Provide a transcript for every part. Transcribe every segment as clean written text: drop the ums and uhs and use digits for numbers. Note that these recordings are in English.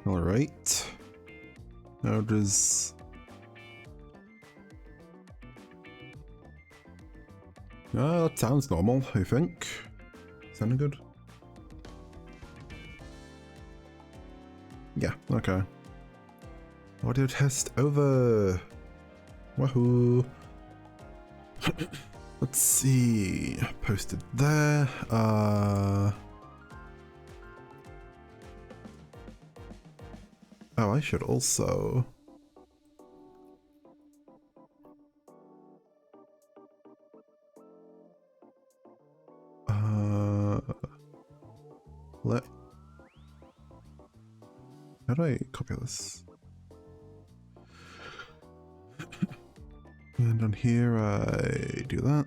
Alright. How does... that sounds normal, I think. Sounding good? Yeah, okay. Audio test over. Wahoo. Let's see. Posted there. Oh, I should also. How do I copy this? And on here I do that.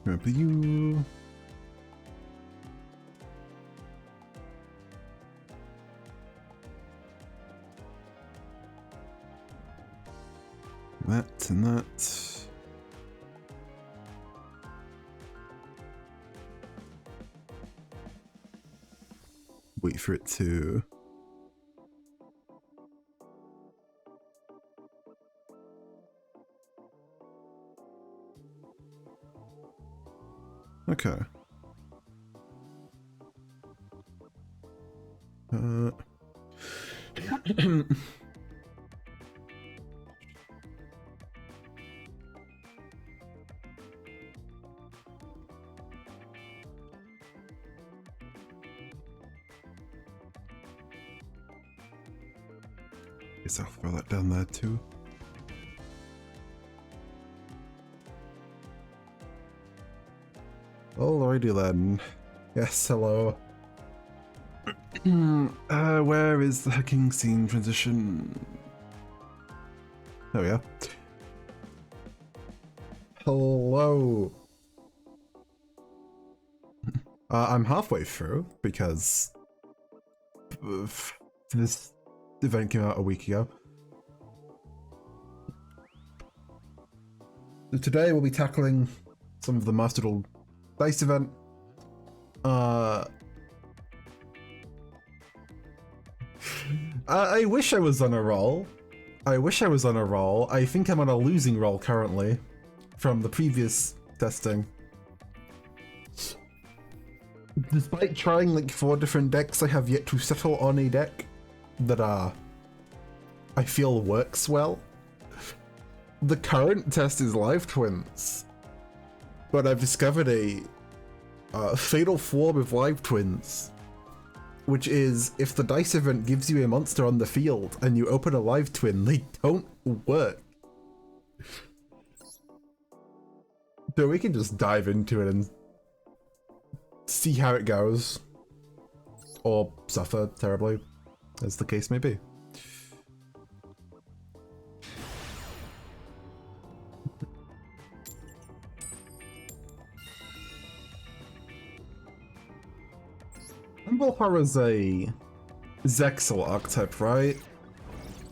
Remember you. That and that. Wait for it to... Okay. Guess I'll throw that down there too. Alrighty then. Yes, hello. Where is the hacking scene transition? Oh yeah. Hello. I'm halfway through because this event came out a week ago. So today we'll be tackling some of the Master Duel Dice event. I wish I was on a roll. I think I'm on a losing roll currently from the previous testing. Despite trying like 4 different decks, I have yet to settle on a deck that I feel works well. The current test is Live Twins, but I've discovered a fatal flaw with Live Twins, which is if the dice event gives you a monster on the field and you open a Live Twin, they don't work. So we can just dive into it and see how it goes, or suffer terribly, as the case may be. Horror is a Zexal archetype, right?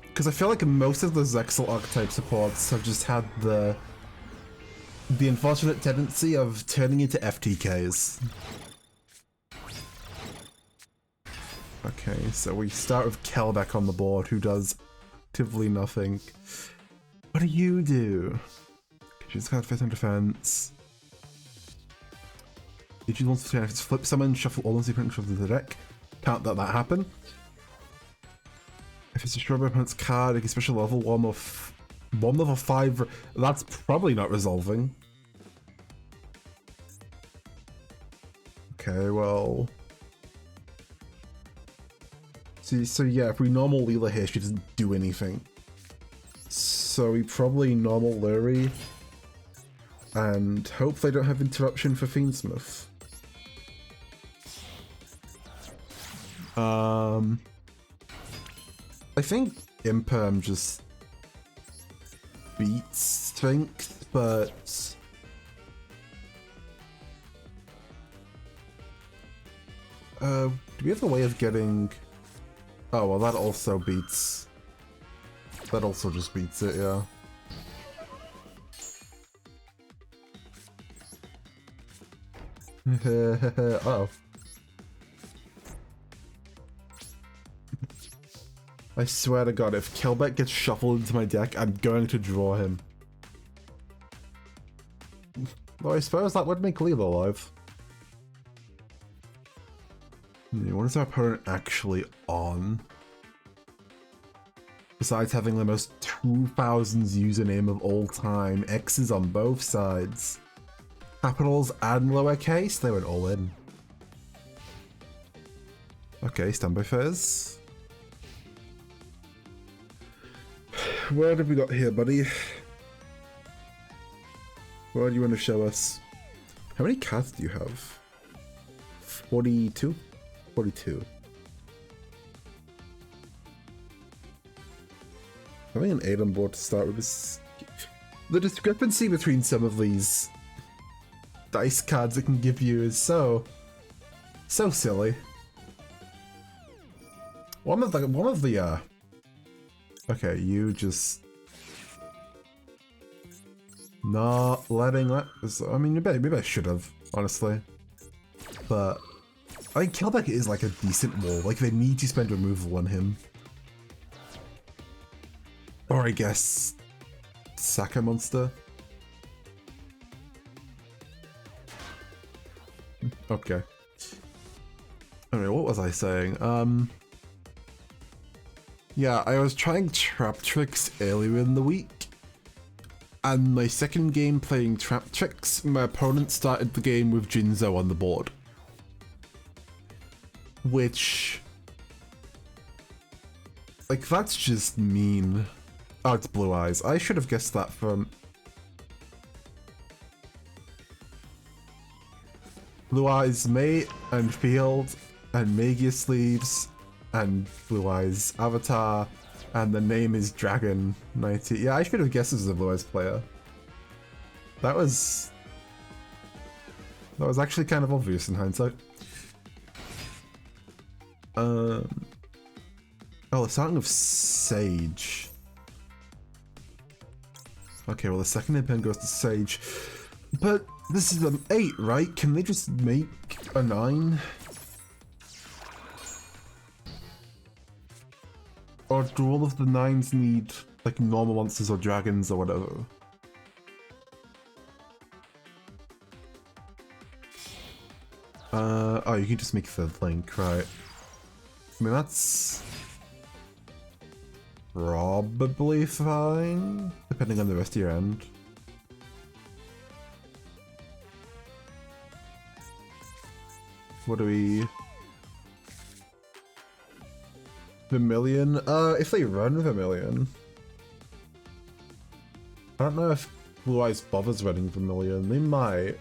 Because I feel like most of the Zexal archetype supports have just had the unfortunate tendency of turning into FTKs. Okay, so we start with Kelbeck on the board, who does actively nothing. What do you do? She's got 5th in defense. If you want to flip summon, shuffle all the secret of the deck. Can't let that happen. If it's a strawberry opponent's card, like a special level 1 level 5, that's probably not resolving. Okay, well. See, so yeah, if we normal Leela here, she doesn't do anything. So we probably normal Lurie and hope they don't have interruption for Fiendsmith. I think Imperm just beats Strength, but do we have a way of getting... Oh, well, that also beats That also just beats it, yeah. Uh-oh. I swear to God, if Kelbeck gets shuffled into my deck, I'm going to draw him. Well, I suppose that would make Leo alive. What is our opponent actually on? Besides having the most 2000s username of all time, X's on both sides. Capitals and lowercase, they went all in. Okay, standby phase. What have we got here, buddy? What do you want to show us? How many cards do you have? 42? 42. Having an 8 on board to start with is... The discrepancy between some of these dice cards it can give you is so silly. One of the okay, you just not letting that. I mean, maybe I should have, honestly. But I think Kelbeck is like a decent wall. Like, they need to spend removal on him. Or I guess sack a monster. Okay. Anyway, what was I saying? Yeah, I was trying Trap Tricks earlier in the week. And my second game playing Trap Tricks, my opponent started the game with Jinzo on the board. Which... like, that's just mean. Oh, it's Blue Eyes. I should have guessed that from... Blue Eyes Mate and Field and Magus Sleeves and Blue Eyes Avatar and the name is Dragon 90. Yeah, I should have guessed this was a Blue Eyes player. That was actually kind of obvious in hindsight. Oh, the starting of Sage. Okay, well the second impen goes to Sage. But this is an 8, right? Can they just make a 9? Or do all of the 9s need like normal monsters or dragons or whatever? Oh, you can just make Third Link, right? I mean, that's probably fine, depending on the rest of your end. What do we... Vermilion? If they run Vermilion. I don't know if Blue Eyes bothers running Vermilion. They might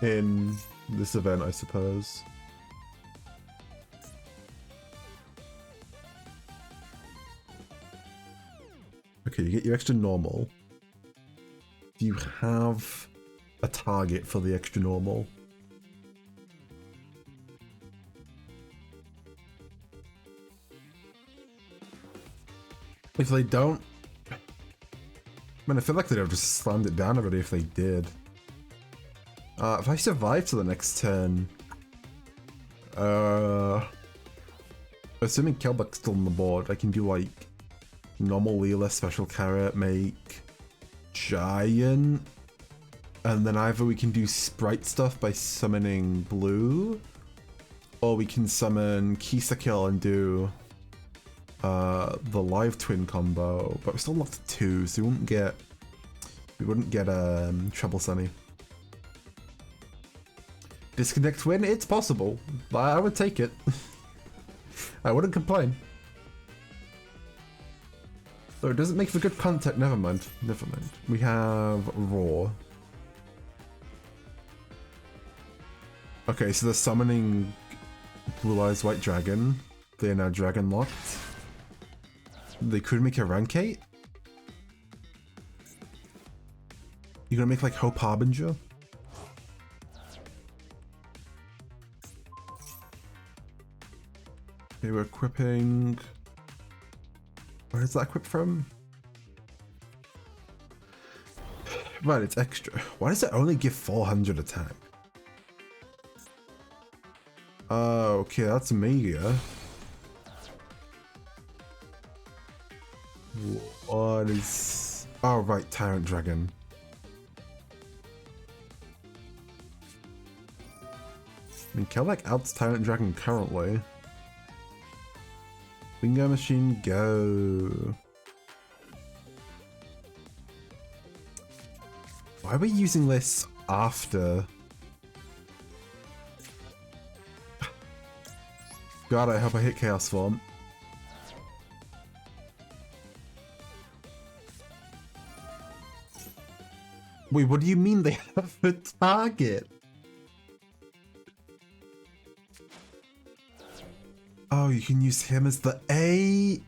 in this event, I suppose. Okay, you get your extra normal. Do you have a target for the extra normal? If they don't... Man, I feel like they'd have just slammed it down already if they did. If I survive to the next turn... assuming Kelbeck's still on the board, I can do like... normal Leela, special carrot, make... giant... and then either we can do sprite stuff by summoning blue... or we can summon Kisa Kill and do... the live twin combo, but we're still locked to 2, so we wouldn't get Trouble Sunny. Disconnect win? It's possible. I would take it. I wouldn't complain. So it doesn't make for good content. Never mind. Never mind. We have Raw. Okay, so they're summoning Blue Eyes White Dragon. They are now dragon locked. They could make a rank 8. You're gonna make like Hope Harbinger? Okay, we're equipping... Where is that equipped from? Right, it's extra. Why does it only give 400 attack? Okay, that's Mega. What is... Oh, right, Tyrant Dragon. I mean, Kelbeck outs Tyrant Dragon currently. Bingo Machine, go. Why are we using this after? God, I hope I hit Chaos Form. Wait, what do you mean they have a target? Oh, you can use him as the A.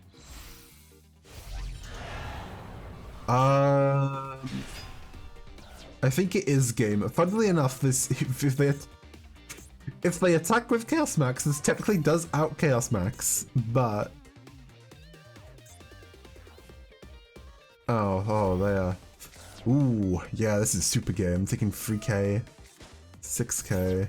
I think it is game. Funnily enough, this if they attack with Chaos Max, this technically does out Chaos Max, but oh there. Ooh, yeah, this is super game. Taking 3k, 6k.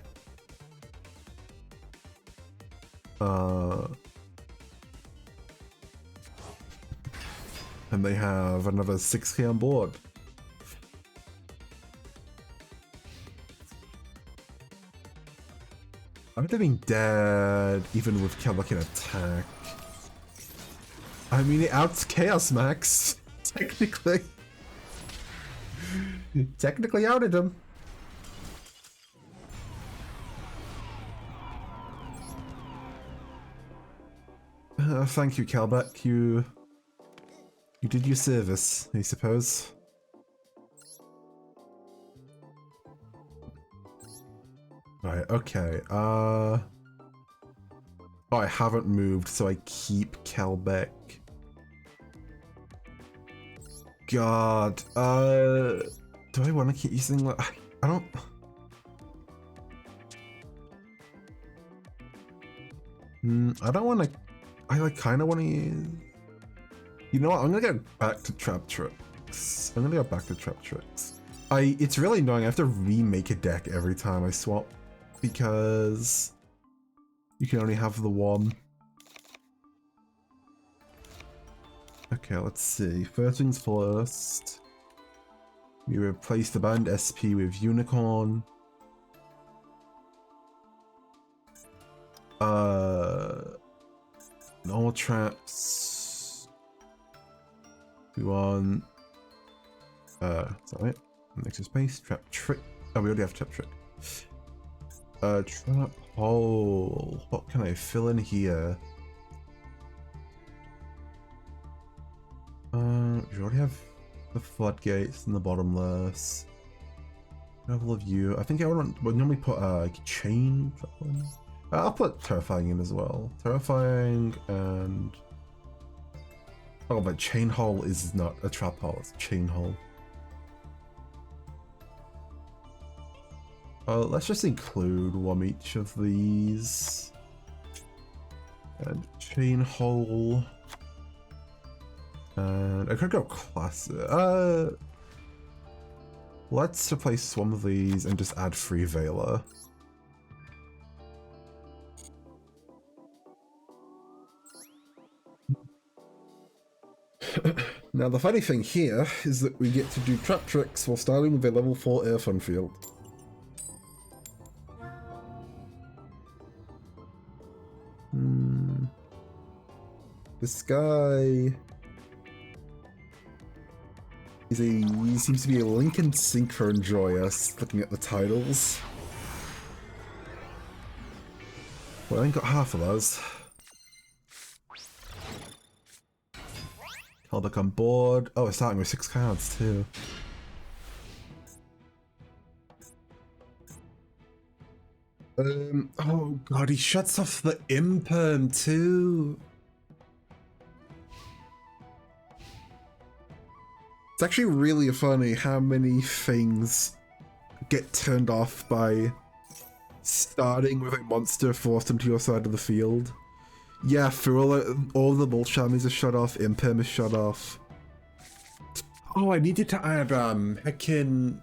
And they have another 6k on board. I'm doing dead, even with Kelbeck in attack. I mean, it outs Chaos Max, technically. Technically outed him. Thank you, Kelbeck. You did your service, I suppose. Right, okay, oh, I haven't moved, so I keep Kelbeck. God, do I want to keep using, like, I don't... I don't want to... I, like, kind of want to use... You know what, I'm gonna go back to Trap Tricks. It's really annoying, I have to remake a deck every time I swap. Because you can only have the one. Okay, let's see. First things first. We replace the banned SP with Unicorn. Normal traps. We want sorry. Next space. Trap Trick. Oh, we already have Trap Trick. Trap hole. What can I fill in here? We already have the floodgates and the bottomless. Level of you. I think I would normally put like chain. I'll put terrifying in as well. Terrifying and oh, but chain hole is not a trap hole. It's a chain hole. Let's just include one each of these. And chain hole. And I could go classic. Let's replace one of these and just add free Veiler. Now the funny thing here is that we get to do trap tricks while starting with a level 4 Air Fun field. This guy is he seems to be a Lincoln Sink for Enjoy Us, looking at the titles. Well, I ain't got half of those. Kelbeck on board. Oh, we're starting with 6 cards too. Oh god, he shuts off the imperm too. It's actually really funny how many things get turned off by starting with a monster forced into your side of the field. Yeah, all the Volt Shamies are shut off, imperm is shut off. Oh, I needed to add heckin.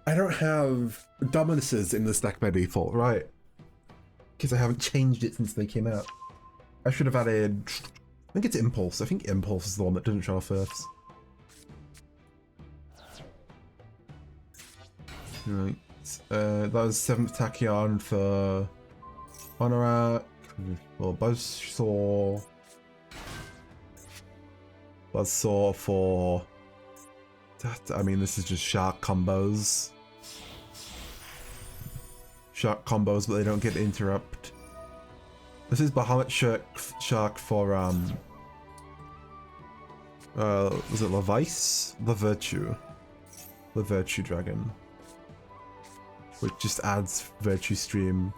I don't have Dominuses in this deck by default, right? Because I haven't changed it since they came out. I should have added. I think it's Impulse. I think Impulse is the one that didn't show first. Right. That was 7th Tachyon for Honorak, or Buzzsaw. Buzzsaw for... I mean, this is just Shark combos. Shark combos, but they don't get interrupt. This is Bahamut Shark for, was it Levice? The Virtue. The Virtue Dragon. Which just adds Virtue Stream,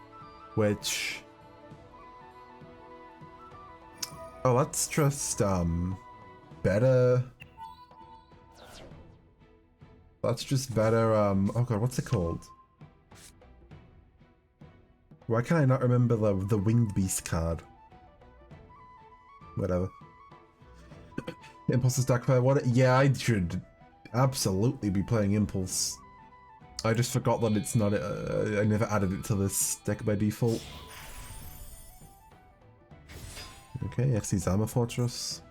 which... Oh, that's just, better... That's just better, oh god, what's it called? Why can I not remember the Winged Beast card? Whatever. Impulse is Dark Fire, what? Yeah, I should absolutely be playing Impulse. I just forgot that it's not, I never added it to this deck by default. Okay, Xyz's Armor Fortress.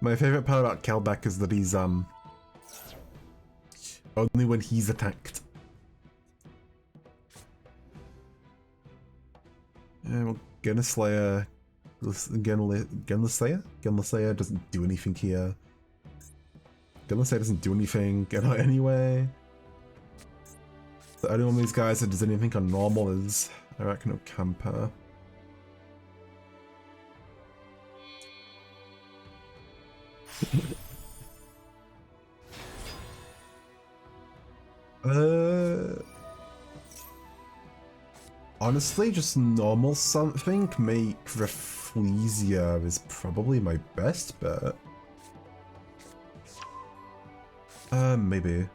My favorite part about Kelbeck is that he's, only when he's attacked. Well, Gunslayer... Gunslayer doesn't do anything here. Gunslayer doesn't do anything, get out anyway. The only one of these guys that does anything on normal is Arachno Camper. Honestly, just normal something. Make Rafflesia is probably my best bet. Maybe.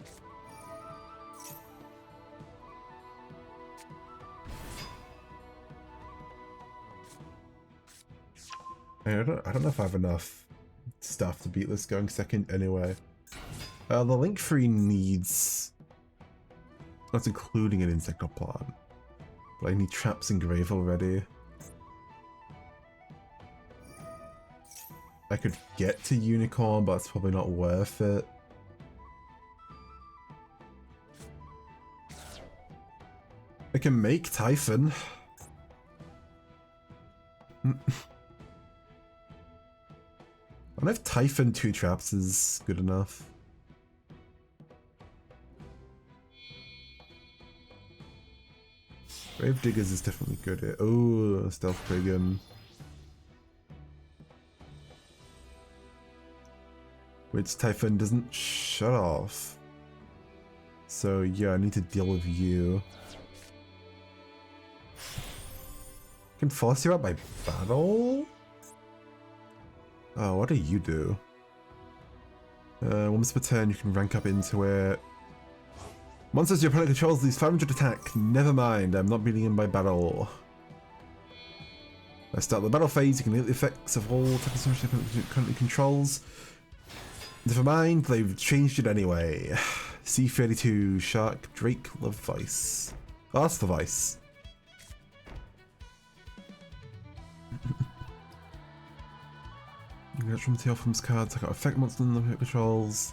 I don't know if I have enough stuff to beat this going second anyway. The Link 3 needs... That's including an Insectoplan. But I need Traps and Grave already. I could get to Unicorn, but it's probably not worth it. I can make Typhon. I don't know if Typhon 2 Traps is good enough. Grave Diggers is definitely good here. Oh, Stealth Pagan. Which Typhon doesn't shut off. So yeah, I need to deal with you. I can force you out by battle? Oh, what do you do? Once per turn you can rank up into it. Monsters your opponent controls lose 500 attack. Never mind, I'm not beating him by battle. I start the battle phase, you can hit the effects of all attackers your opponent currently controls. Never mind, they've changed it anyway. C32, Shark, Drake, Levice. Oh, that's Levice. You get from tail from his cards, I got effect monster in the controls.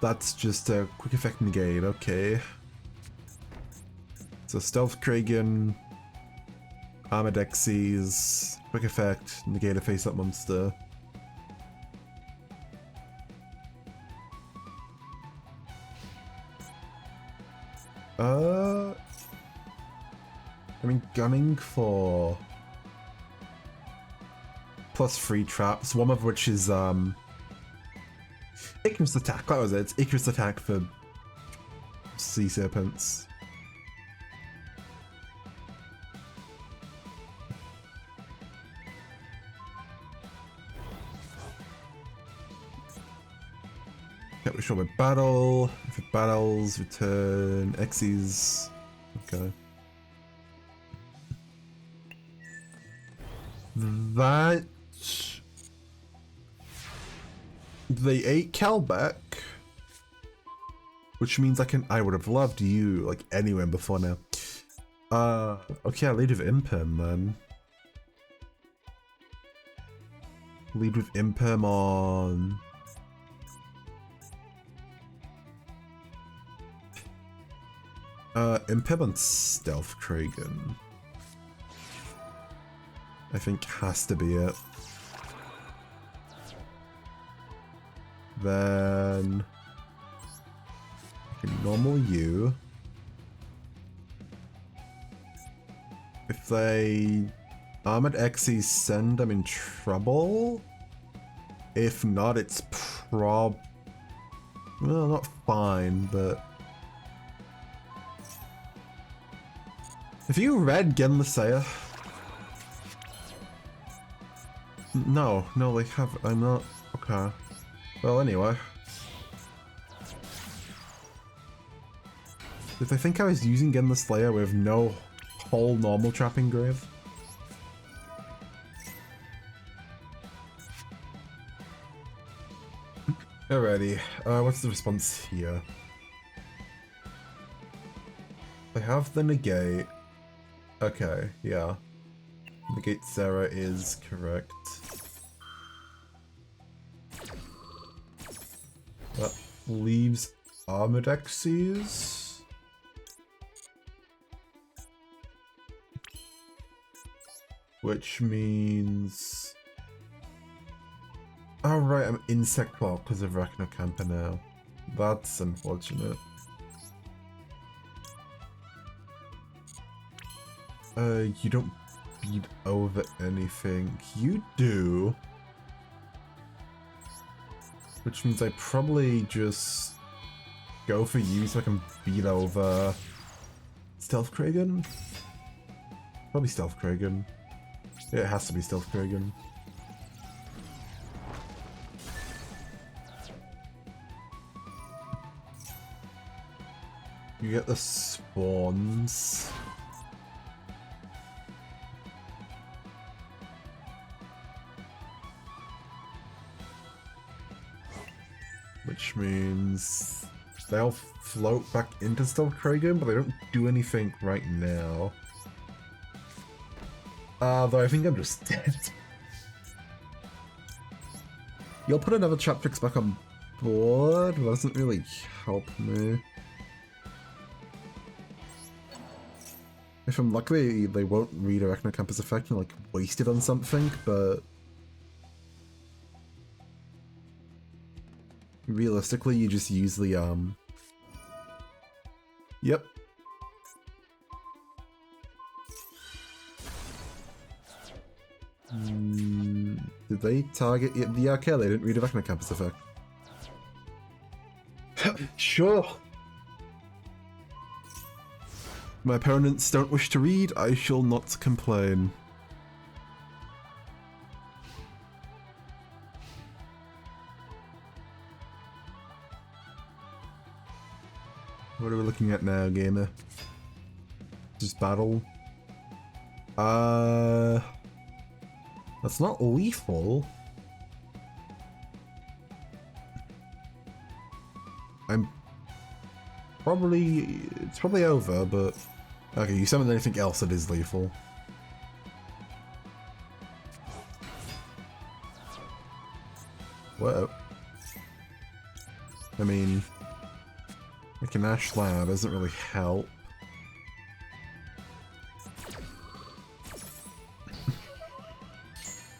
That's just a quick effect negate, okay. So Stealth Kragan, Armored Xyz, quick effect, negate a face up monster. I mean, gunning for +3 traps, one of which is Icarus attack, that was it. It's Icarus attack for sea serpents. Okay, we show my battle. If it battles, return Xyz. Okay. That They ate Calbeck, which means I would have loved you like anywhere before now. Okay, I'll lead with Imperm then. Lead with Imperm on... Imperm on Stealth Kragen. I think has to be it. Then... okay, normal you. If they Armored Xyz send them in trouble? If not, it's well, not fine, but... Have you read Gen Lysaea? No, they have. I'm not. Okay. Well, anyway. Did they think I was using Gen Lysaea with no whole normal trapping grave? Alrighty, what's the response here? They have the negate. Okay, yeah. Negate Sarah is correct. That leaves Armored Xyz. Which means... oh right, I'm Insect Claw because of Arachnocamper now. That's unfortunate. You don't beat over anything. You do. Which means I probably just go for you so I can beat over Stealth Kragen? Probably Stealth Kragen. Yeah, it has to be Stealth Kragen. You get the spawns. Which means they'll float back into Stealth Kragen, but they don't do anything right now. Though I think I'm just dead. You'll put another trap fix back on board, but that doesn't really help me. If I'm lucky, they won't read Arachnocamper's effect and like waste it on something, but realistically, you just use the Yep. Did they target it? Yeah, okay, they didn't read Arachnocamper's effect. Sure. My opponents don't wish to read, I shall not complain. What are we looking at now, gamer? Just battle. That's not lethal. It's probably over, but... okay, you summon anything else that is lethal. Whoa. I mean... making Ash Lab doesn't really help.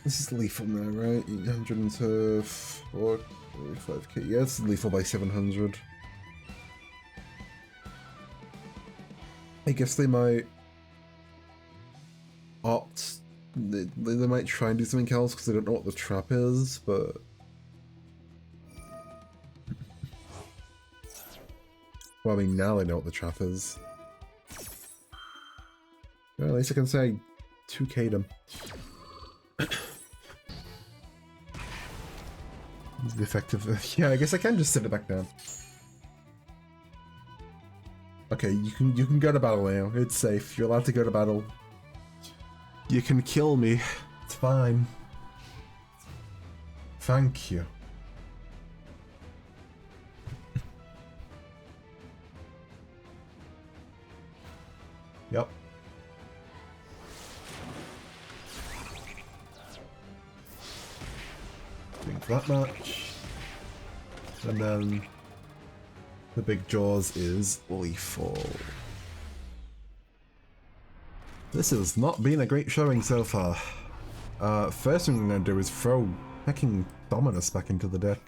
This is lethal now, right? 804, 45k. Yeah, it's lethal by 700. I guess they might opt. They might try and do something else because they don't know what the trap is, but. Well, I mean, now they know what the trap is. Well, at least I can say 2k'd him. The effective. Yeah, I guess I can just sit it back down. Okay, you can go to battle now. It's safe. You're allowed to go to battle. You can kill me. It's fine. Thank you. Yep. Think that much. And then the big jaws is lethal. This has not been a great showing so far. First thing I'm gonna do is throw hacking Dominus back into the deck.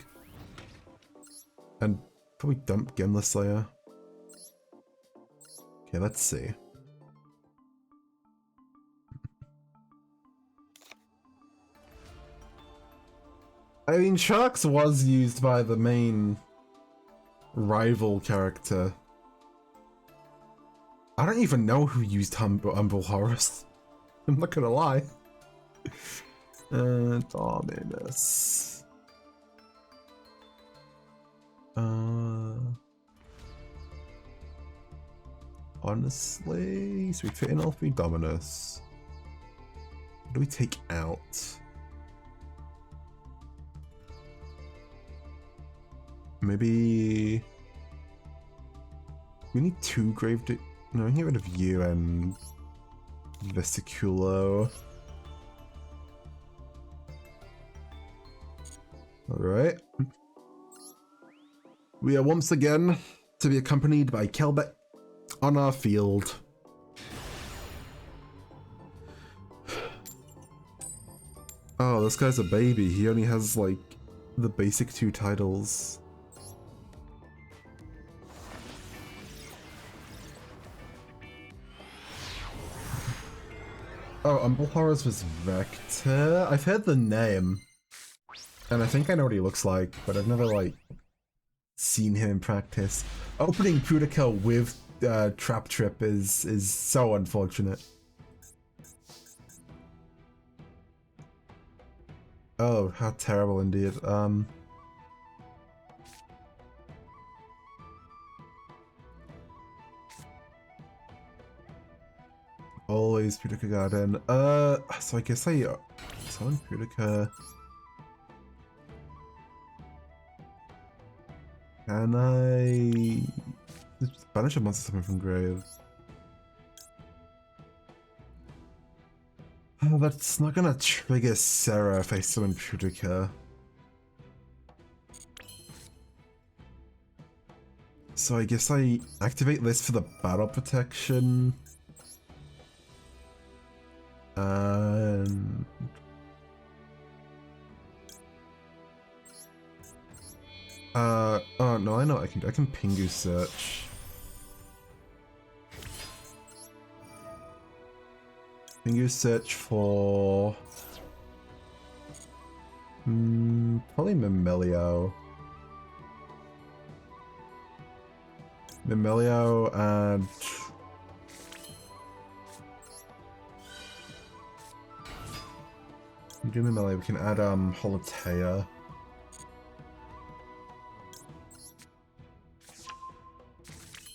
And probably dump Gimli Slayer. Okay, let's see. I mean, Sharks was used by the main rival character. I don't even know who used Humble Horus. I'm not gonna lie. Dominus. Honestly, so we fit in all three Dominus. What do we take out? Maybe we need two grave. No, I can get rid of you and Vesiculo. Alright. We are once again to be accompanied by Kelbeck on our field. Oh, this guy's a baby. He only has, like, the basic 2 titles. Oh, Humble Horus was Vector? I've heard the name. And I think I know what he looks like, but I've never, like, seen him in practice. Opening Pudica with Trap Trip is so unfortunate. Oh, how terrible indeed. Always Pudica Garden. So I guess I summon Pudica. Can I just banish a monster summon from grave? Oh, that's not gonna trigger Sarah if I summon Pudica. So I guess I activate this for the battle protection. And oh no, I know what I can do. I can Pingu search. Pingu search for probably Memelio. Memelio and we do Memelio, we can add Holotea.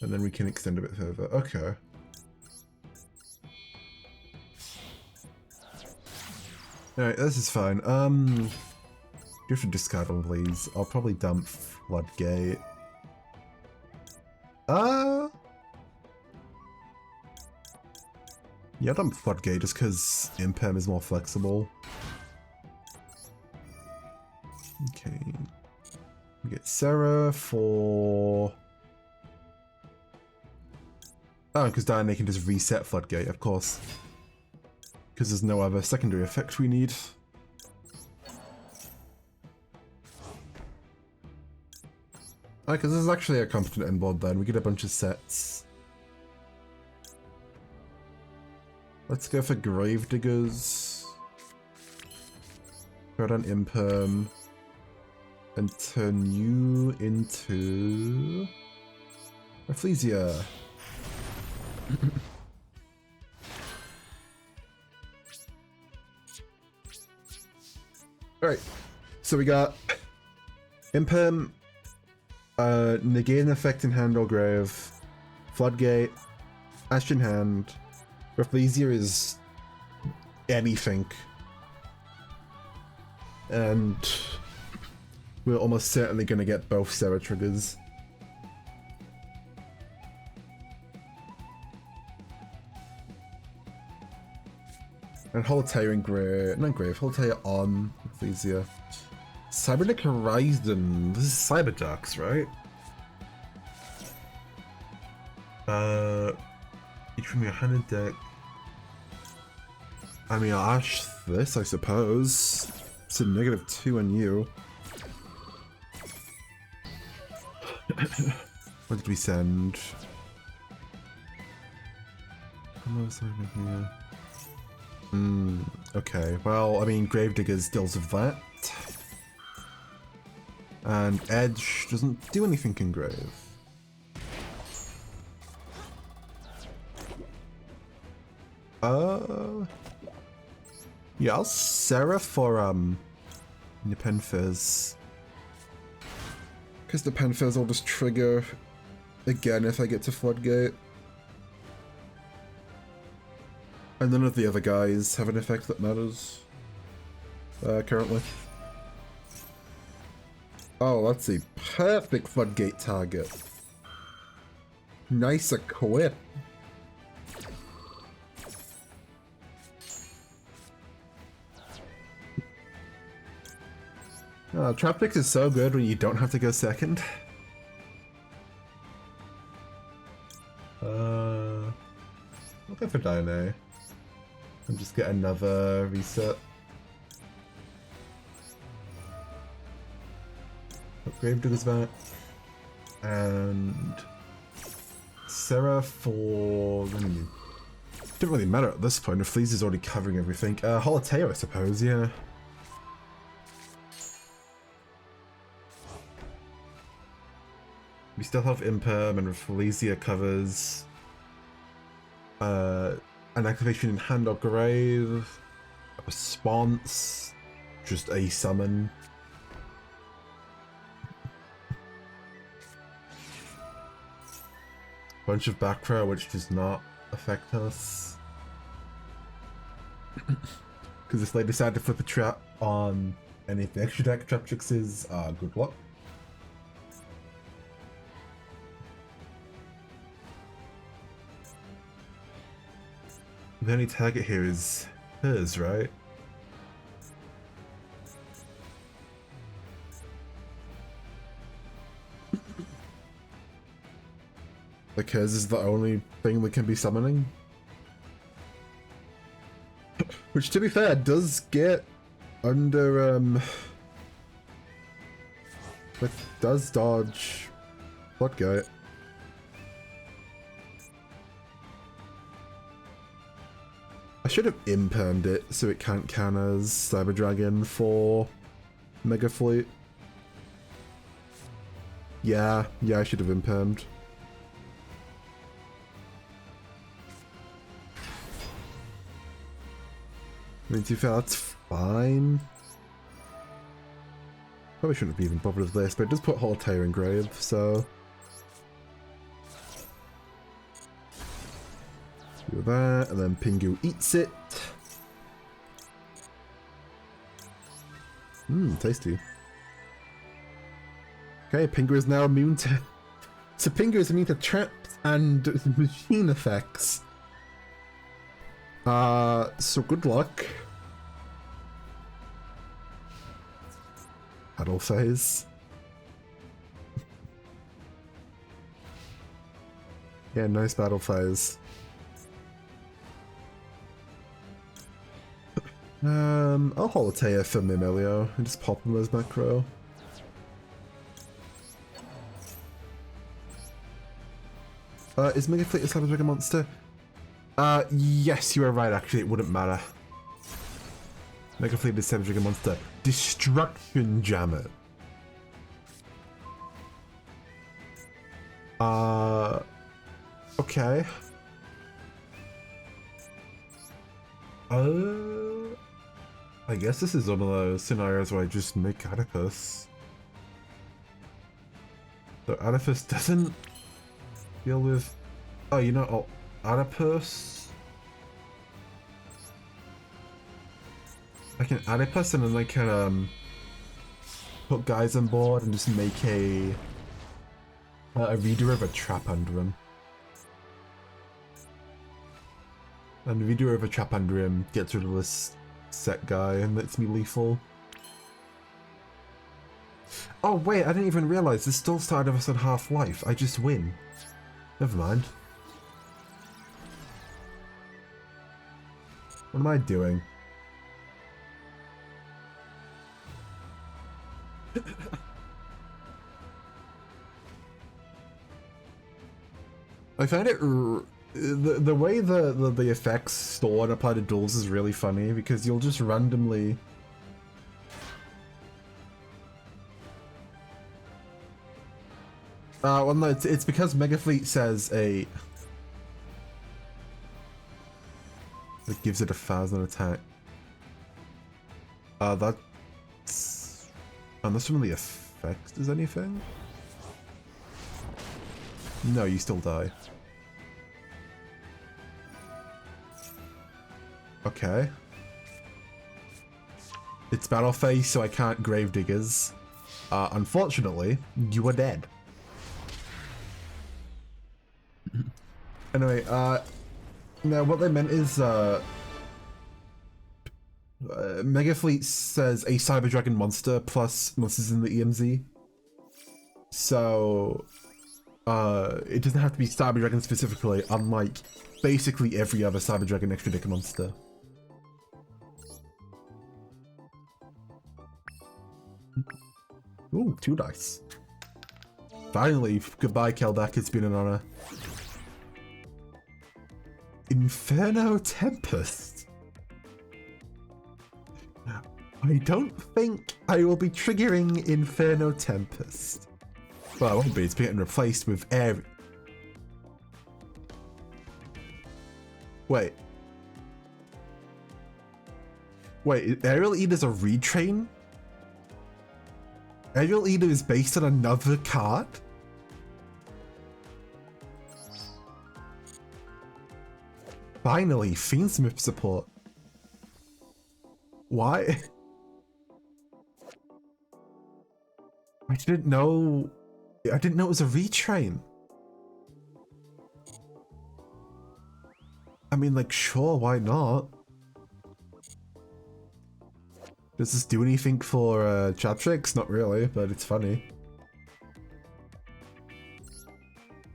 And then we can extend a bit further. Okay. Alright, this is fine. You have to discard one, please. I'll probably dump Floodgate. Yeah, dump Floodgate just because Imperm is more flexible. Okay. We get Sarah for... Oh, because Diana can just reset Floodgate, of course. Because there's no other secondary effect we need. Oh, because this is actually a competent endboard then. We get a bunch of sets. Let's go for Gravediggers. Throw down Imperm. And turn you into... Rafflesia. Alright, so we got Imperm, negate an effect in hand or grave, Floodgate, Ash in hand, Rafflesia is anything, and we're almost certainly going to get both Sarah triggers. And Holotare engrave, not engrave, Holotare on, it's easier. Cybernetic Horizon, this is Cyberducks, right? Each from your handed deck. I mean, I'll ash this, I suppose. It's a -2 on you. What did we send? Here. Okay. Well, I mean, Gravediggers deals with that. And Edge doesn't do anything in Grave. Yeah, I'll Seraph for, the Penfizz. Because the Penfizz will just trigger again if I get to Floodgate. And none of the other guys have an effect that matters. Currently. Oh, that's a perfect Floodgate target. Nice equip. Traptrix is so good when you don't have to go second. I'll go for Dino. And just get another reset. Put Gravediggers back. And Sarah for... Didn't really matter at this point if Fleas is already covering everything. Holotare, I suppose, yeah. We still have Imperm and Felicia covers an activation in hand or grave, a response, just a summon. Bunch of back row which does not affect us. Because if they decide to flip a trap on any of the extra deck Traptrixes, good luck. The only target here is hers, right? Like hers is the only thing we can be summoning? Which, to be fair, does get under, but does dodge Floodgate. I should have impermed it so it can't count as Cyber Dragon for Mega Fleet. Yeah, I should have impermed. I mean, to be fair, that's fine. Probably shouldn't have even bothered with this, but it does put Holotare in grave, so... Do that, and then Pingu eats it. Tasty. Okay, Pingu is now immune to... So Pingu is immune to traps and machine effects. So good luck. Battle phase. Yeah, nice battle phase. I'll Holotare for Mimilio and just pop him as macro. Is Mega Fleet a Cyber Dragon monster? Yes, you are right, actually, it wouldn't matter. Mega Fleet is Cyber Dragon monster. Destruction Jammer. Okay. I guess this is one of those scenarios where I just make Adipus. So Adipus doesn't deal with... Oh, you know, Adipus? I can Adipus and then I can put guys on board and just make a reader of a trap under him. And if you do over trap under him, gets rid of this set guy and lets me lethal. Oh wait, I didn't even realize this still started of us at half life. I just win. Never mind. What am I doing? I find it the way the effects store and apply to duels is really funny because you'll just randomly well no, it's because Mega Fleet says it gives it 1,000 attack. That's unless one of the effects does anything. No, you still die. Okay. It's battle phase, so I can't Gravediggers. Unfortunately, you are dead. Anyway, no, what they meant is, Mega Fleet says a Cyber Dragon monster plus monsters in the EMZ. So, it doesn't have to be Cyber Dragon specifically, unlike basically every other Cyber Dragon extra dick monster. Ooh, 2 dice. Finally, goodbye Keldak, it's been an honor. Inferno Tempest. I don't think I will be triggering Inferno Tempest. Well, it won't be, it's getting replaced with air. Wait. Wait, Aerial Eater's a retrain? Aerial Eater is based on another card? Finally, Fiendsmith support. Why? I didn't know it was a retrain. I mean, like, sure, why not? Does this do anything for chat tricks? Not really, but it's funny.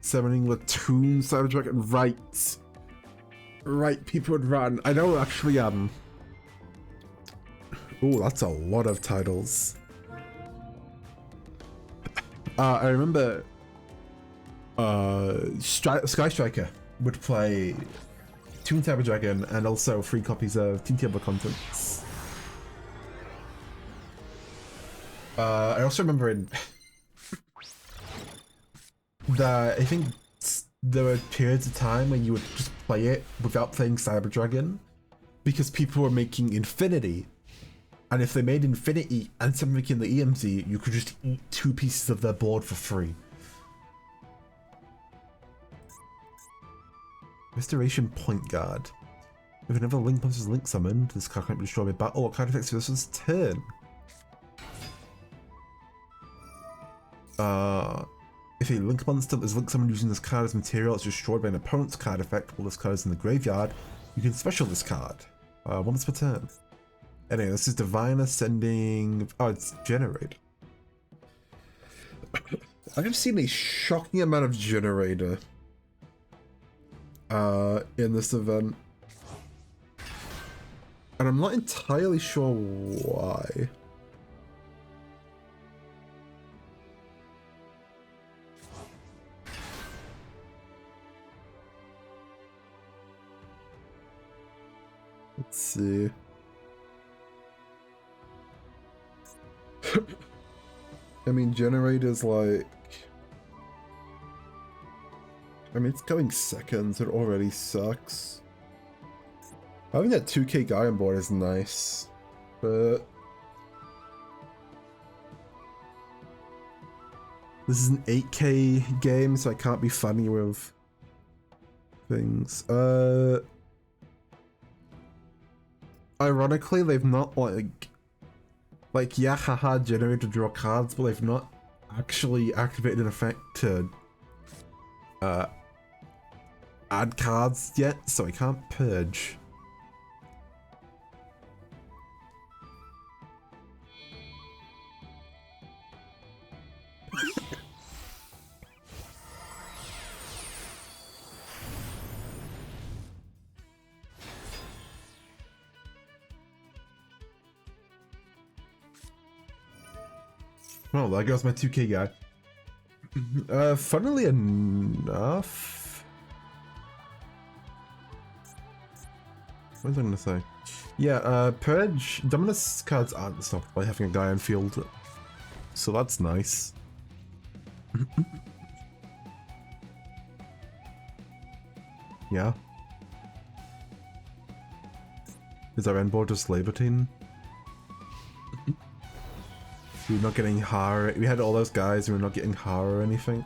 Summoning Latoon, Cyber Dragon, right. Right, people would run. I know actually, ooh, that's a lot of titles. I remember Sky Striker would play Toon Cyber Dragon and also 3 copies of Teen Table Contents. I also remember in I think there were periods of time where you would just play it without playing Cyber Dragon because people were making Infinity. And if they made Infinity and something in the EMZ, you could just eat 2 pieces of their board for free. Restoration Point Guard. If another Link monster is Link summoned, this card can't be destroyed by battle. What card effects this was turn? If a Link monster is Link summoned using this card as material, it's destroyed by an opponent's card effect while this card is in the graveyard, you can special this card. Once per turn. Anyway, this is Divine Ascending. Oh, it's Generate. I've seen a shocking amount of Generator in this event. And I'm not entirely sure why. Let's see. I mean, Generator's like... I mean, it's going seconds, it already sucks. Having that 2k guy on board is nice, but... This is an 8k game, so I can't be funny with things. Ironically, they've not like yeah, haha, generate to draw cards, but they've not actually activated an effect to add cards yet, so I can't purge. Oh, there goes my 2K guy. Funnily enough... What was I gonna say? Yeah, Purge... Dominus cards aren't stopped by having a guy on field. So that's nice. Yeah. Is our end board just Libertine? We're not getting Har. We had all those guys and we're not getting Har or anything.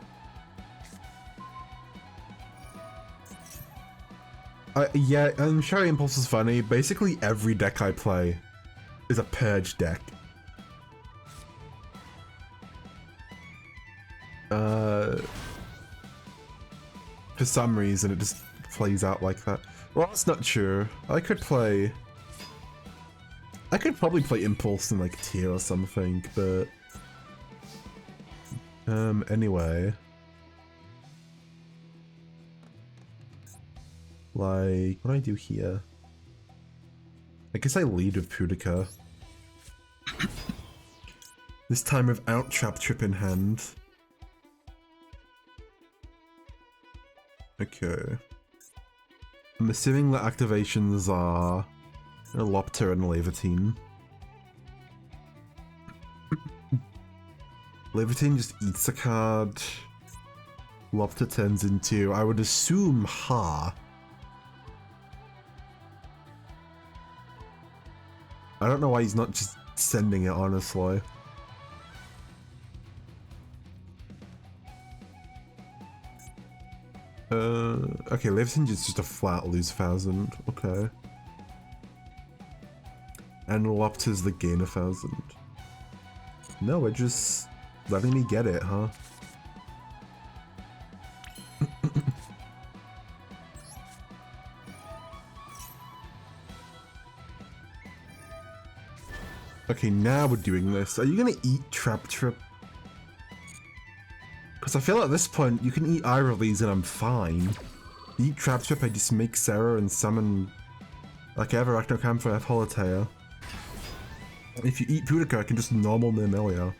Yeah, I'm sure Impulse is funny. Basically every deck I play is a Purge deck. For some reason it just plays out like that. Well, that's not true. I could probably play Impulse in like tier or something, but anyway. Like, what do I do here? I guess I lead with Pudica. This time without Trap Trip in hand. Okay. I'm assuming the activations are Lopter and Leviatine. Leviatine just eats a card. Lopter turns into, I would assume, Ha. I don't know why he's not just sending it, honestly. Okay, Leviatine is just a flat lose 1,000. Okay. And Lopter's the gain 1,000. No, we're just letting me get it, huh? Okay, now we're doing this. Are you gonna eat Trap Trip? Because I feel at this point, you can eat either of these and I'm fine. Eat Trap Trip, I just make Sarah and summon like Arachnocam for Holotea. If you eat Pudica, I can just normal Myrmelia.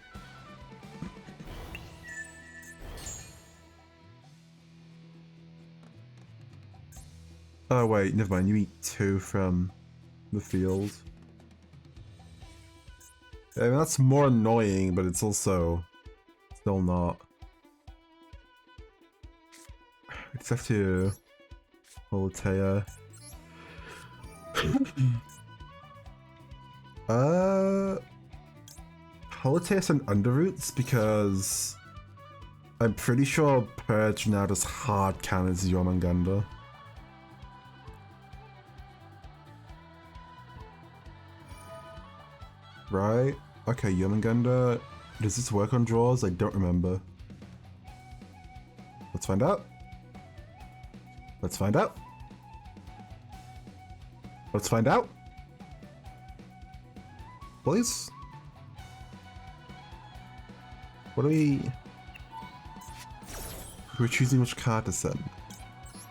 Oh wait, never mind, you eat 2 from the field. I mean, that's more annoying, but it's also still not. Except to Holotea. Holotea and Underroots because I'm pretty sure Purge now just hard counters Jormungandr. Right? Okay, Jormungandr. Does this work on draws? I don't remember. Let's find out. Let's find out. Let's find out. Please? What are we... We're choosing which card to send.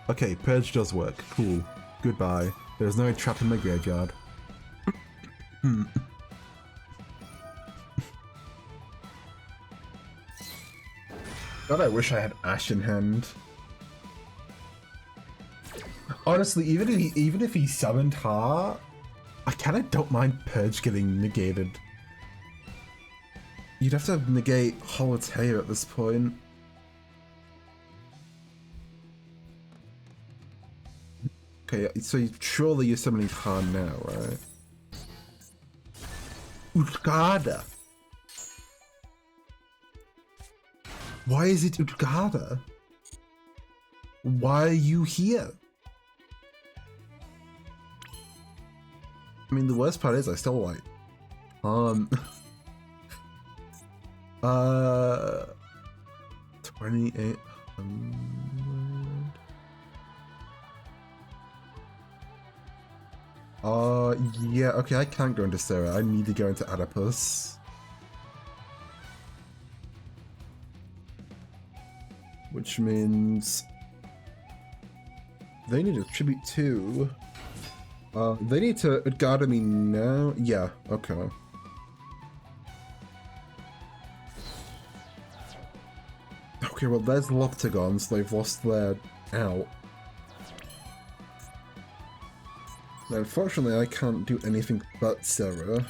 Okay, Purge does work. Cool. Goodbye. There's no trap in my graveyard. God, I wish I had Ash in hand. Honestly, even if he summoned Ha, I kinda don't mind Purge getting negated. You'd have to negate Holotea at this point. Okay, so surely you're summoning Ha now, right? Utgada! Why is it Utgada? Why are you here? I mean, the worst part is I still like... 2,800... Yeah, okay, I can't go into Sarah. I need to go into Adipus. Which means they need a tribute too. They need to guard me now. Yeah, okay. Okay, well, there's Loptigons. They've lost their out. Now, unfortunately, I can't do anything but Sarah.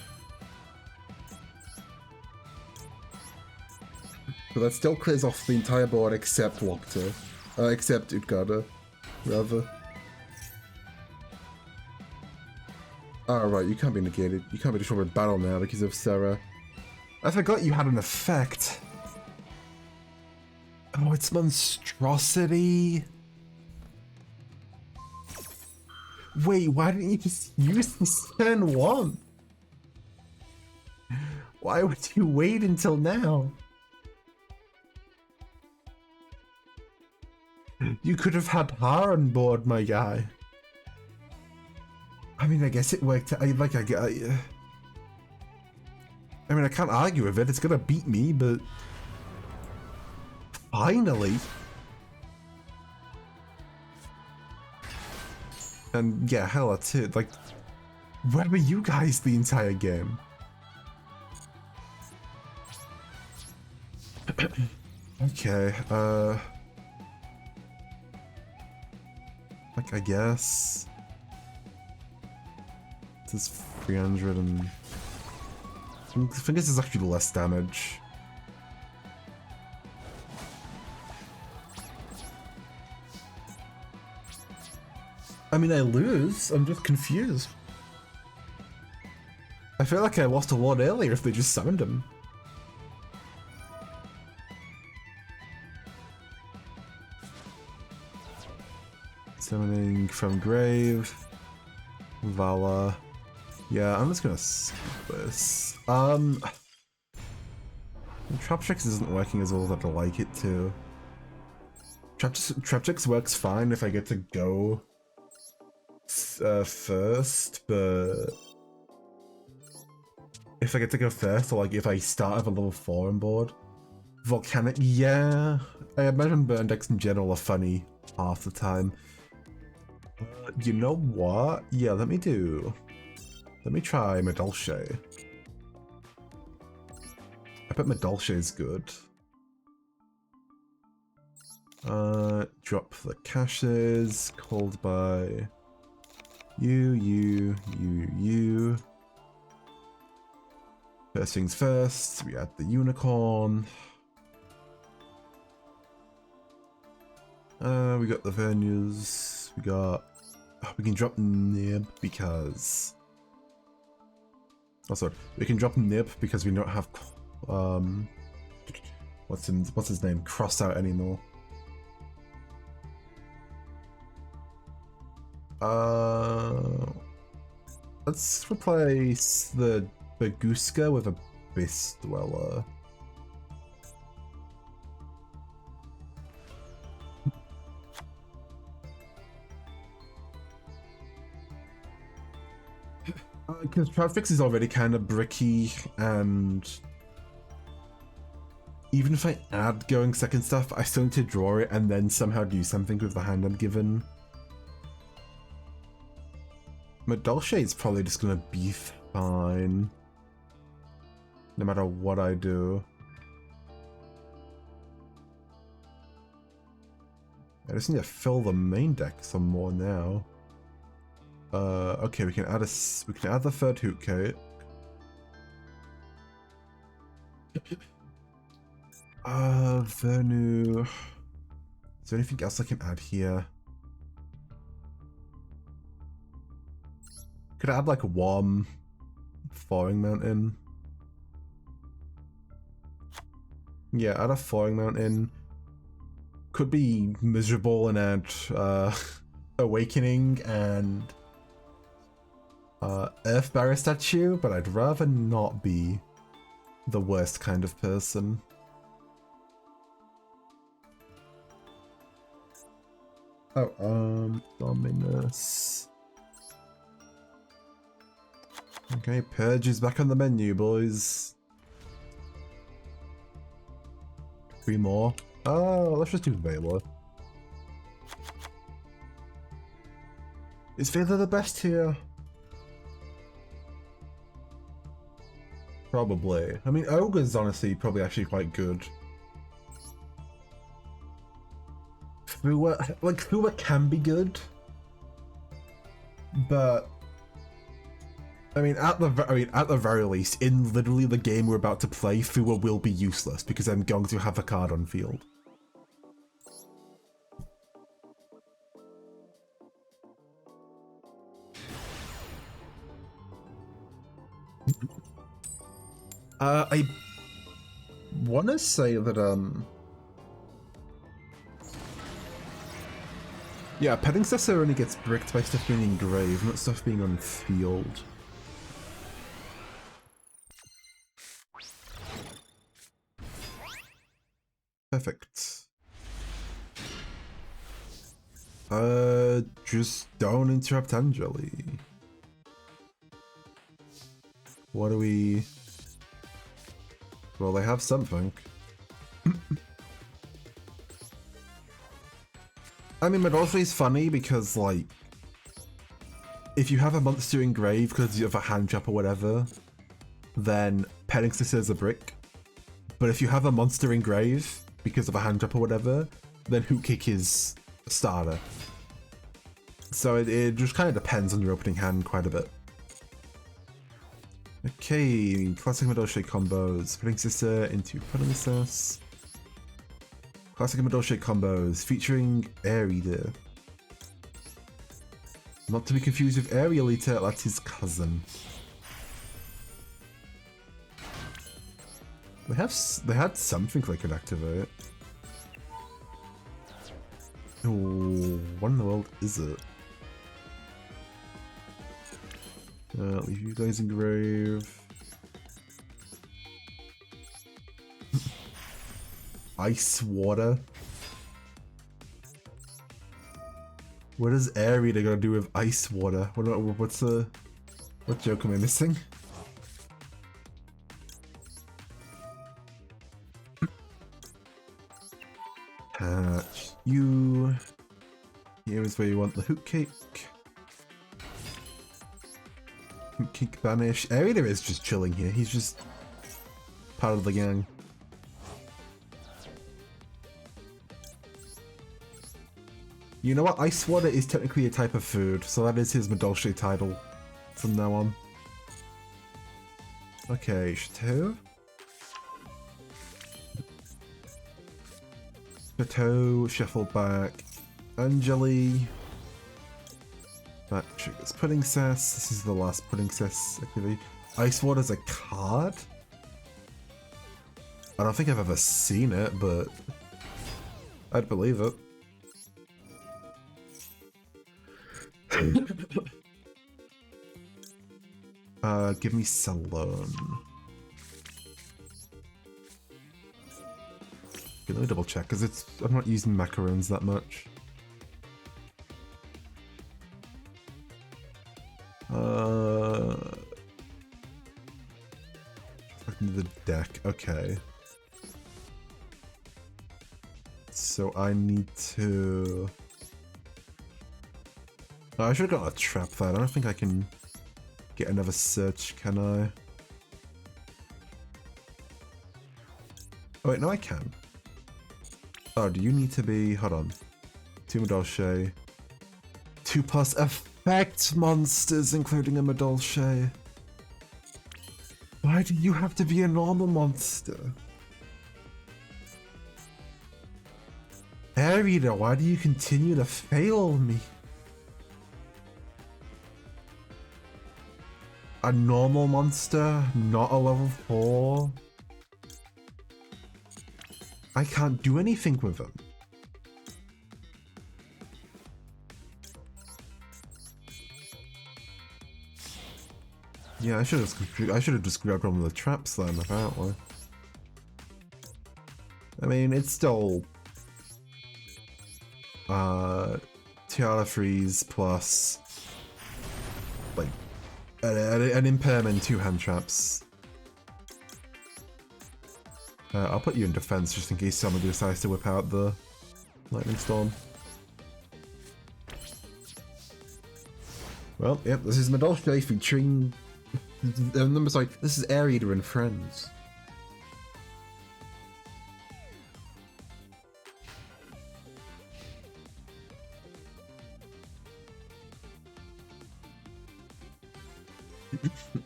But that still clears off the entire board except Locta. Except Utgada, rather. Oh, right, you can't be negated. You can't be destroyed by battle now because of Sarah. I forgot you had an effect. Oh, it's Monstrosity. Wait, why didn't you just use this turn 1? Why would you wait until now? You could have had her on board, my guy. I mean, I guess it worked. I mean, I can't argue with it. It's gonna beat me, but finally. And yeah, hell, that's it. Like, where were you guys the entire game? Okay, like, I guess this is 300 and I think this is actually less damage. I mean, I lose. I'm just confused. I feel like I lost a lot earlier if they just summoned him. Summoning from grave. Vala. Yeah, I'm just gonna skip this. Traptrix isn't working as well as I'd like it to. Traptrix works fine if I get to go first, but if I get to go first, or like if I start with a level 4 on board. Volcanic, yeah. I imagine burn decks in general are funny half the time. You know what? Yeah, let me try Medulce. I bet Medulce is good. Drop the caches, called by you. First things first, we add the unicorn. We got the venues, we can drop Nib because... Oh, sorry. We can drop Nib because we don't have, what's his name? Cross out anymore. Let's replace the Baguska with a Abyss Dweller. Because Trapfix is already kind of bricky, and even if I add going second stuff, I still need to draw it and then somehow do something with the hand I'm given. Medulce is probably just gonna be fine, no matter what I do. I just need to fill the main deck some more now. Okay, we can add the third hoot coat. Venu. Is there anything else I can add here? Could I add like one Falling Mountain? Yeah, add a Falling Mountain. Could be miserable and add Awakening and Earth Barrier Statue, but I'd rather not be the worst kind of person. Oh, Dominus. Okay, Purge is back on the menu, boys. 3 more. Oh, let's just do Vela. Is Vela the best here? Probably. I mean, Ogre's honestly probably actually quite good. Fua can be good, but I mean, at the very least, in literally the game we're about to play, Fua will be useless because I'm going to have a card on field. I want to say that yeah, Pedincessor only gets bricked by stuff being engraved, not stuff being on field. Perfect. Just don't interrupt Anjali. What do we... Well, they have something. I mean, Madolphy is funny because, like, if you have a monster engraved because you have a hand trap or whatever, then Pedincessor is a brick. But if you have a monster engraved because of a hand trap or whatever, then Hoot Kick is a starter. So it just kind of depends on your opening hand quite a bit. Okay, classic Madolphy combos. Pedincessor into Pedincessor. Classic Madolphy combos featuring Air Eater. Not to be confused with Aerial Eater, that's his cousin. They had something they could activate. Oh, what in the world is it? Leave you guys engrave. Ice water. What does Air Eater gotta do with ice water? What joke am I missing? Patch you. Here is where you want the Hoot Cake. Hoot Cake banish. Air Eater is just chilling here. He's just part of the gang. You know what? Ice water is technically a type of food, so that is his Madolphy title from now on. Okay, Chateau. Chateau, shuffle back. Anjali. That triggers Pedincessor. This is the last Pedincessor activity. Ice water's a card? I don't think I've ever seen it, but I'd believe it. Give me Salon. Okay, let me double check because I'm not using macarons that much. Back into the deck. Okay. So I need to. Oh, I should have got a trap there. I don't think I can get another search, can I? Oh wait, no I can. Oh, do you need to be... Hold on. 2 Madolphy. 2+ effect monsters, including a Madolphy. Why do you have to be a normal monster? Air Eater, why do you continue to fail me? A normal monster, not a level 4. I can't do anything with him. Yeah, I should have just grabbed one of the traps then, apparently. I mean, it's still Tiara Freeze plus like An imperm and 2 hand traps. I'll put you in defense just in case somebody decides to whip out the lightning storm. Well, yep, this is Madolche featuring... sorry, this is Air Eater and Friends.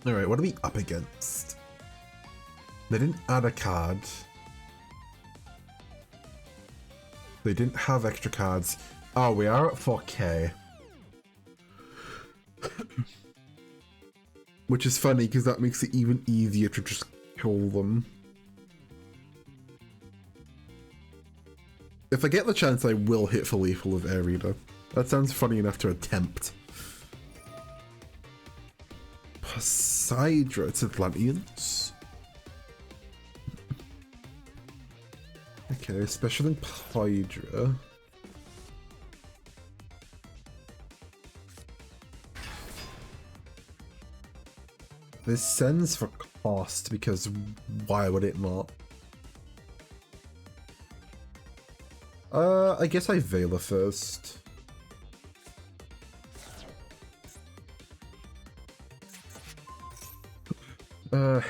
Alright, what are we up against? They didn't add a card. They didn't have extra cards. Oh, we are at 4k. Which is funny because that makes it even easier to just kill them. If I get the chance, I will hit for lethal with Air Reader. That sounds funny enough to attempt. Poseidra, it's Atlanteans. Okay, special in Hydra. This sends for cost because why would it not? I guess I Veiler first.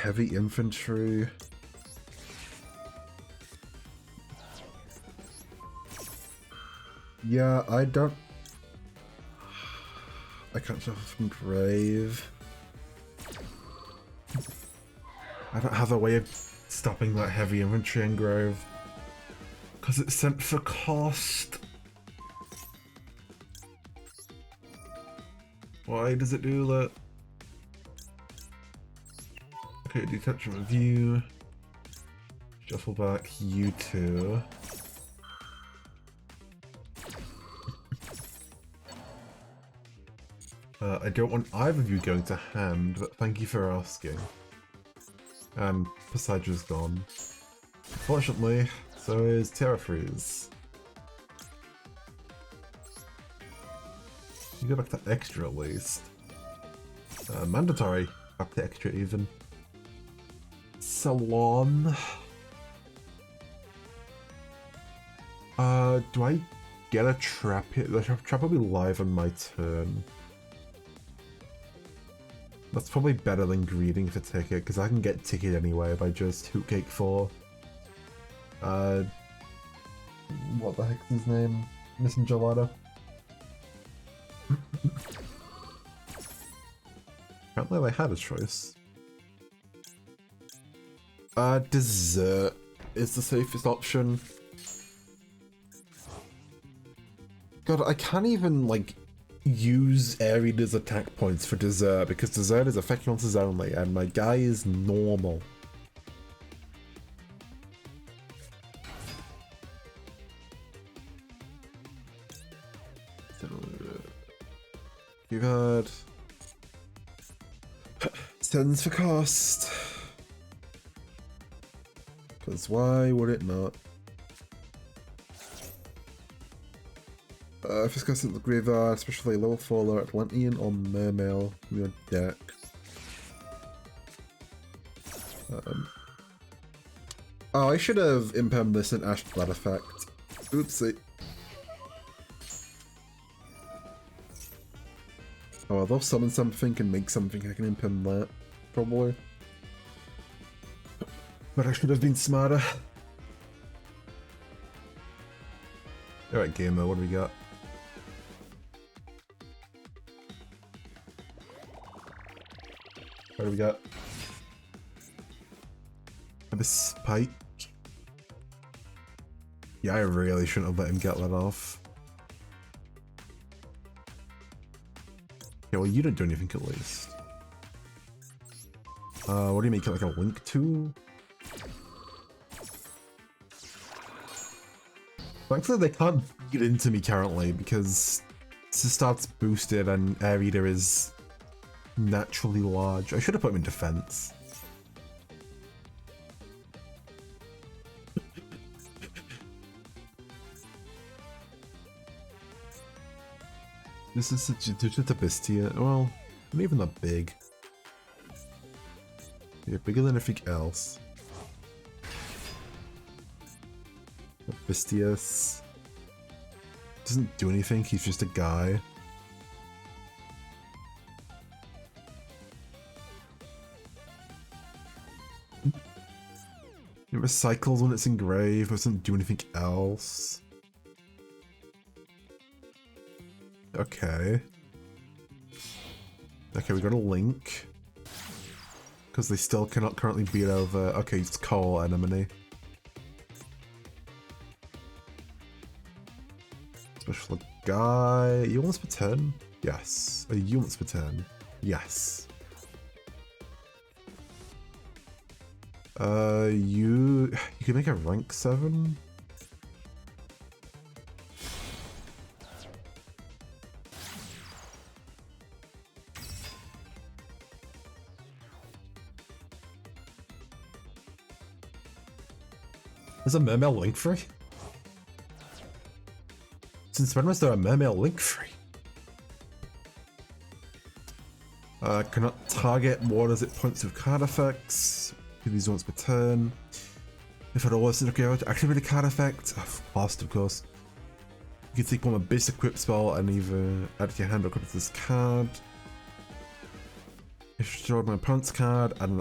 Heavy infantry. Yeah, I can't suffer from Brave. I don't have a way of stopping that heavy infantry in Grove. Because it's sent for cost. Why does it do that? Okay, detachment view. Shuffle back you two. I don't want either of you going to hand, but thank you for asking. And Poseidra's gone. Fortunately, so is Terra Freeze. You go back to extra at least. Mandatory. Back to extra even. Salon. Do I get a trap here? The trap will be live on my turn. That's probably better than greeting for ticket, because I can get ticket anyway by just Hootcake 4. What the heck's his name? Missing Gelato. Apparently they had a choice. Dessert is the safest option. God, I can't even, like, use Air Reader's attack points for Dessert because Dessert is effect monsters only and my guy is normal. You've had sends for cost. Because why would it not? If it's got the graveyard, especially level 4 Atlantean or Mermail from your deck. Oh, I should have impaired this in Ash Blood Effect. Oopsie. Oh, I'll summon something and make something, I can implement that. Probably. But I should have been smarter. Alright, gamer, what do we got? What do we got? A spike. Yeah, I really shouldn't have let him get that off. Yeah, well, you didn't do anything at least. What do you make it, like a link to? Thankfully, they can't get into me currently because Sistart's boosted and Air Eater is naturally large. I should have put him in defense. This is just a Bestia. Well, not even that big. You're bigger than everything else. Vistius doesn't do anything, he's just a guy. It recycles when it's engraved, doesn't do anything else. Okay. Okay, we got a link. Because they still cannot currently beat over... Okay, it's Cole Anemone. Special guy... You once per turn? Yes. You once per turn? Yes. You can make a rank 7? Is a mermail link free? Since when was there a mermail link free? Cannot target waters at points with card effects. Do these once per turn. If at all, it's okay to activate a card effect. Fast, of course. You can take one of a base equip spell and either add it to your hand or equip it to this card. If you draw my opponent's card, add an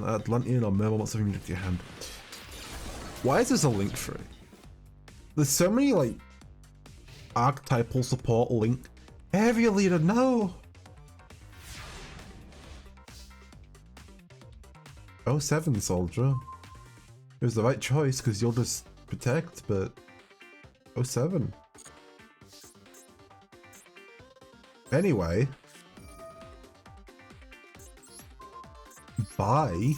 Atlantean or mermail monster to your hand. Why is this a link free? There's so many like archetypal support link. Area leader, no! Oh, 7 soldier. It was the right choice because you'll just protect, but 07. Anyway. Bye.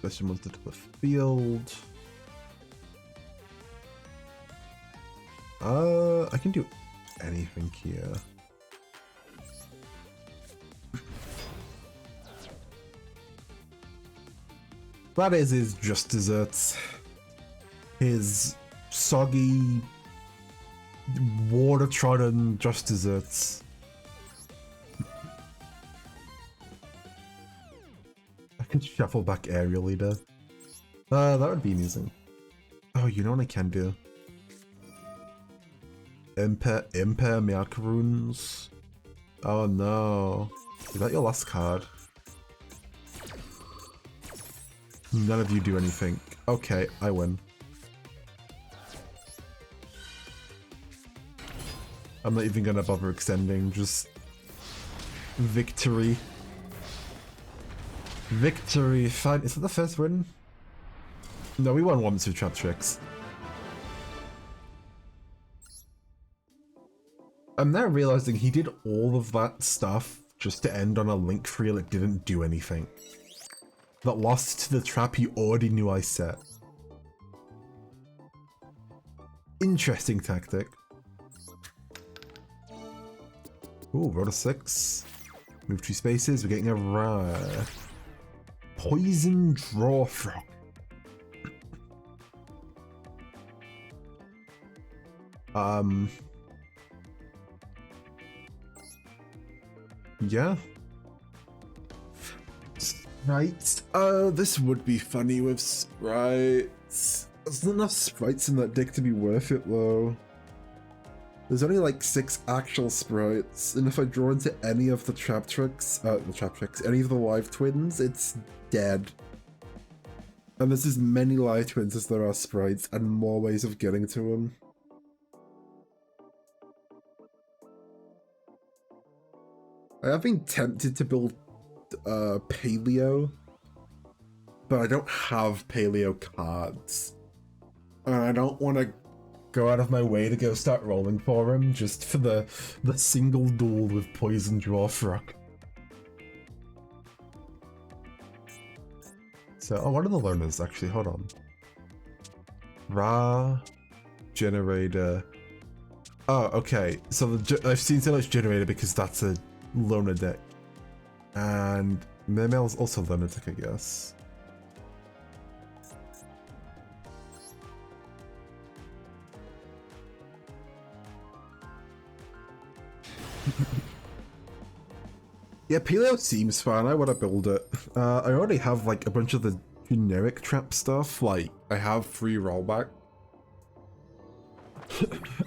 Special monster to the field. I can do anything here. That is his just desserts. His soggy, water-trodden just desserts. I can shuffle back area leader. That would be amusing. Oh, you know what I can do? Impair Macaroons. Oh no. Is that your last card? None of you do anything. Okay, I win. I'm not even gonna bother extending, just... Victory. Victory, fine. Is it the first win? No, we won once with trap tricks. I'm now realizing he did all of that stuff just to end on a link free that didn't do anything. That lost to the trap he already knew I set. Interesting tactic. Ooh, roll a 6. Move 2 spaces, we're getting a rare. Poison Draw Frog. Yeah. Sprites. Oh, this would be funny with sprites. There's not enough sprites in that deck to be worth it though. There's only like 6 actual sprites, and if I draw into any of the trap tricks, any of the live twins, it's dead. And there's as many live twins as there are sprites, and more ways of getting to them. I have been tempted to build Paleo, but I don't have Paleo cards. And I don't want to go out of my way to go start rolling for him just for the single duel with Poison Draw Frog. So, oh, what are the learners actually? Hold on. Ra, Generator. Oh, okay. So I've seen so much Generator because that's a loner deck. And Mermail's also loner deck, I guess. Yeah, Paleo seems fun. I want to build it. I already have like a bunch of the generic trap stuff. Like I have free rollback.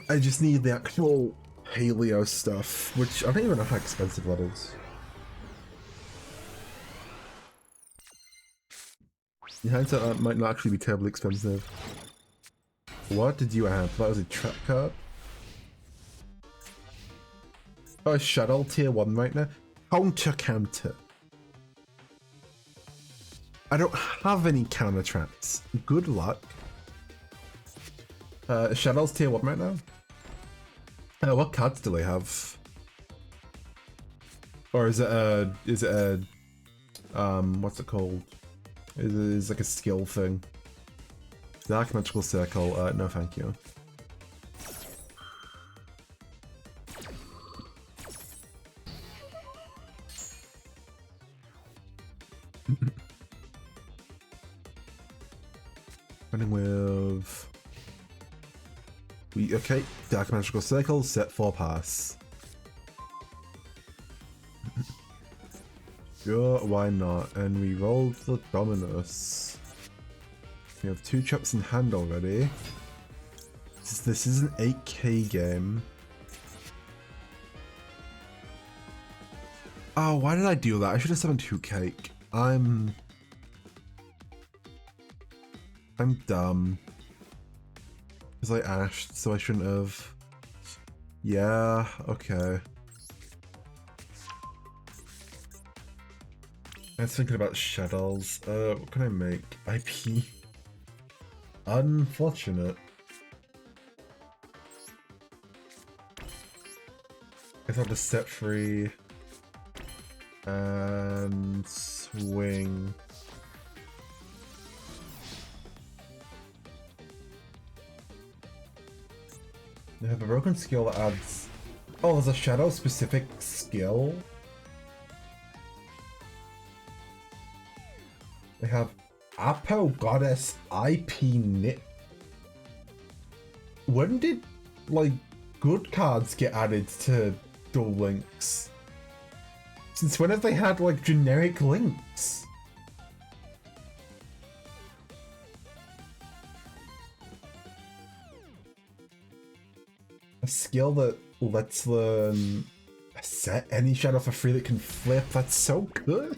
I just need the actual paleo stuff, which I don't even know how expensive that is. In hindsight, that might not actually be terribly expensive. What did you have? That was a trap card? Oh, shuttle tier 1 right now? Counter. I don't have any counter traps. Good luck. Shadow's tier 1 right now? What cards do they have? Or is it a, what's it called? Is like a skill thing. Dark Magical Circle, no thank you. Running with... Okay, Dark Magical Circle, set 4 pass. Sure, why not? And we rolled the Dominus. We have 2 traps in hand already. This is an 8k game. Oh, why did I do that? I should have summoned 2 cake. I'm dumb. Because I ashed, so I shouldn't have. Yeah, okay. I was thinking about shuttles. What can I make? IP? Unfortunate. Guess I'll just set free. And swing. They have a broken skill that adds... Oh, there's a shadow specific skill? They have Apo Goddess IP Knit. When did, like, good cards get added to Duel Links? Since when have they had, like, generic links? A skill that lets them set any shadow for free that can flip. That's so good.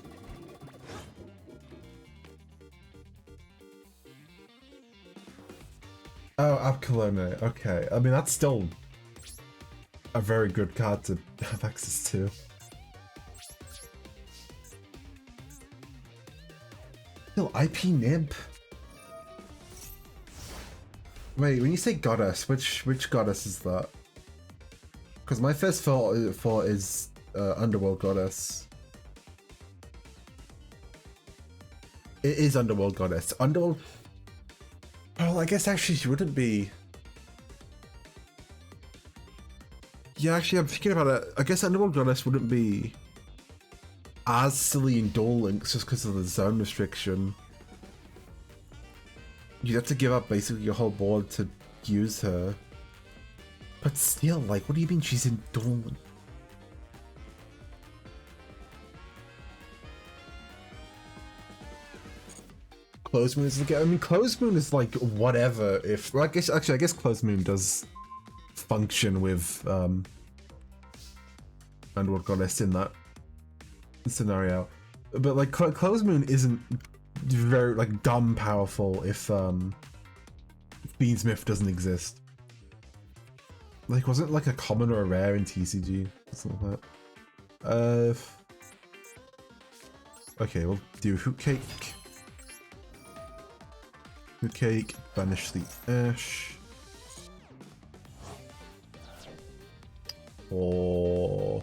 Oh, Abcolone. Okay. I mean, that's still a very good card to have access to. Still, IP Nib. Wait, when you say goddess, which goddess is that? Because my first thought is Underworld Goddess. It is Underworld Goddess. Underworld... Well, I guess actually she wouldn't be... Yeah, actually I'm thinking about it. I guess Underworld Goddess wouldn't be as silly in Duel Links just because of the zone restriction. You'd have to give up basically your whole board to use her. But still, like, what do you mean she's in Duel? Closed Moon is like, I mean, Closed Moon is like whatever. If well, I guess Closed Moon does function with Underworld Goddess in that scenario, but like Closed Moon isn't very like dumb powerful if Beansmith doesn't exist. Like, wasn't like a common or a rare in TCG? Something like that. Okay, we'll do Hoot Cake. Hoot Cake, banish the Ash. Or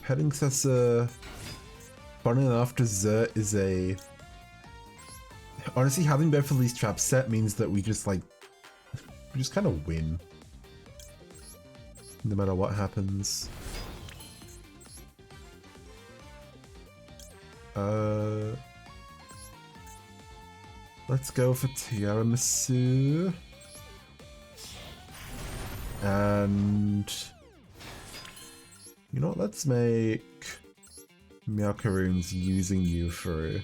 Heading Sessa. Funny enough, Dessert is a... Honestly, having both of these traps set means that we just like... We just kind of win. No matter what happens. Let's go for Tiramisu. And You know what, let's make Meowcaroons using you through.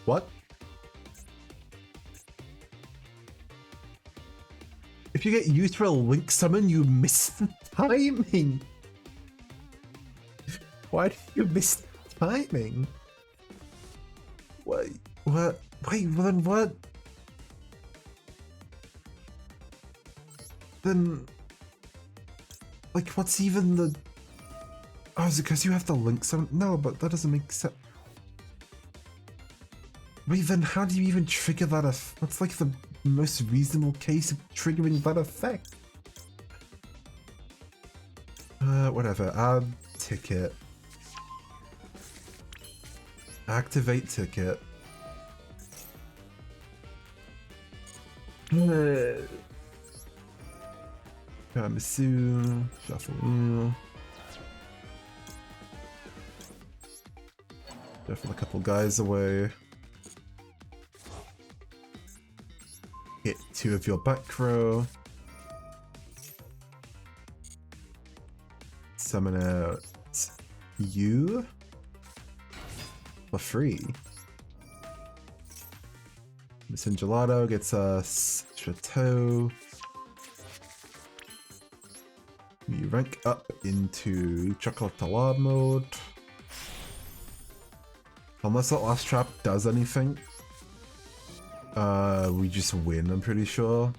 What? If you get used for a link summon, you miss the timing. Why do you miss the timing? Wait, what? Wait, then what? Then, like, what's even the... Oh, is it because you have to link summon? No, but that doesn't make sense. Wait, then how do you even trigger that? What's like the most reasonable case of triggering that effect? Whatever. Add ticket. Activate ticket. Kamisu. Shuffle. Shuffle a couple guys away. Hit 2 of your back row. Summon out you for free. Miss Gelato gets us Chateau. We rank up into Chocolate Talab mode. Unless that last trap does anything. We just win, I'm pretty sure.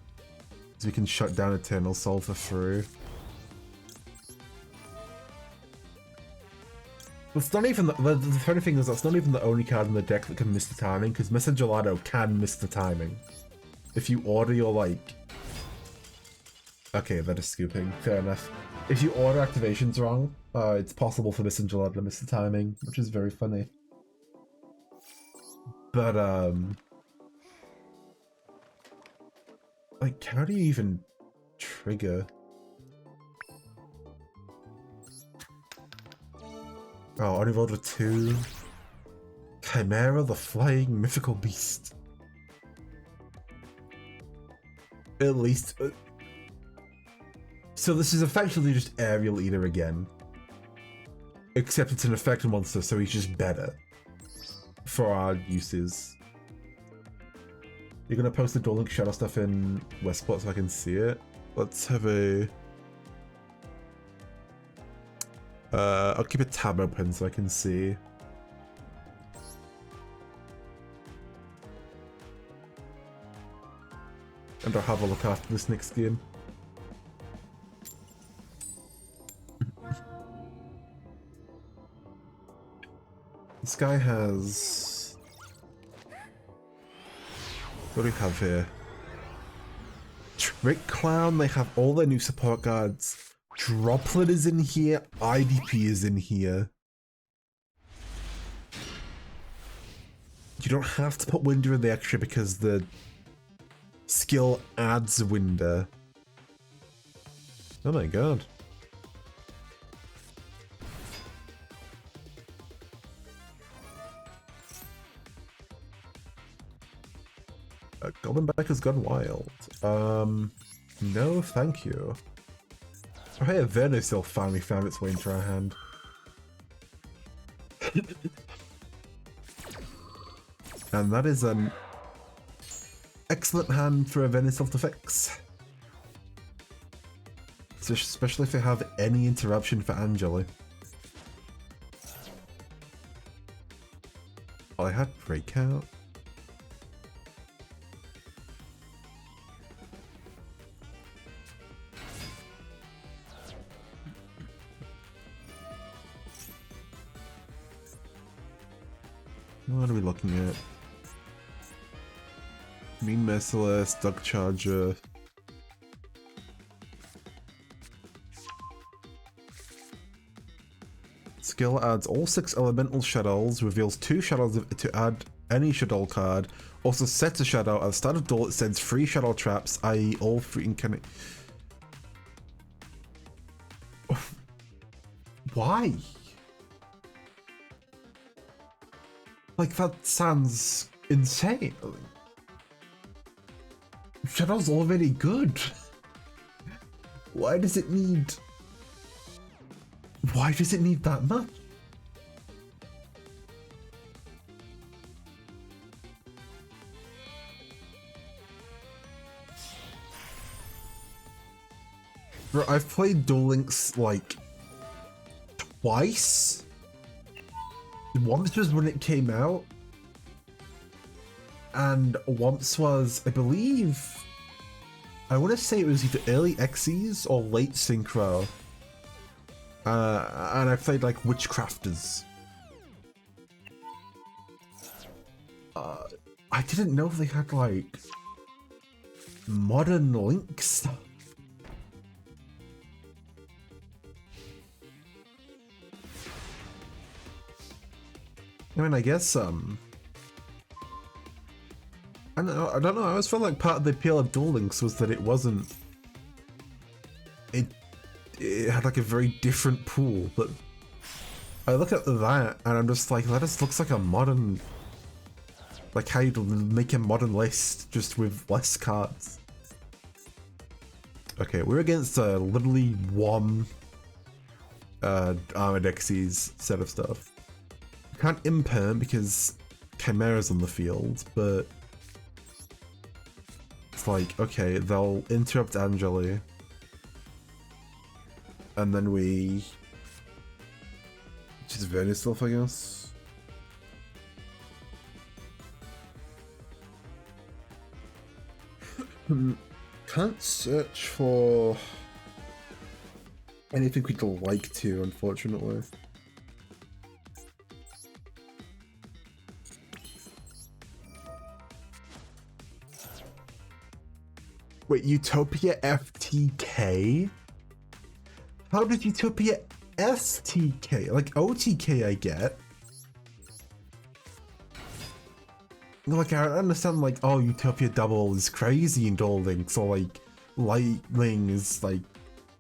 So we can shut down Eternal Soul for free. It's not even the funny thing is that's not even the only card in the deck that can miss the timing, because Mr. Gelato can miss the timing. If you order your like... Okay, that is scooping. Fair enough. If you order activations wrong, it's possible for Mr. Gelato to miss the timing, which is very funny. But, like, how do you even trigger? Oh, only rolled with 2. Chimera, the flying mythical beast. At least... So this is effectively just Aerial Eater again. Except it's an effect monster, so he's just better. For our uses. You're gonna post the Duel Link Shadow stuff in Westport so I can see it? Let's have a... I'll keep a tab open so I can see. And I'll have a look after this next game. This guy has... What do we have here? Trick Clown, they have all their new support guards. Droplet is in here, IDP is in here. You don't have to put Winder in the extra because the skill adds Winder. Oh my god. Golden Back has gone wild. No thank you. Oh hey, Venusil finally found its way into our hand. And that is an excellent hand for a Venusil to fix. So especially if they have any interruption for Angeli. Oh, I had Breakout. What are we looking at? Mean Merciless, Duck Charger. Skill adds all 6 elemental shadows, reveals 2 shadows to add any shadow card, also sets a shadow. At the start of duel, it sends 3 shadow traps, i.e. all 3 incarnate. Why? Like, that sounds insane. Shadow's already good. Why does it need... Why does it need that much? Bro, I've played Duel Links like twice. Once was when it came out, and once was, I believe, I want to say it was either early Xyz or late Synchro. And I played like Witchcrafters. I didn't know they had like modern Link stuff. I mean, I guess, I don't know, I always felt like part of the appeal of Duel Links was that it wasn't... It had like a very different pool, but I look at that and I'm just like, that just looks like a modern... Like how you'd make a modern list, just with less cards. Okay, we're against literally one Armored Xyz set of stuff. Can't imperm because Chimera's on the field, but it's like, okay, they'll interrupt Angeli, and then we just Vayne stuff, I guess. Can't search for anything we'd like to, unfortunately. Wait, Utopia FTK? How did Utopia STK? Like OTK I get. Like I understand like, oh, Utopia double is crazy in Duel Links, or like Lightning is like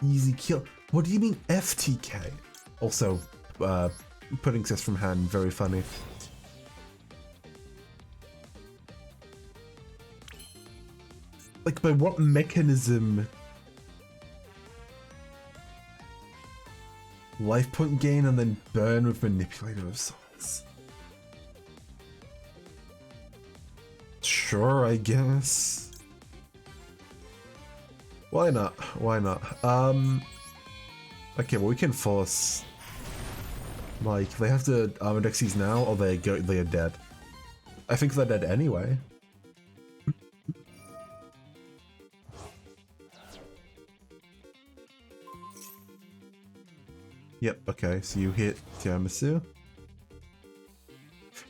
easy kill. What do you mean FTK? Also, putting Cess from hand, very funny. Like, by what mechanism? Life point gain and then burn with Manipulator of Souls. Sure, I guess. Why not? Why not? Okay, well we can force. Like, they have to Armored Xyz now, or they are dead. I think they're dead anyway. Yep, okay, so you hit Tiramisu.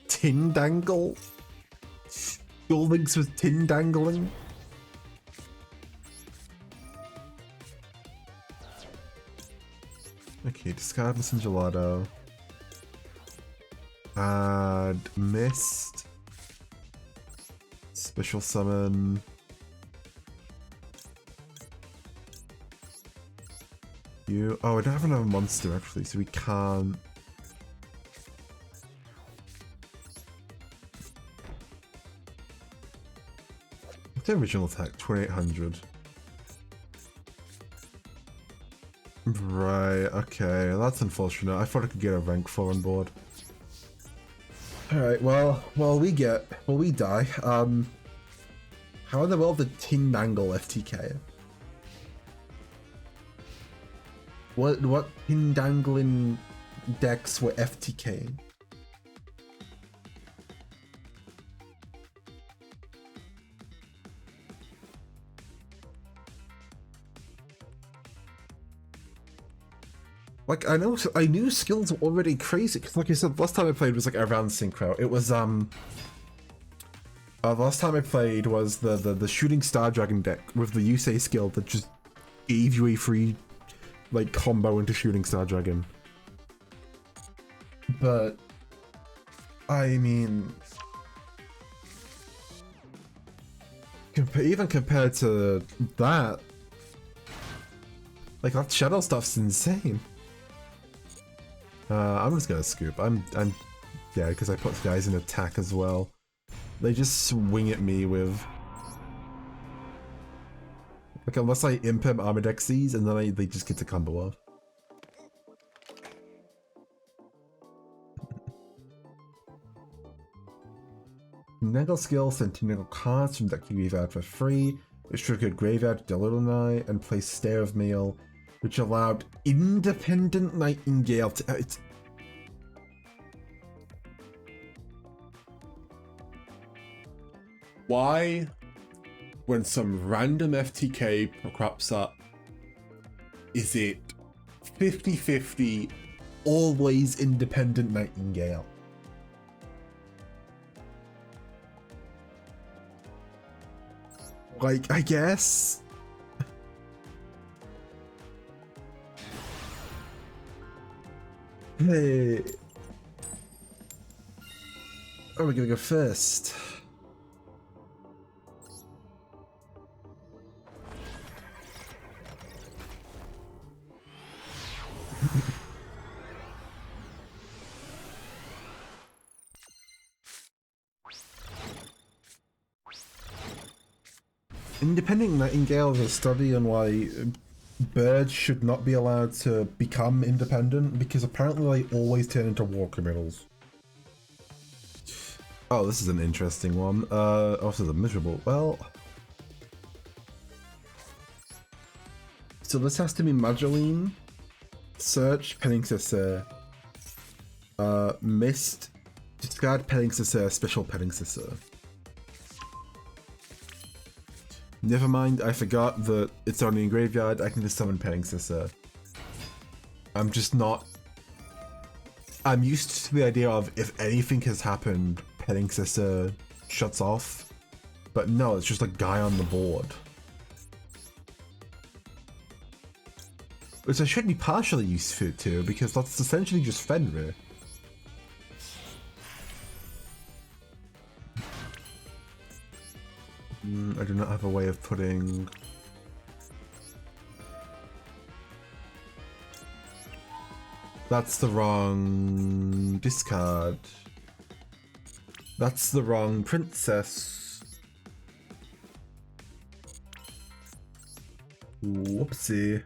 Tin Dangle? Duel Links with Tin Dangling? Okay, discard Miss Gelato. Add Mist. Special summon. Oh, I don't have another monster actually, so we can't. What's the original attack? 2800. Right, okay, that's unfortunate. I thought I could get a rank 4 on board. Alright, well, we die. How in the world did Tin Mangle FTK? What Tin Dangling decks were FTKing? Like, I knew skills were already crazy, because like I said, last time I played was like around Synchro. It was, the last time I played was the Shooting Star Dragon deck with the Yusei skill that just gave you a free, like, combo into Shooting Star Dragon. But, I mean, even compared to that, like, that Shadow stuff's insane. I'm just gonna scoop. Yeah, because I put guys in attack as well. They just swing at me with Like, unless I imp him Armadexes, and then they just get to combo off. Nagel skill sent Nagel cards from deck to graveyard for free, which triggered graveyard Delilonai and placed Stare of Mail, which allowed Independent Nightingale to. Why, when some random FTK crops up, is it 50-50 always Independent Nightingale? Like, I guess. Hey. Oh, we're gonna go first. Independent Nightingale is a study on why birds should not be allowed to become independent, because apparently they always turn into war criminals. Oh, this is an interesting one. Also the miserable. Well, so this has to be Mageline, search Penningsissur, mist, discard Penningsissur, special Penningsissur. Never mind, I forgot that it's only in graveyard. I can just summon Penningsissur. I'm just not. I'm used to the idea of if anything has happened, Penningsissur shuts off. But no, it's just a guy on the board. Which I should be partially used to, because that's essentially just Fenrir. I do not have a way of putting... That's the wrong discard. That's the wrong princess. Whoopsie.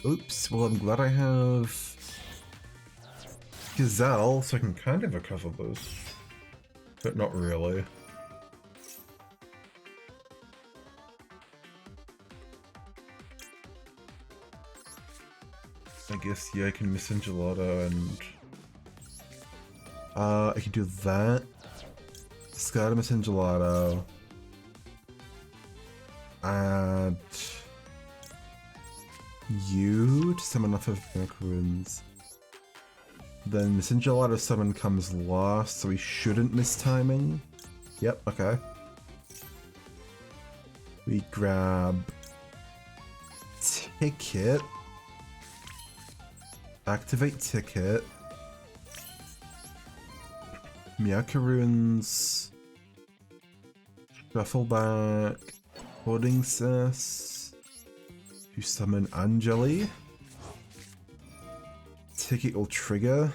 Oops, well I'm glad I have Gazelle, so I can kind of recover this, but not really. I guess, yeah, I can miss Gelato and... I can do that. Discard a Miss Gelato. Add... you to summon off of Macaroons. Then Miss Gelato summon comes last, so we shouldn't miss timing. Yep, okay. We grab... Ticket. Activate Ticket. Macaroons. Shuffle back. Hoarding Cess. To summon Anjali. Ticket will trigger.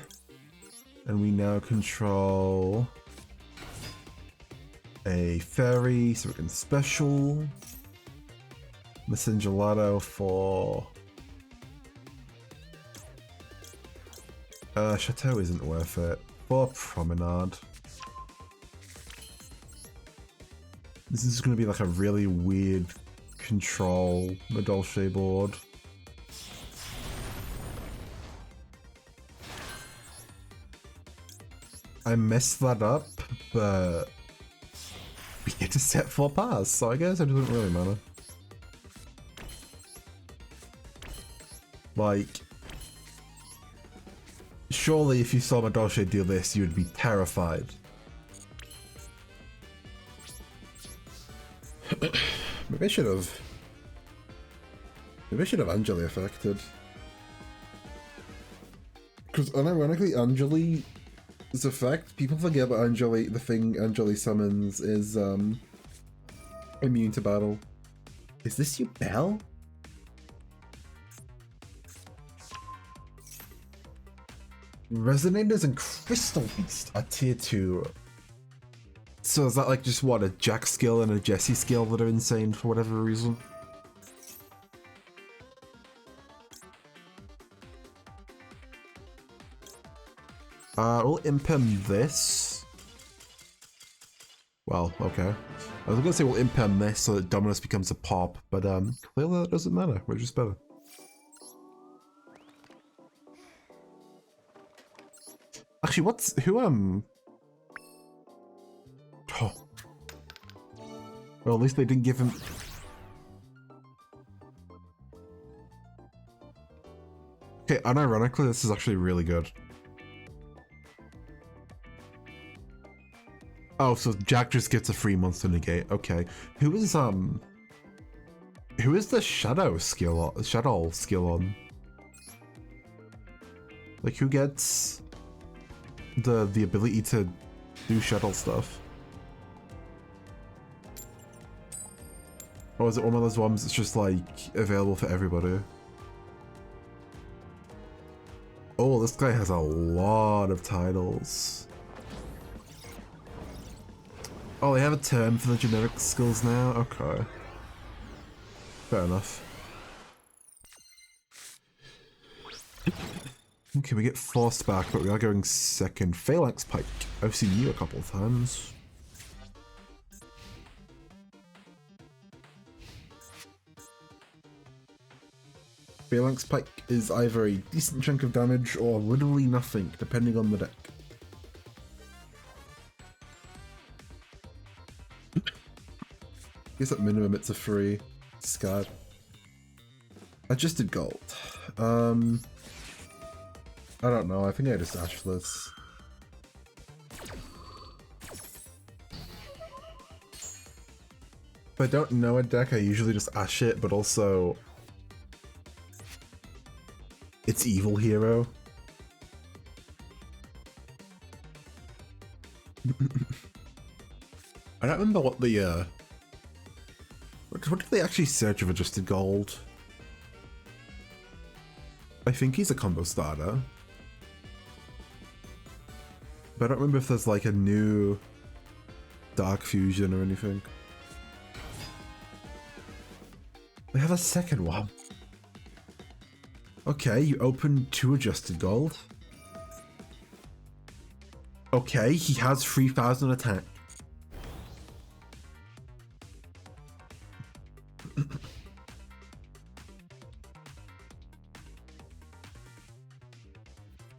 And we now control a fairy, so we can special. Miss Gelato for... Chateau isn't worth it. For Promenade. This is going to be like a really weird control Madolche board. I messed that up, but we get to set 4 pass, so I guess it doesn't really matter. Like, surely if you saw Madolche do this, you would be terrified. Maybe I should have Anjali affected. Because unironically, Anjali's effect, people forget about Anjali, the thing Anjali summons is immune to battle. Is this your bell? Resonators and Crystal Beast are tier 2. So is that like just what, a Jack skill and a Jesse skill that are insane for whatever reason? We'll imp him this. Well, okay. I was gonna say we'll imp him this so that Dominus becomes a pop, but clearly that doesn't matter. We're just better. Actually, oh. Well, at least they didn't give him... Okay, unironically, this is actually really good. Oh, so Jack just gets a free monster negate. Okay. Who is the shadow skill on? Like, who gets the ability to do shuttle stuff? Or is it one of those ones that's just like available for everybody? Oh, this guy has a lot of titles. Oh, they have a term for the generic skills now? Okay. Fair enough. Okay, we get forced back, but we are going second. Phalanx Pike. I've seen you a couple of times. Phalanx Pike is either a decent chunk of damage or literally nothing, depending on the deck. I guess at minimum it's a free discard. I just did gold. I don't know, I think I just ash this. If I don't know a deck, I usually just ash it, but also it's Evil Hero. I don't remember what the what did they actually search of adjusted gold? I think he's a combo starter. But I don't remember if there's like a new Dark Fusion or anything. They have a second one. Okay, you open 2 adjusted gold. Okay, he has 3,000 attack.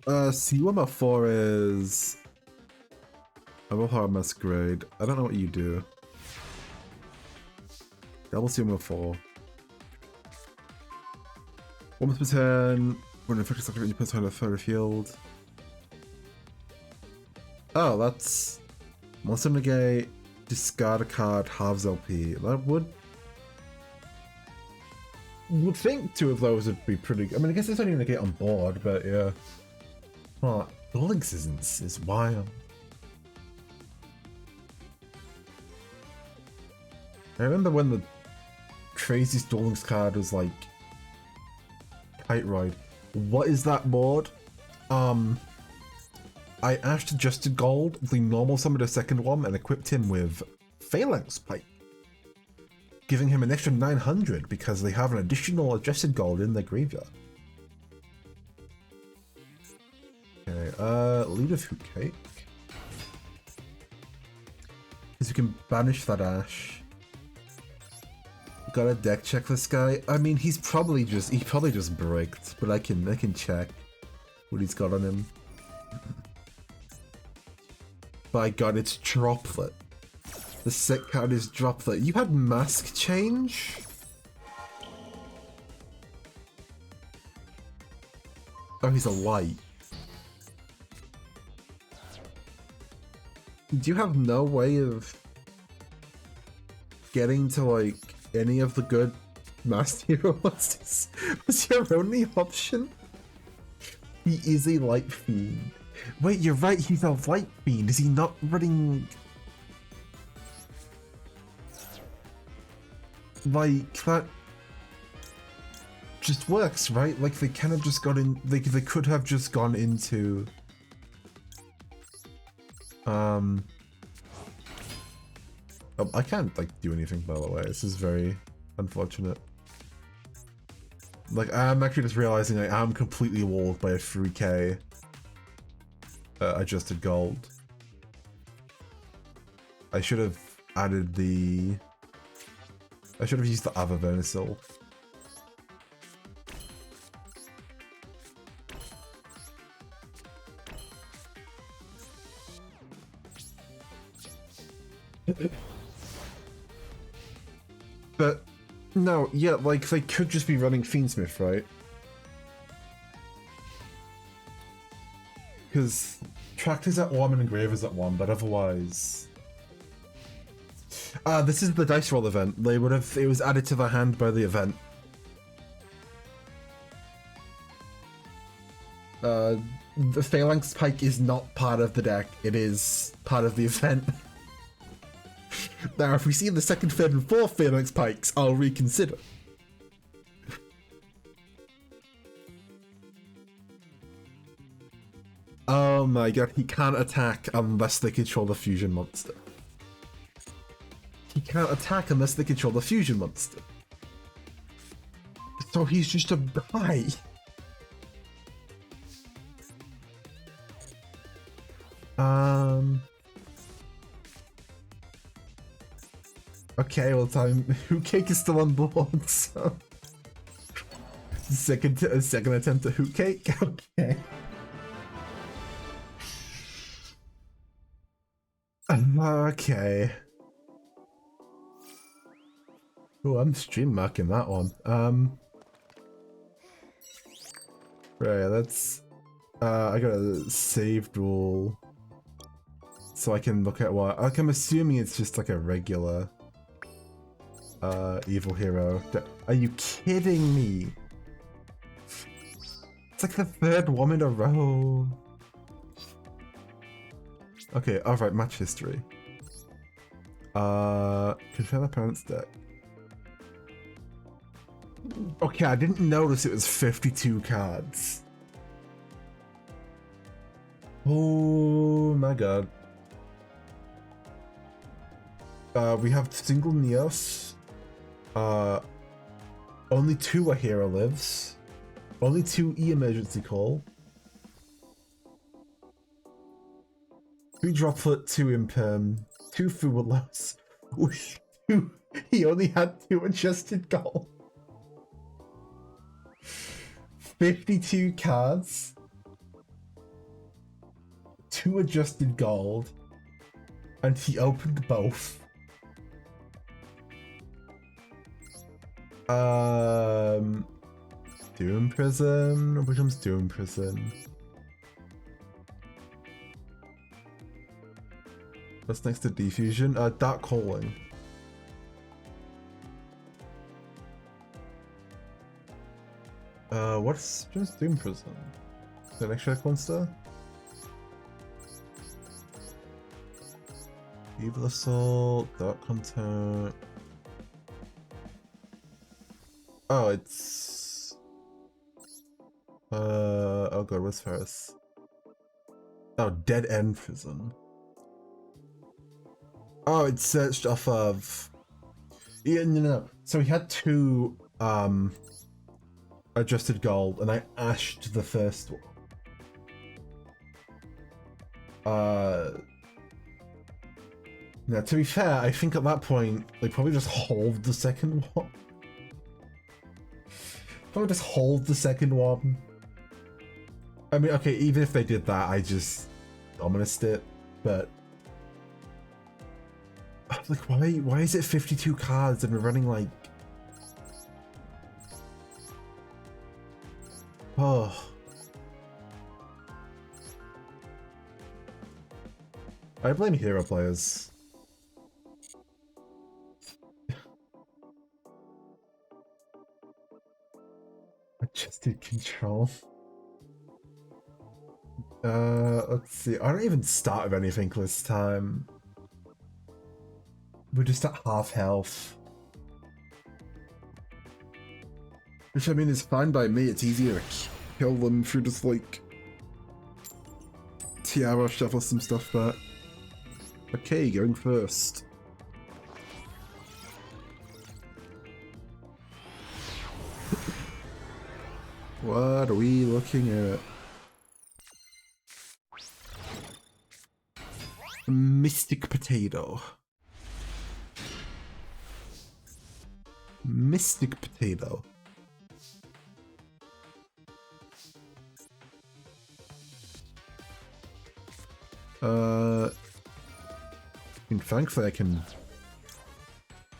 C104 is... Above Masquerade. I don't know what you do. Double C104. 1 per turn, when infected activate, you put on a further field. Oh, that's monster negate, discard a card, halves LP. That would think 2 of those would be pretty good. I mean, I guess it's only negate on board, but yeah. Oh, Duel is wild. I remember when the craziest Duel Links card was like Kite Ride. What is that board? I ashed adjusted gold, the normal summoned a second one, and equipped him with Phalanx Pike, giving him an extra 900 because they have an additional adjusted gold in their graveyard. Okay, Lead of Hoot Cake. Because you can banish that Ash. Gotta deck check this guy. I mean, he probably just bricked, but I can check what he's got on him. By God, it's Droplet. The set card is Droplet. You had Mask Change? Oh, he's a light. Do you have no way of getting to like any of the good Master Hero monsters? Was your only option? He is a Light Fiend. Wait, you're right, he's a Light Fiend. Is he not running... Like, that just works, right? Like, they kind of just got in... They could have just gone into... I can't like do anything, by the way. This is very unfortunate. Like, I'm actually just realizing I am completely walled by a 3k adjusted gold. I should have added the... I should have used the other vermisil. But no, yeah, like they could just be running Fiendsmith, right? Because Tractor's at 1 and Engraver's at 1, but otherwise... this is the dice roll event. They would have... It was added to the hand by the event. The Phalanx Pike is not part of the deck. It is part of the event. Now, if we see the second, third, and fourth Phalanx Pikes, I'll reconsider. Oh my god, he can't attack unless they control the fusion monster. He can't attack unless they control the fusion monster. So he's just a guy. Okay, well, Who Cake is still on board, so... Second attempt at Who Cake? Okay. Okay. Oh, I'm stream marking that one. Right, that's... I gotta save Duel. So I can look at what... Like, I'm assuming it's just like a regular... evil hero. Are you kidding me? It's like the third one in a row. Okay, alright, match history. Confirm the parent's deck. Okay, I didn't notice it was 52 cards. Oh my god. We have single Neos. Only 2 are Hero Lives. Only 2 E-Emergency Call. 3 Droplet, 2 Imperm, 2 Fuwalos. He only had 2 adjusted gold. 52 cards. 2 adjusted gold. And he opened both. Doom Prison? Which one's Doom Prison? What's next to Diffusion? Dark Calling. What's just Doom Prison? Is that an extra monster? Evil Assault, Dark Content. Oh, it's... oh god, what's first? Oh, Dead End Prison. Oh, it's searched off of... Yeah, no. So he had 2, adjusted gold, and I ashed the first one. Now, to be fair, I think at that point, they probably just hold the second one. Probably just hold the second one. I mean, okay, even if they did that, I just ominous it, but... Like, why is it 52 cards and we're running like... Oh. I blame hero players. Adjusted control. Let's see. I don't even start with anything this time. We're just at half health. Which I mean is fine by me, it's easier to kill them through just like... Tiara, shuffle some stuff back. Okay, going first. What are we looking at? Mystic Potato. Mystic Potato. Thankfully I can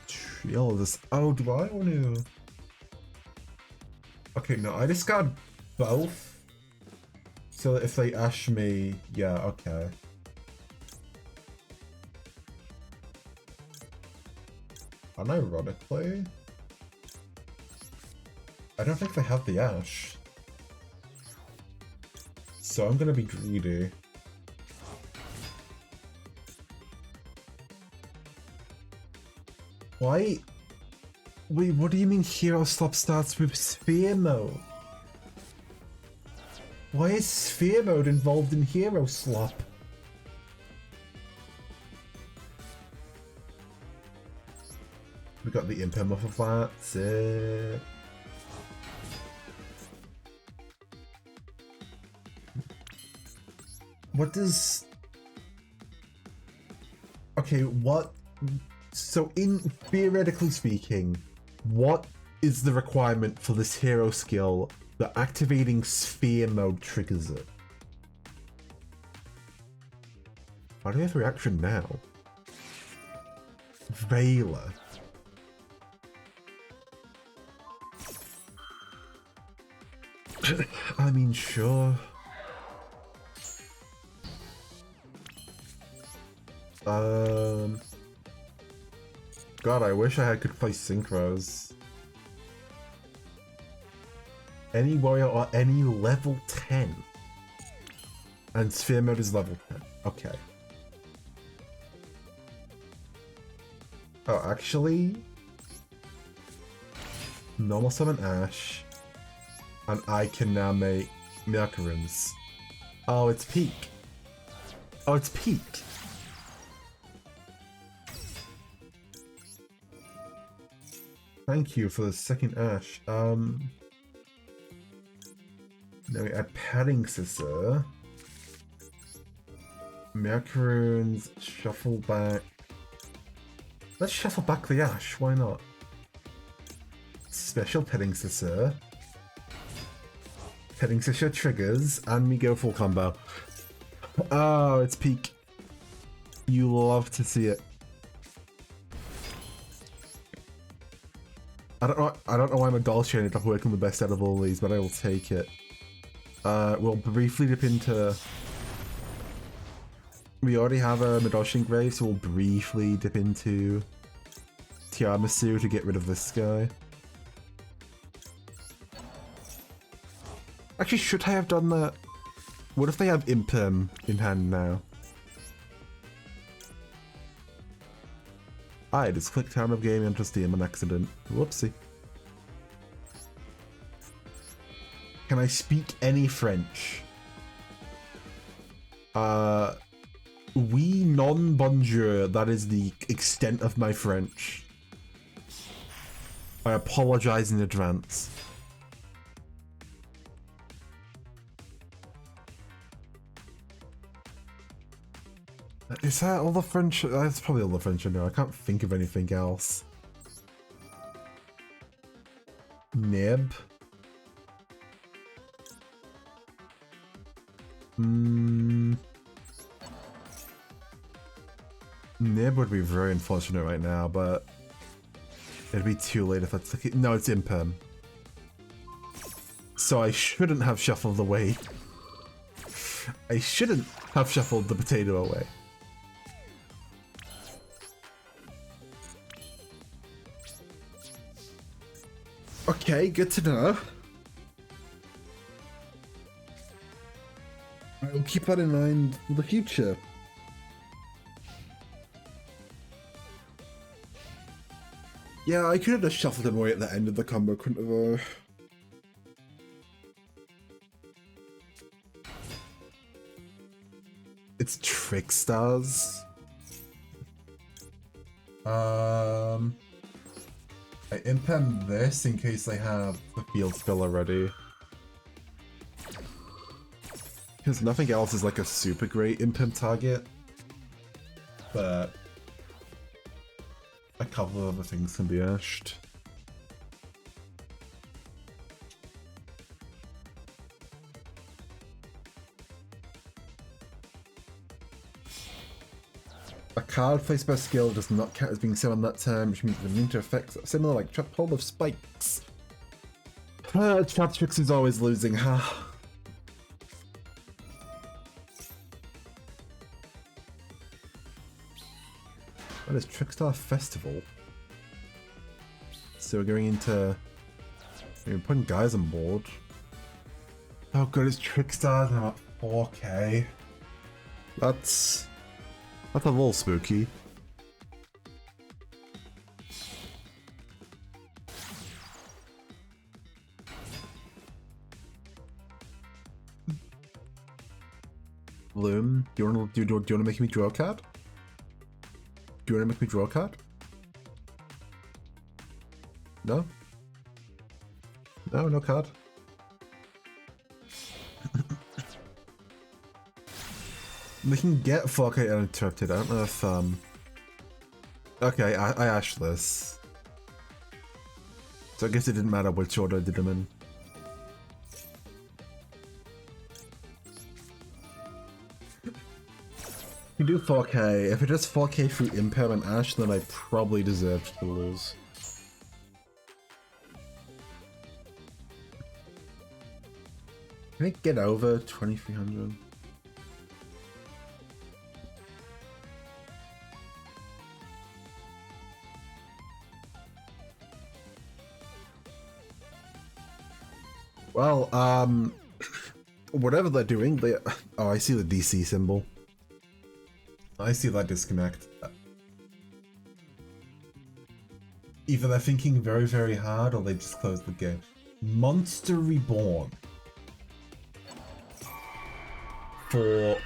trill this. Oh, do I want to? Okay, no, I just got both. So if they ash me, yeah, okay. Unironically, I don't think they have the ash. So I'm gonna be greedy. Why? Wait, what do you mean Hero Slop starts with Sphere Mode? Why is Sphere Mode involved in Hero Slop? We got the imperm off of that, sick. What does... Okay, what... So in theoretically speaking, what is the requirement for this hero skill that activating sphere mode triggers it? Why do we have a reaction now? Veiler. I mean, sure. God, I wish I could play synchros. Any warrior or any level 10. And sphere mode is level 10. Okay. Oh, actually... Normal summon Ash. And I can now make Mercurins. Oh, it's Peak. Oh, it's Peak. Thank you for the second Ash. Now we add Padding Scissor. Mercurins, shuffle back. Let's shuffle back the Ash, why not? Special Padding Scissor. Padding Scissor triggers, and we go full combo. Oh, it's Peak. You love to see it. I don't know why my Dolce ended up working the best out of all these, but I will take it. We'll briefly dip into... We already have a Madoshin Grave, so we'll briefly dip into Tiamasu to get rid of this guy. Actually, should I have done that? What if they have Imperm in hand now? I just clicked Time of Game and just DM an accident. Whoopsie. Can I speak any French? Oui, non, bonjour. That is the extent of my French. I apologize in advance. Is that all the French? That's probably all the French I know. I can't think of anything else. Nib. Nib would be very unfortunate right now, but it'd be too late if that's the case. No, it's Imperm. So I shouldn't have shuffled away. I shouldn't have shuffled the potato away. Okay, good to know. I will keep that in mind for the future. Yeah, I could have just shuffled him away at the end of the combo, couldn't have? It's Trickstars. I imperm this in case they have the field spell already. Because nothing else is like a super great imp target. But a couple of other things can be ashed. A card placed by skill does not count as being set on that turn, which means the ninja effects are similar like Trap Hole of Spikes. Trap Tricks is always losing, huh? What is Trickstar Festival? So we're going into... We're putting guys on board. Oh god, it's Trickstars and I'm at 4k. That's a little spooky. Bloom, do you want to make me draw a card? Do you want to make me draw a card? No? No, no card. We can get 4k uninterrupted. I don't know if okay, I ashed this. So I guess it didn't matter which order I did them in. You do 4k. If it does 4k through Imperm and Ash, then I probably deserved to lose. Can I get over 2300? Well, whatever they're doing, they... Oh, I see the DC symbol. I see that disconnect. Either they're thinking very, very hard, or they just closed the game. Monster Reborn. For...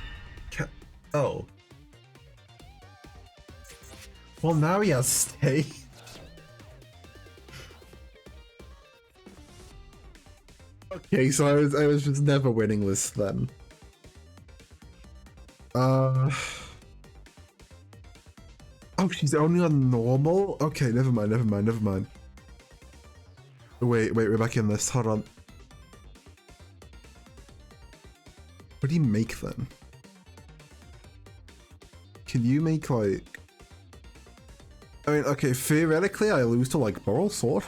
Oh. Well, now he has stay. Okay, so I was just never winning this then. Oh, she's only on normal? Okay, never mind, never mind, never mind. Wait, we're back in this. Hold on. What do you make then? Can you make like... I mean, okay, theoretically I lose to like Boral Sword.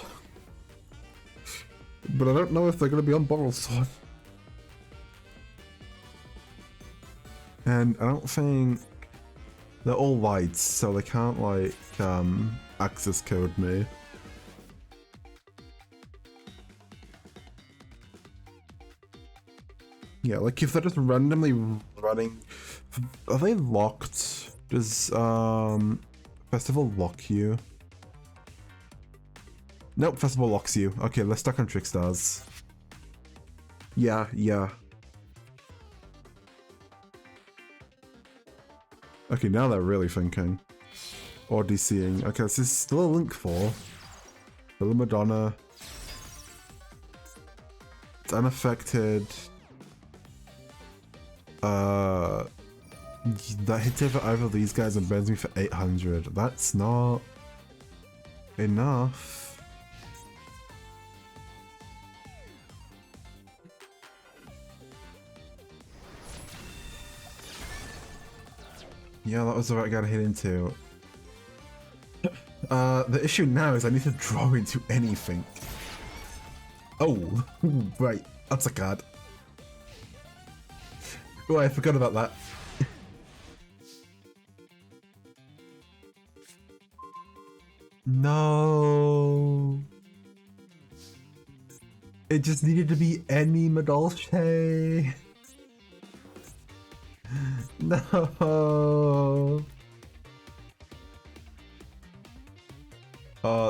But I don't know if they're gonna be on Boral Sword. And I don't think... They're all whites, so they can't like, access code me. Yeah, like if they're just randomly running... Are they locked? Does, Festival lock you? Nope, Festival locks you. Okay, let's stuck on Trickstars. Yeah, yeah. Okay, now they're really thinking. Or DCing. Okay, this is still a Link 4. Still a Madonna. It's unaffected. That hits over either of these guys and burns me for 800. That's not enough. Yeah, that was the right guy to hit into. The issue now is I need to draw into anything. Oh, right, that's a card. Oh, I forgot about that. No. It just needed to be any Madolche. No.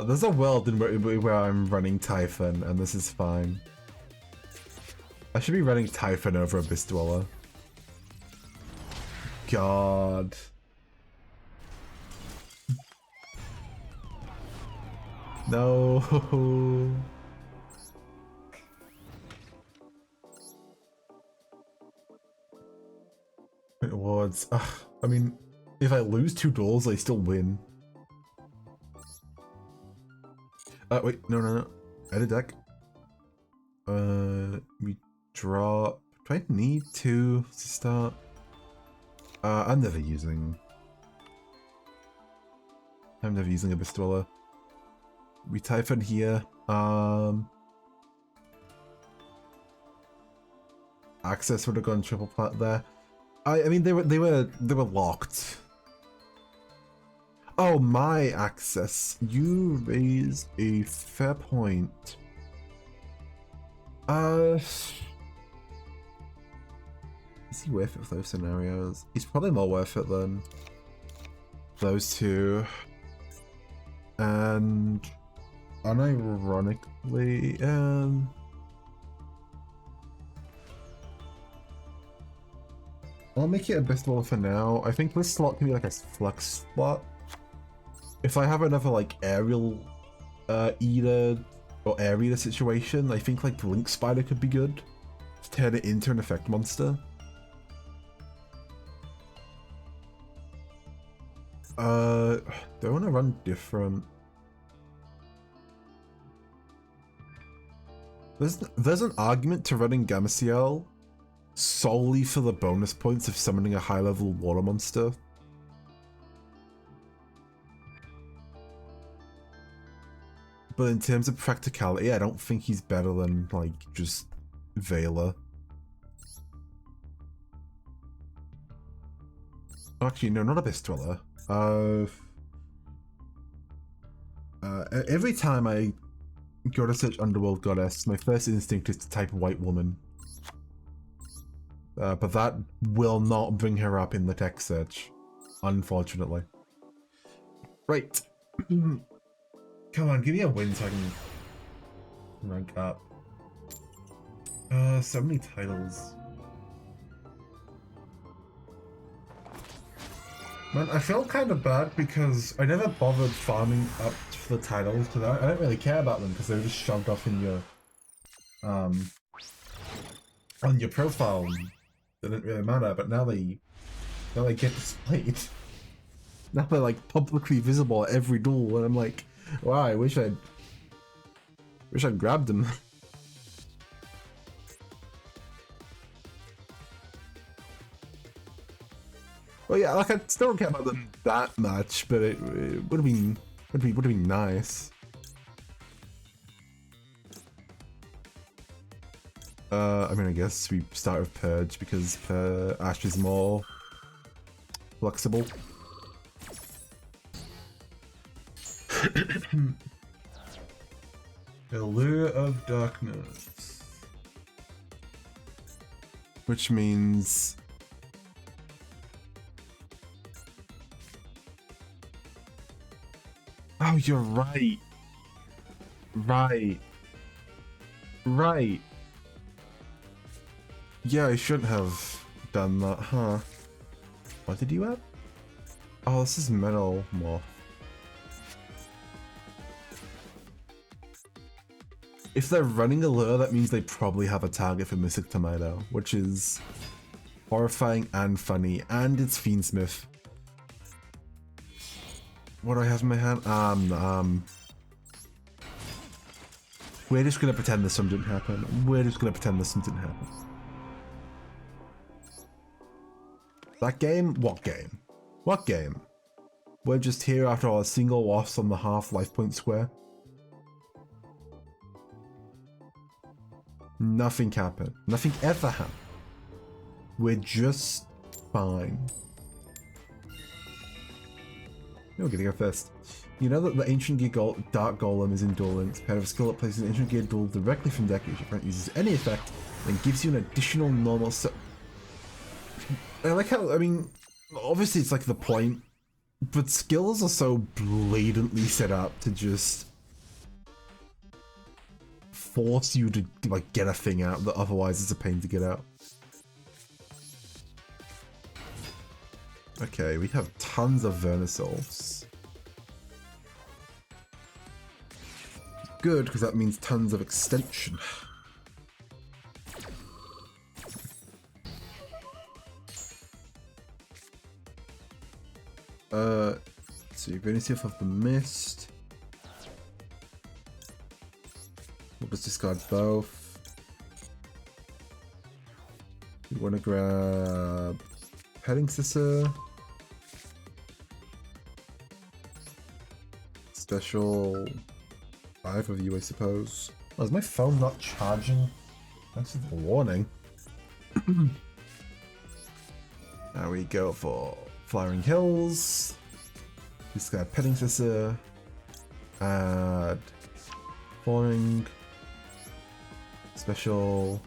There's a world in where I'm running Typhon, and this is fine. I should be running Typhon over Abyss Dweller. God. No. rewards. Ugh, I mean, if I lose 2 duels, I still win. Wait, no. Edit deck. We drop. Do I need to start? I'm never using Abyss Dweller. We type in here. Access would have gone triple plat there. I mean they were locked. Oh, my access. You raise a fair point. Is he worth it for those scenarios? He's probably more worth it than those two. And unironically, I'll make it a best level for now. I think this slot can be like a flex slot. If I have another like aerial eater or air eater situation, I think like Link Spider could be good. To turn it into an effect monster. Do I want to run different? There's an argument to running Gameciel solely for the bonus points of summoning a high level water monster. But in terms of practicality, I don't think he's better than like just Vela. Actually, no, not Abyss Dweller. Every time I go to search Underworld Goddess, my first instinct is to type White Woman. But that will not bring her up in the text search, unfortunately. Right. Come on, give me a win so I can rank up. So many titles. Man, I felt kind of bad because I never bothered farming up for the titles because I don't really care about them because they were just shoved off in your on your profile. They didn't really matter, but now they get displayed. Now they're like publicly visible at every duel, and I'm like, wow, I wish I'd grabbed them. Well, yeah, like I still don't care about them that much, but it would have been nice. I mean, I guess we start with Purge because Ash is more flexible. Allure of Darkness, which means oh, you're right. Right. Yeah, I shouldn't have done that, huh? What did you have? Oh, this is Metal Moth. If they're running a lure, that means they probably have a target for Mystic Tomato, which is horrifying and funny, and it's Fiendsmith. What do I have in my hand? We're just gonna pretend this didn't happen. We're just gonna pretend this didn't happen. That game? What game? What game? We're just here after all a single loss on the half life point square. Nothing happened. Nothing ever happened. We're just fine. We're gonna go first. You know that the Ancient Gear Dark Golem is in Duel Links. Pair of skill that places an Ancient Gear Duel directly from deck if your opponent uses any effect, then gives you an additional normal I like how, I mean, obviously it's like the point, but skills are so blatantly set up to just force you to like get a thing out that otherwise is a pain to get out. Okay, we have tons of Vernisolves. Good, because that means tons of extension. So Divinity of the Mist. We'll just discard both. We want to grab Petting Sister. Special 5 of you, I suppose. Oh, is my phone not charging? That's a warning. Now we go for Flowering Hills. Discard Petting Sister. Add Flooring. Special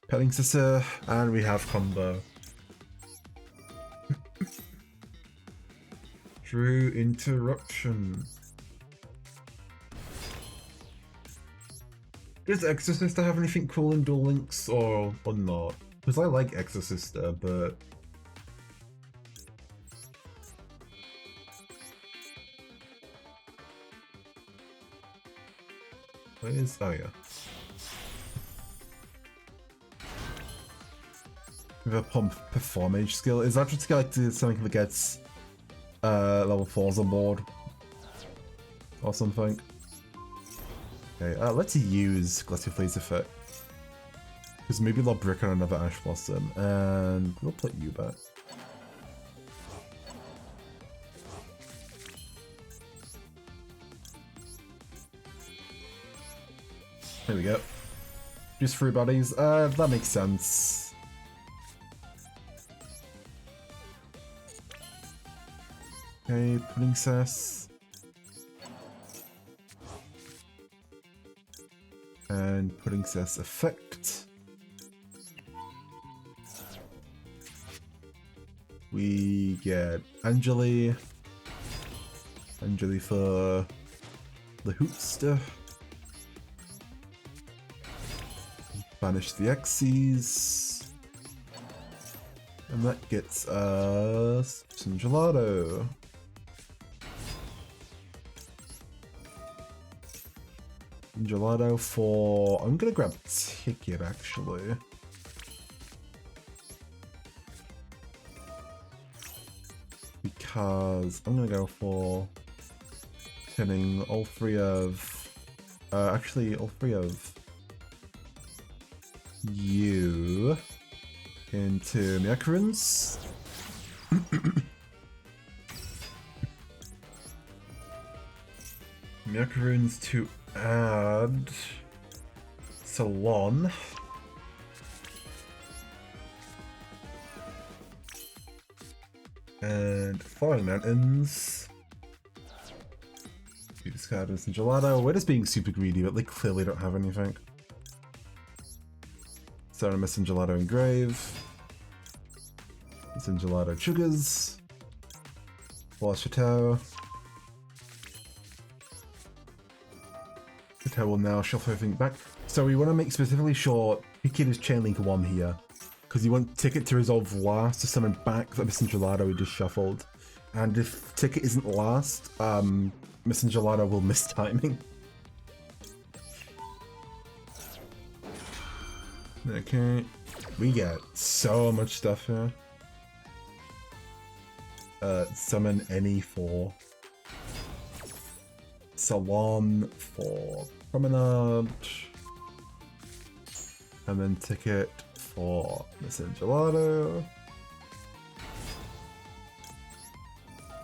Petting Sister. And we have combo. True Interruption. Does Exorcista have anything cool in Duel Links or not? Because I like Exorcista, but... Where is... oh yeah. We have a pump performage skill. Is that just like something that gets level 4s on board? Or something? Okay, let's use Glacial Phase Effect. Because maybe they'll brick on another Ash Blossom, and we'll put you back. There we go. Just 3 bodies. That makes sense. Okay, Pudding Cess. And Pudding Cess effect. We get Angeli. Angeli for the Hootster. Banish the Xyz. And that gets us some gelato. Gelato for... I'm gonna grab Ticket actually. Because I'm gonna go for turning all 3 of... actually all 3 of you into Myakarins. Myakarins to add Salon. And Falling Mountains. Discard and Gelato. We're just being super greedy, but they clearly don't have anything. So I'm missing Gelato and Grave. Missing Gelato Sugars. Lost Chateau. Chateau will now shuffle everything back. So we want to make specifically sure Ticket is Chainlink 1 here. Because you want Ticket to resolve last to summon back that Missing Gelato we just shuffled. And if Ticket isn't last, Missing Gelato will miss timing. Okay, we get so much stuff here. Summon any for Salon for Promenade, and then Ticket for Missing Gelato.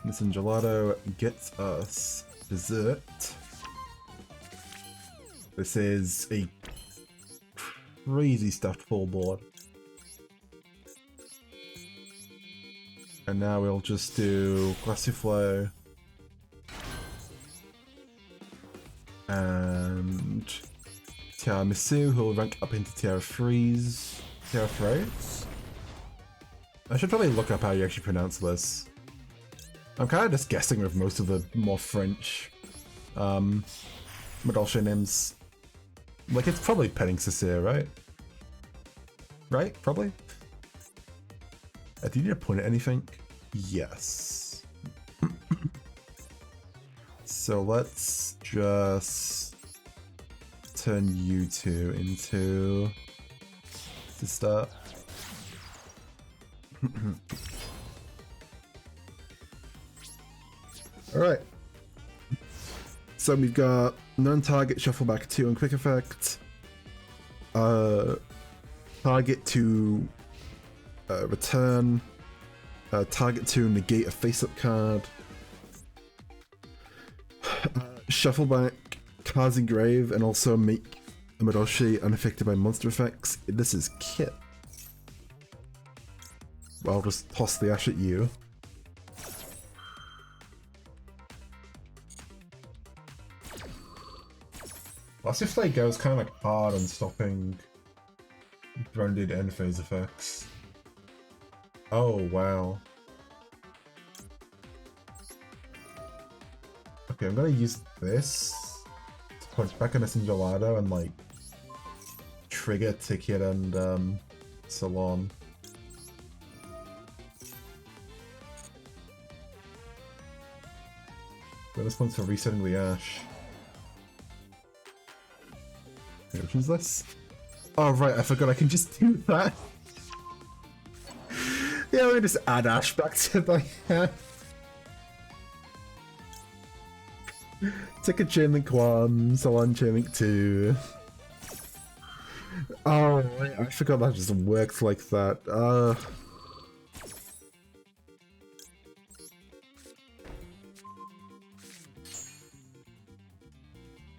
Missing Gelato gets us dessert. This is a crazy stuffed full board. And now we'll just do Glassiflow and Tiramisu, who will rank up into Tiara Freeze. Tiara Freeze? I should probably look up how you actually pronounce this. I'm kind of just guessing with most of the more French Madolche names. Like, it's probably Petting Cecile, right? Right? Probably? Do you need to point at anything? Yes. So let's just turn you two into to start. Alright. So we've got non-target shuffle back 2 and quick effect. Target to return. Target to negate a face-up card. Shuffle back cards in grave and also make a Madoshi unaffected by monster effects. This is Kit. Well, I'll just toss the ash at you. Last if they goes kind of like hard on stopping branded end phase effects. Oh wow. Okay, I'm gonna use this to punch back on a Singelado and like trigger Ticket and Salon. This one's for resetting the ash. Okay, which one's this? Oh right, I forgot I can just do that. Yeah, we just add ash back to my hand. Ticket chain link 1, Salon chain link 2. Oh wait, I forgot that just works like that.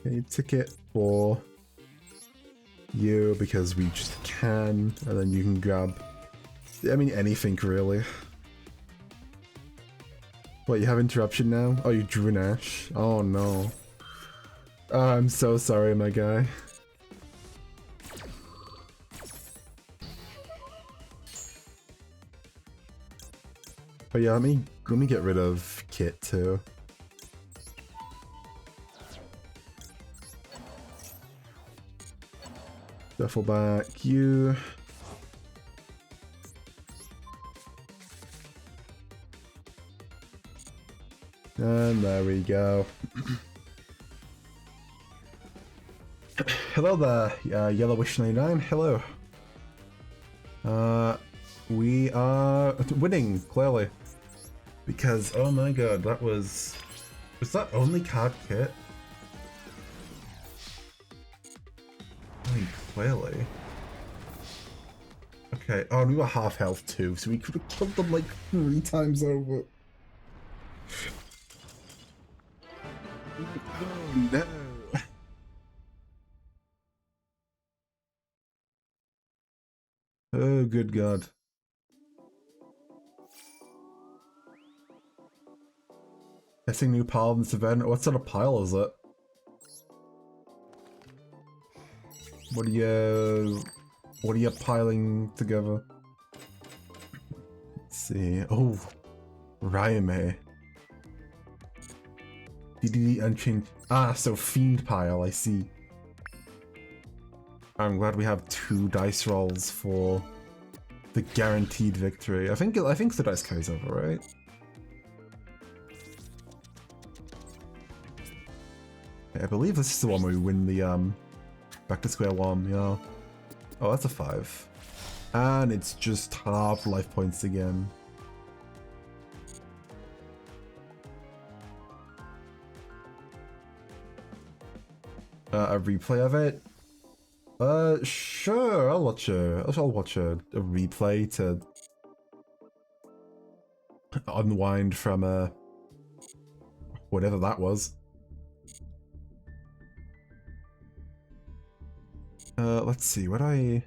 Okay, ticket for you because we just can, and then you can grab, I mean, anything really. What, you have interruption now? Oh, you drew an ash? Oh no. Oh, I'm so sorry, my guy. But yeah, let me get rid of Kit too. Shuffle back you. And there we go. Hello there, Yellowish99. Hello. We are winning, clearly. Because, oh my god, that was that only card Kit? I mean, clearly. Okay, oh, and we were half health too, so we could have killed them like 3 times over. Oh no. Oh, good god. Testing new pile in this event. What sort of pile is it? What are you piling together? Let's see. Oh, Ryame. DDD Unchained. Ah, so Fiend pile, I see. I'm glad we have 2 dice rolls for the guaranteed victory. I think the dice carries over, right? I believe this is the one where we win the back to square 1, yeah. Oh, that's a 5. And it's just half life points again. A replay of it? Sure, I'll watch a replay to unwind from whatever that was. Let's see, where'd I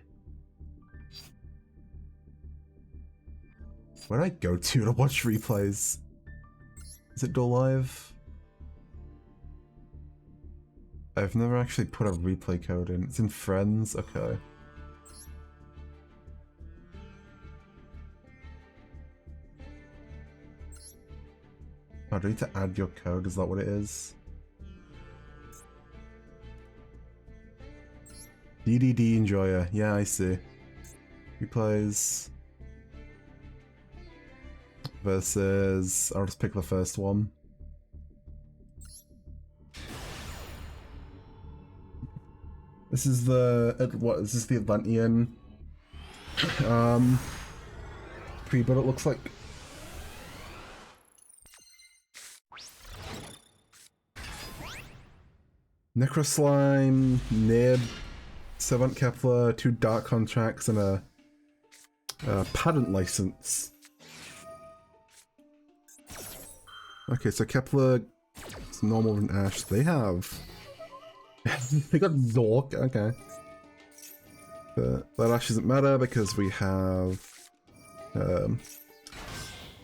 go to watch replays? Is it Duel Live? I've never actually put a replay code in. It's in Friends? Okay. Oh, do I need to add your code? Is that what it is? DDD Enjoyer. Yeah, I see. Replays. Versus... I'll just pick the first one. This is the... what, is this the Atlantean? Pre-build it looks like. Necroslime, Nib, Servant Kepler, 2 Dark Contracts, and a patent license. Okay, so Kepler, it's normal and Ash. They have... they got Zork, okay. But that actually doesn't matter because we have...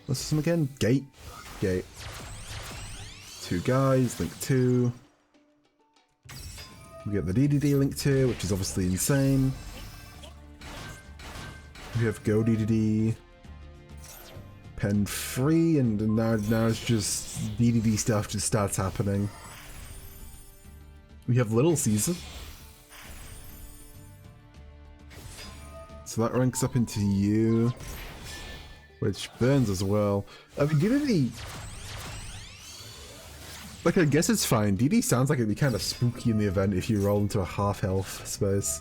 what's this one again? Gate. 2 guys, link 2. We get the DDD link 2, which is obviously insane. We have Go DDD. Pen 3, and now it's just DDD stuff just starts happening. We have Little Caesar. So that ranks up into you, which burns as well. I mean, DDD... like, I guess it's fine. DD sounds like it'd be kind of spooky in the event if you roll into a half-health space.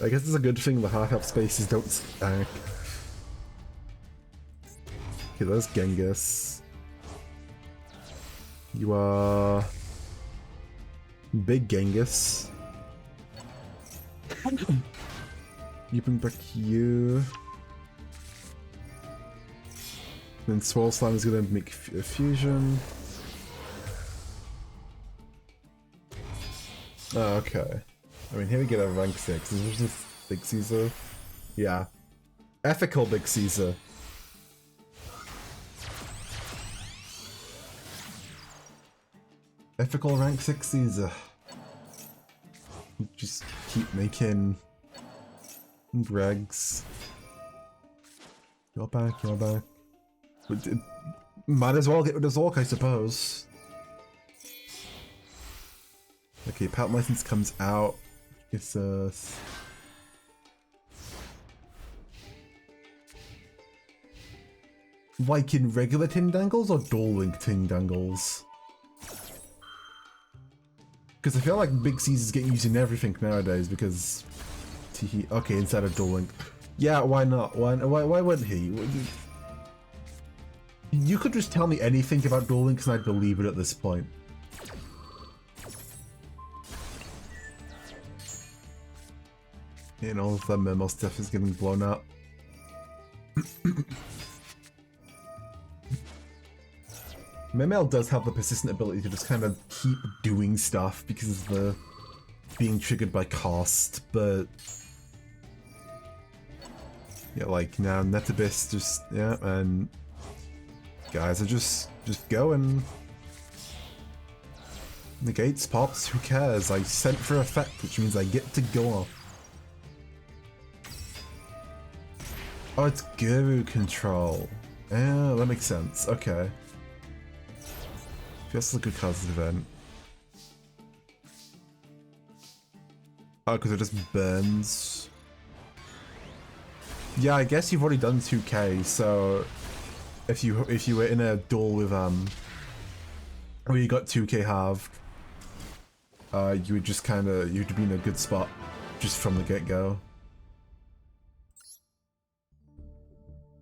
I guess it's a good thing the half-health spaces don't stack. Okay, there's Genghis. You are... Big Genghis. You bring back you. Then Swirl Slime is going to make a fusion. Oh, okay. I mean, here we get a rank 6. Is this Big Caesar? Yeah. Ethical Big Caesar. Ethical rank 6 Caesar. Just keep making Gregs. You're back, you're back. Might as well get rid of Zork, I suppose. Okay, patent license comes out. It's like in regular Ting Dangles or Duel Link Ting Dangles? Because I feel like Big Caesar's getting used in everything nowadays because... okay, instead of Duel Link. Yeah, why not? Why wouldn't he? You could just tell me anything about Duel Links and I'd believe it at this point. You know, the memo stuff is getting blown up. Memel does have the persistent ability to just kind of keep doing stuff because of the being triggered by cost, but yeah, like now Netabis just and guys are just going. Negates pops, who cares? I sent for effect, which means I get to go off. Oh, it's Guru control. Yeah, that makes sense. Okay. Feels like a good cause event. Oh, because it just burns. Yeah, I guess you've already done 2k, so if you were in a duel with where you got 2k halved, you would just you'd be in a good spot just from the get-go.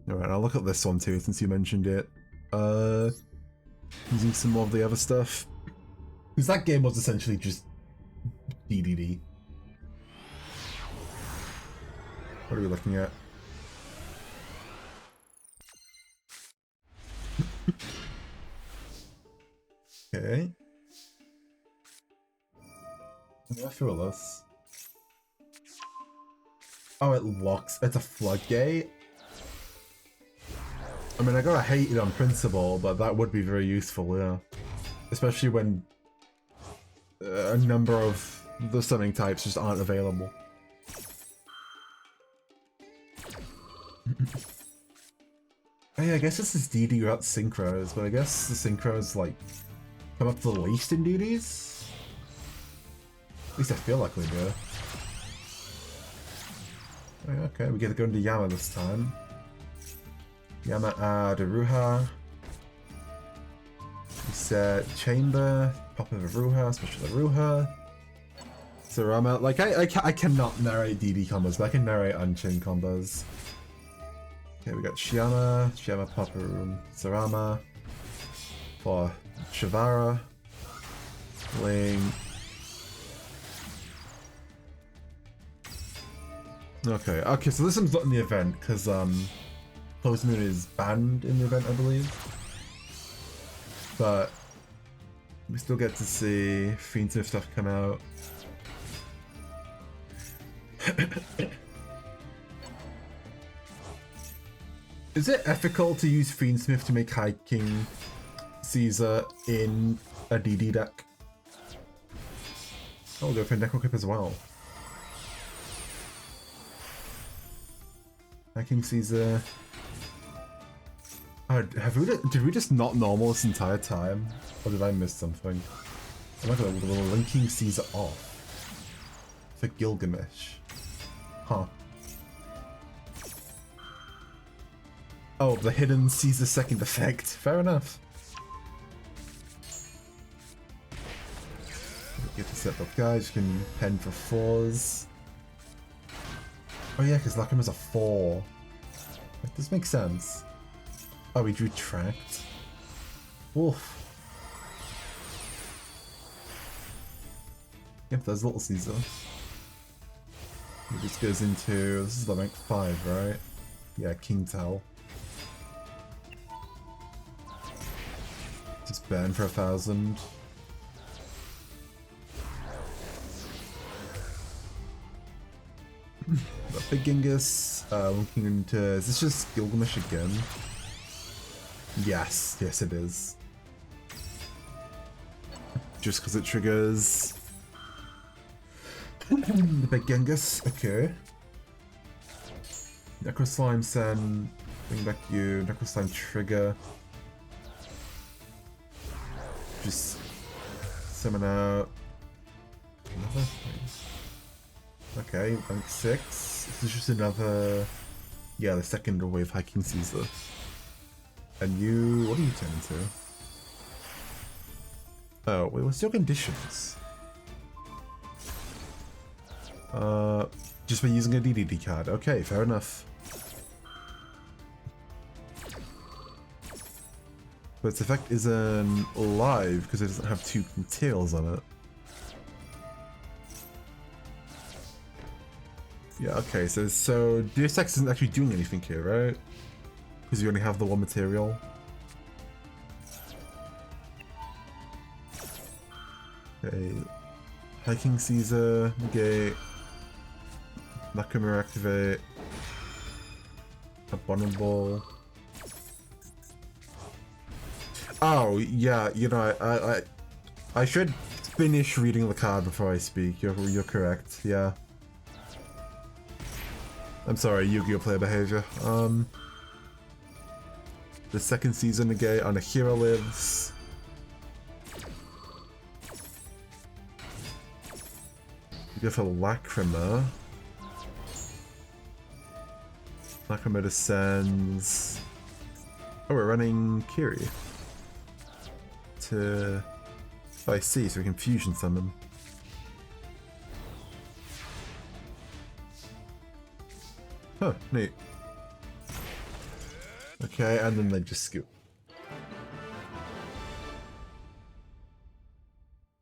Alright, I'll look at this one too since you mentioned it. Using some more of the other stuff. Because that game was essentially just DDD. What are we looking at? Okay. I feel this. Oh, it locks. It's a floodgate. I mean, I gotta hate it on principle, but that would be very useful, yeah. Especially when a number of the summoning types just aren't available. Hey, I guess this is DD without synchros, but I guess the synchros, like, come up the least in DDs? At least I feel like we do. Okay, we get to go into Yama this time. Yama Daruha. We set Chamber, pop of Aruha, special Aruha. Sarama. Like, I cannot narrate DD combos, but I can narrate Unchained combos. Okay, we got Shiama, Paparum, Sarama. For Shavara. Link. Okay, so this one's not in the event, because, Close Moon is banned in the event, I believe. But we still get to see Fiendsmith stuff come out. Is it ethical to use Fiendsmith to make High King Caesar in a DD deck? Oh, go for Necroclip as well. High King Caesar. Oh, did we just not normal this entire time? Or did I miss something? I'm not gonna linking Caesar off for Gilgamesh. Huh. Oh, the hidden Caesar second effect. Fair enough. Get to set up guys, you can pen for 4s. Oh yeah, because Lacrima's a 4. That does make sense. Oh, we drew Tract. Wolf. Yep, there's Little Caesar. It just goes into... This is the rank 5, right? Yeah, King Tell. Just burn for 1,000. Big Genghis, looking into... Is this just Gilgamesh again? Yes, yes it is. Just because it triggers... the Big Genghis, okay. Necro Slime send, bring back you, Necro Slime trigger. Just summon out another thing. Okay, rank 6. This is just another, yeah, the second wave High King Caesar. And you, what do you turn into? Oh, wait, what's your conditions? Just by using a DDD card. Okay, fair enough. But its effect isn't live because it doesn't have 2 tails on it. Yeah, okay, so Deus Ex isn't actually doing anything here, right? Because you only have the 1 material. Okay. High King Caesar, negate. Lacrima activate. Abominable. Oh, yeah, you know, I should finish reading the card before I speak. You're correct, yeah. I'm sorry, Yu-Gi-Oh! Player behavior. The second season negate on a hero lives. You go for Lacrima. Lacrima descends. Oh, we're running Kiri. To... Oh, I see, so we can fusion summon. Huh, neat. Okay, and then they just scoop.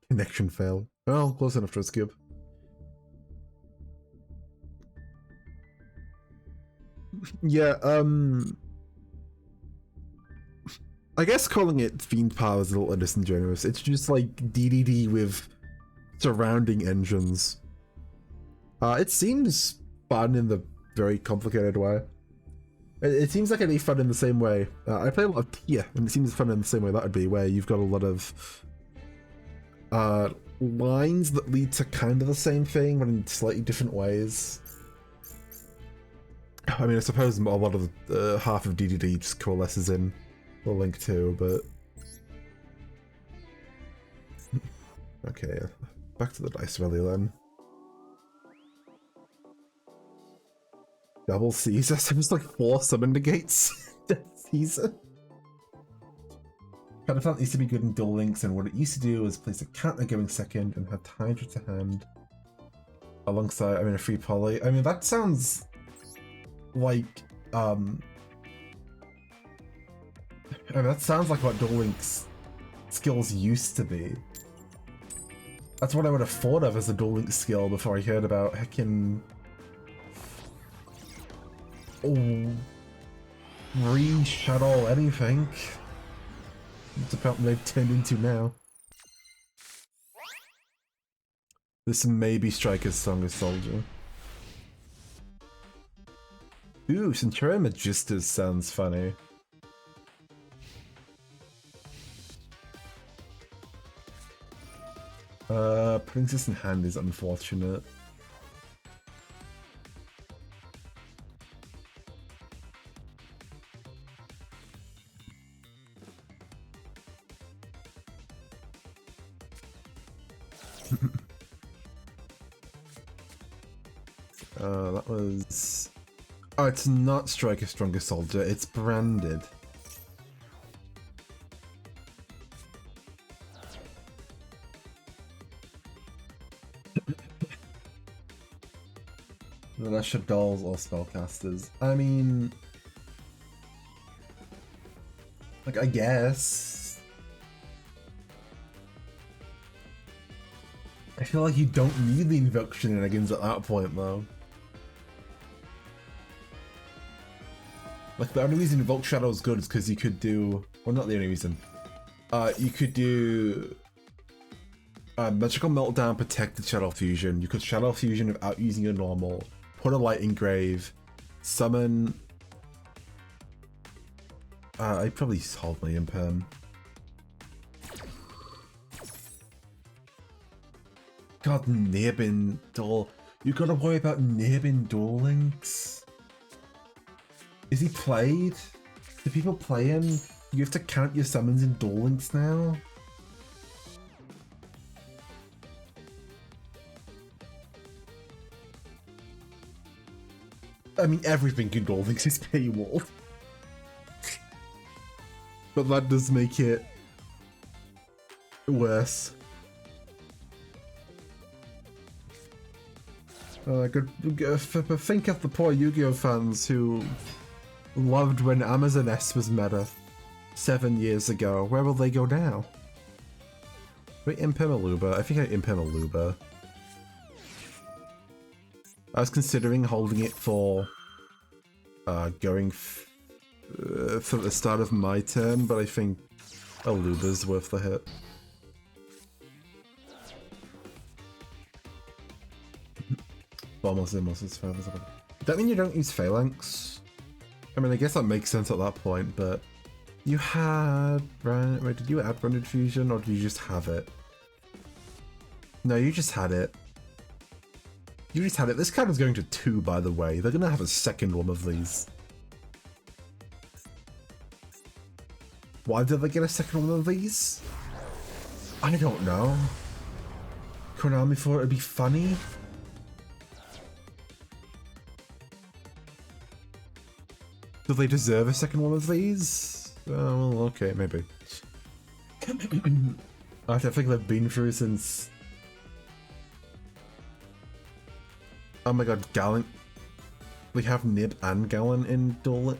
Connection fail. Well, close enough to a scoop. Yeah, I guess calling it Fiend Power is a little disingenuous. It's just like DDD with surrounding engines. It seems fun in the very complicated way. It seems like it'd be fun in the same way. I play a lot of Tia, and it seems fun in the same way that would be, where you've got a lot of lines that lead to kind of the same thing, but in slightly different ways. I mean, I suppose a lot of the half of DDD just coalesces in the Link too, but... Okay, back to the dice rally then. Double Caesar? So there's like 4 summon negates? Caesar? Kind of felt it used to be good in Duel Links, and what it used to do was place a counter going second and have Hydra to hand. Alongside, I mean, a free poly. I mean, that sounds like, I mean, that sounds like what Duel Links skills used to be. That's what I would have thought of as a Duel Link skill before I heard about heckin'... Oh... Re-shuttle anything. That's about what they've turned into now. This may be Striker's strongest soldier. Ooh, Centurion Magistas sounds funny. Putting this in hand is unfortunate. That was... Oh, it's not Striker's strongest soldier, it's branded. Unless you're dolls or spellcasters. I mean... Like, I guess... I feel like you don't need the invoke shenanigans at that point, though. Like, the only reason Invoke Shadow is good is because you could do... Well, not the only reason. You could do... Magical Meltdown, Protected Shadow Fusion. You could Shadow Fusion without using your normal. Put a Light Engrave. Summon... I'd probably hold my Imperm. God, Nibin Duel. You gotta worry about Nibin Duel Links. Is he played? Do people play him? You have to count your summons in Duel Links now? I mean, everything in Duel Links is paywall. But that does make it worse. Think of the poor Yu-Gi-Oh fans who loved when Amazon S was meta 7 years ago. Where will they go now? Wait, Impemaluba. I think I Impemaluba. I was considering holding it for going for the start of my turn, but I think Aluba's worth the hit. Almost is fine. Does that mean you don't use Phalanx? I mean, I guess that makes sense at that point, but you had... Wait, did you add Branded Fusion, or did you just have it? No, you just had it. You just had it. This card is going to 2, by the way. They're going to have a second one of these. Why did they get a second one of these? I don't know. Konami thought it'd be funny? Do they deserve a second one of these? Well, okay, maybe. I think they've been through since... Oh my god, Gallant. We have Nib and Gallant in Duel.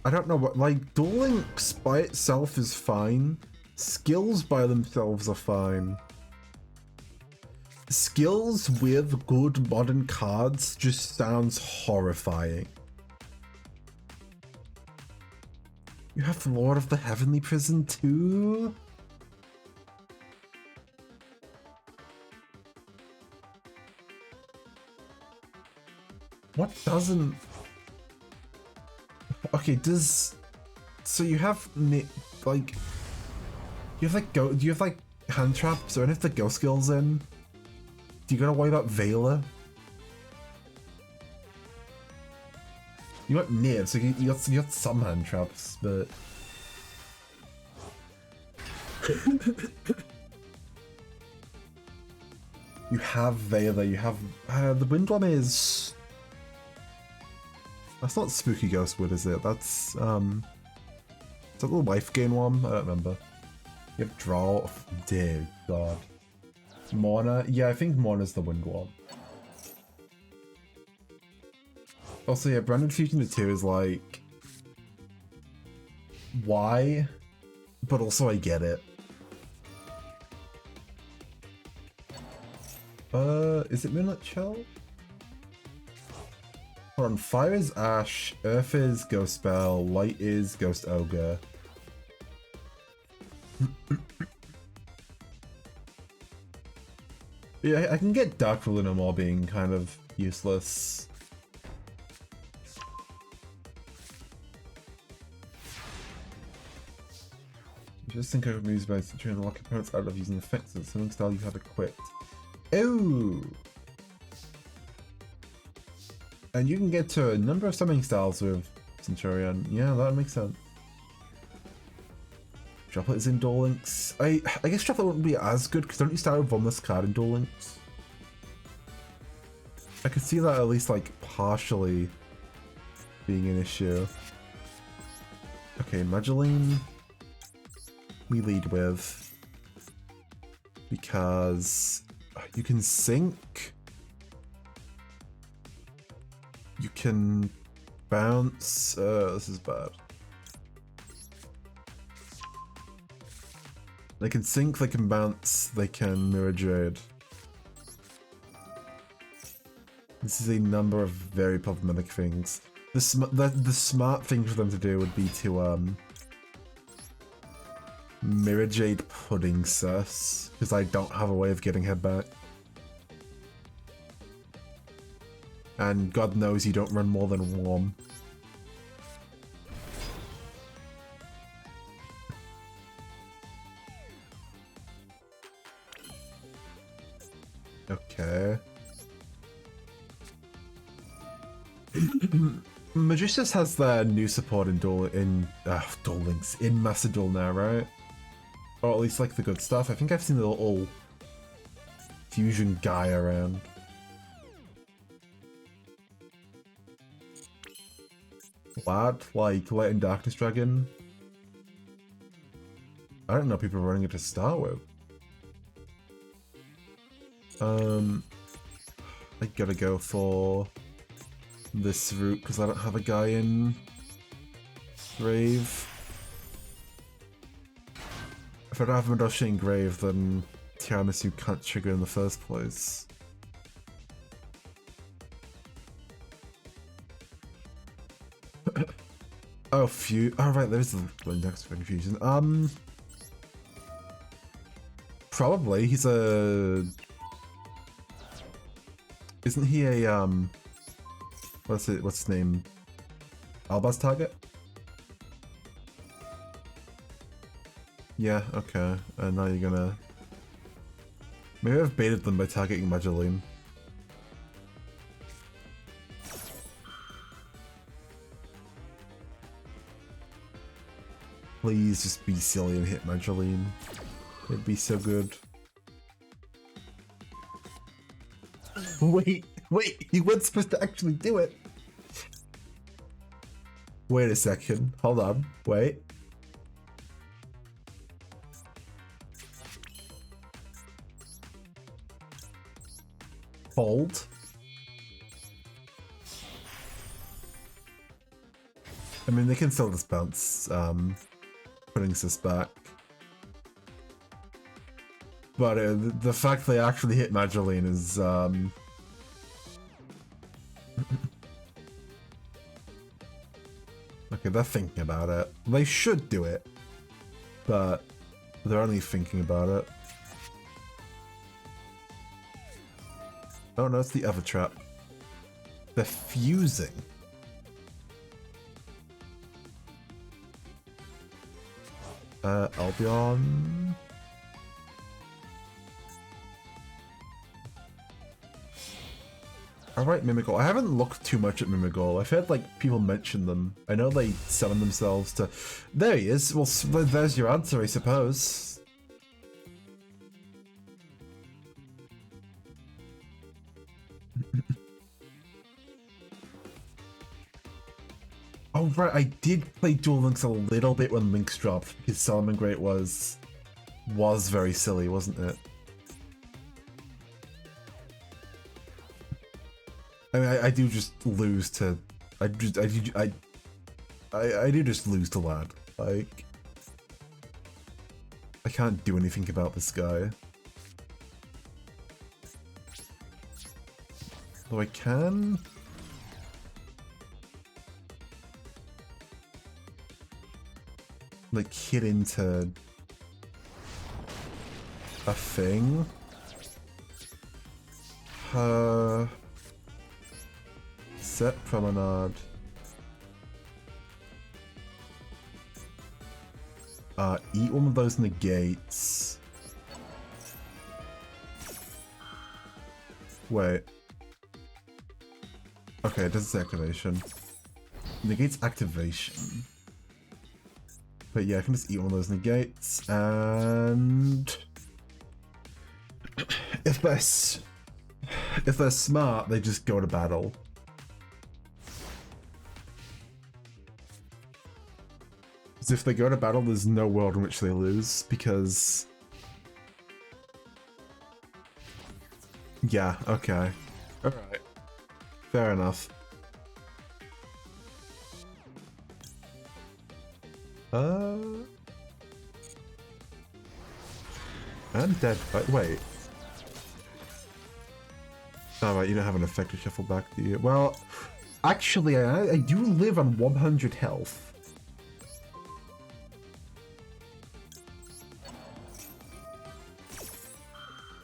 I don't know what, like, Duel Links by itself is fine. Skills by themselves are fine. Skills with good modern cards just sounds horrifying. You have Lord of the Heavenly Prison too? What doesn't... Okay, does... So you have, like... You have, like, do you have, like, hand traps or any of the ghost skills in? Do you gotta worry about Vela? You got Nib, so you got some hand traps, but... You have Vela, you have... the Windworm is... That's not Spooky Ghostwood, is it? That's, Is that the life gain one? I don't remember. You have Draw... Dear God. Morna? Yeah, I think Morna's the Windworm. Also, yeah, Branded Fusion to 2 is like... why, but also I get it. Is it Moonlit Shell? Hold on, fire is Ash, earth is Ghost Spell, light is Ghost Ogre. Yeah, I can get Dark Ruler no more being kind of useless. Just think I would use by to unlock opponents out of using effects of summoning style you have equipped. Oh! And you can get to a number of summoning styles with Centurion. Yeah, that makes sense. Droplet is in Duel Links. I guess Droplet wouldn't be as good because don't you start with one less card in Duel Links? I could see that at least like partially being an issue. Okay, Mageline we lead with because you can sync. You can bounce. This is bad. They can sync, they can bounce, they can mirror jade. This is a number of very problematic things. The smart thing for them to do would be to mirror jade pudding sus, because I don't have a way of getting her back. And God knows you don't run more than one. Okay. Magicius has their new support in Duel Links in Master Duel now, right? Or at least like the good stuff. I think I've seen the little fusion guy around. Lad, like Light and Darkness Dragon. I don't know people are running it to start with. I gotta go for this route because I don't have a guy in Grave. If I don't have Madoshi in Grave, then Tiramisu can't trigger in the first place. Oh, right, there's the index for confusion. Probably he's a. Isn't he a what's his name? Alba's target? Yeah, okay. And now you're gonna. Maybe I've baited them by targeting Mageline. Please just be silly and hit Mageline. It'd be so good. Wait, you weren't supposed to actually do it. Wait a second, hold on, wait. Hold. I mean, they can still just bounce, putting this back. But the fact they actually hit Mageline is, okay, they're thinking about it. They should do it, but they're only thinking about it. Oh no, it's the other trap. They're fusing. Albion. Alright, Mimigal. I haven't looked too much at Mimigal. I've heard, like, people mention them. I know they summon themselves to... There he is. Well, there's your answer, I suppose. Oh, right. I did play Duel Links a little bit when Links dropped, because Solomon Great was very silly, wasn't it? I mean, I do just lose to... I do just lose to Lad. Like, I can't do anything about this guy. Though I can... like, hit into... a thing? Set promenade. Eat one of those negates. Wait. Okay, it does its activation. Negates activation. But yeah, I can just eat one of those negates, and... if they're smart, they just go to battle. Because if they go to battle, there's no world in which they lose, because... yeah, okay. Alright. Fair enough. I'm dead. Wait. Oh, right, you don't have an effect to shuffle back, do you? Well, actually, I do live on 100 health.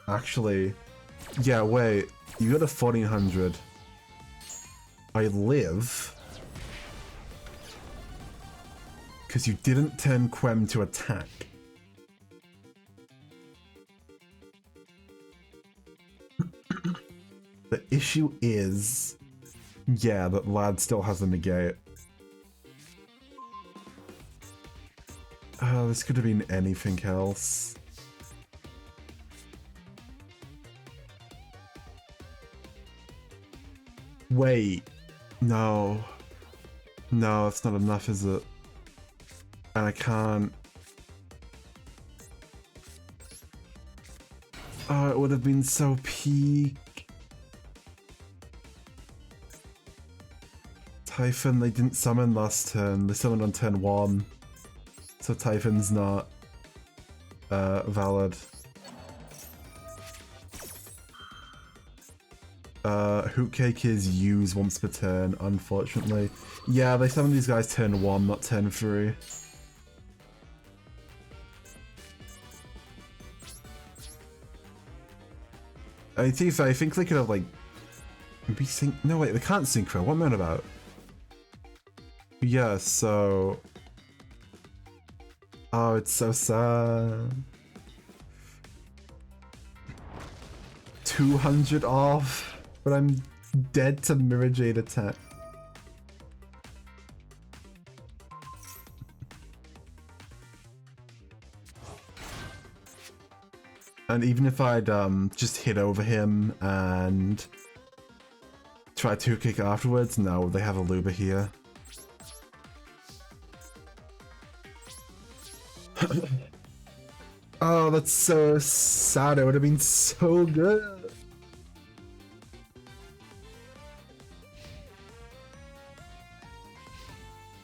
Actually, yeah, wait. You got a 1400. I live. Because you didn't turn Quem to attack. The issue is... yeah, that lad still has a negate. Oh, this could have been anything else. Wait. No. No, it's not enough, is it? And I can't... oh, it would have been so peak. Typhon, they didn't summon last turn. They summoned on turn 1. So Typhon's not valid. Hootcake is used once per turn, unfortunately. Yeah, they summon these guys turn 1, not turn 3. I think they could have, like... maybe sync... no, wait, they can't synchro. What am I on about? Yeah, so... oh, it's so sad. 200 off, but I'm dead to Mirror Jade attack. And even if I'd just hit over him and try to kick afterwards, no, they have a Luba here. Oh, that's so sad. It would have been so good.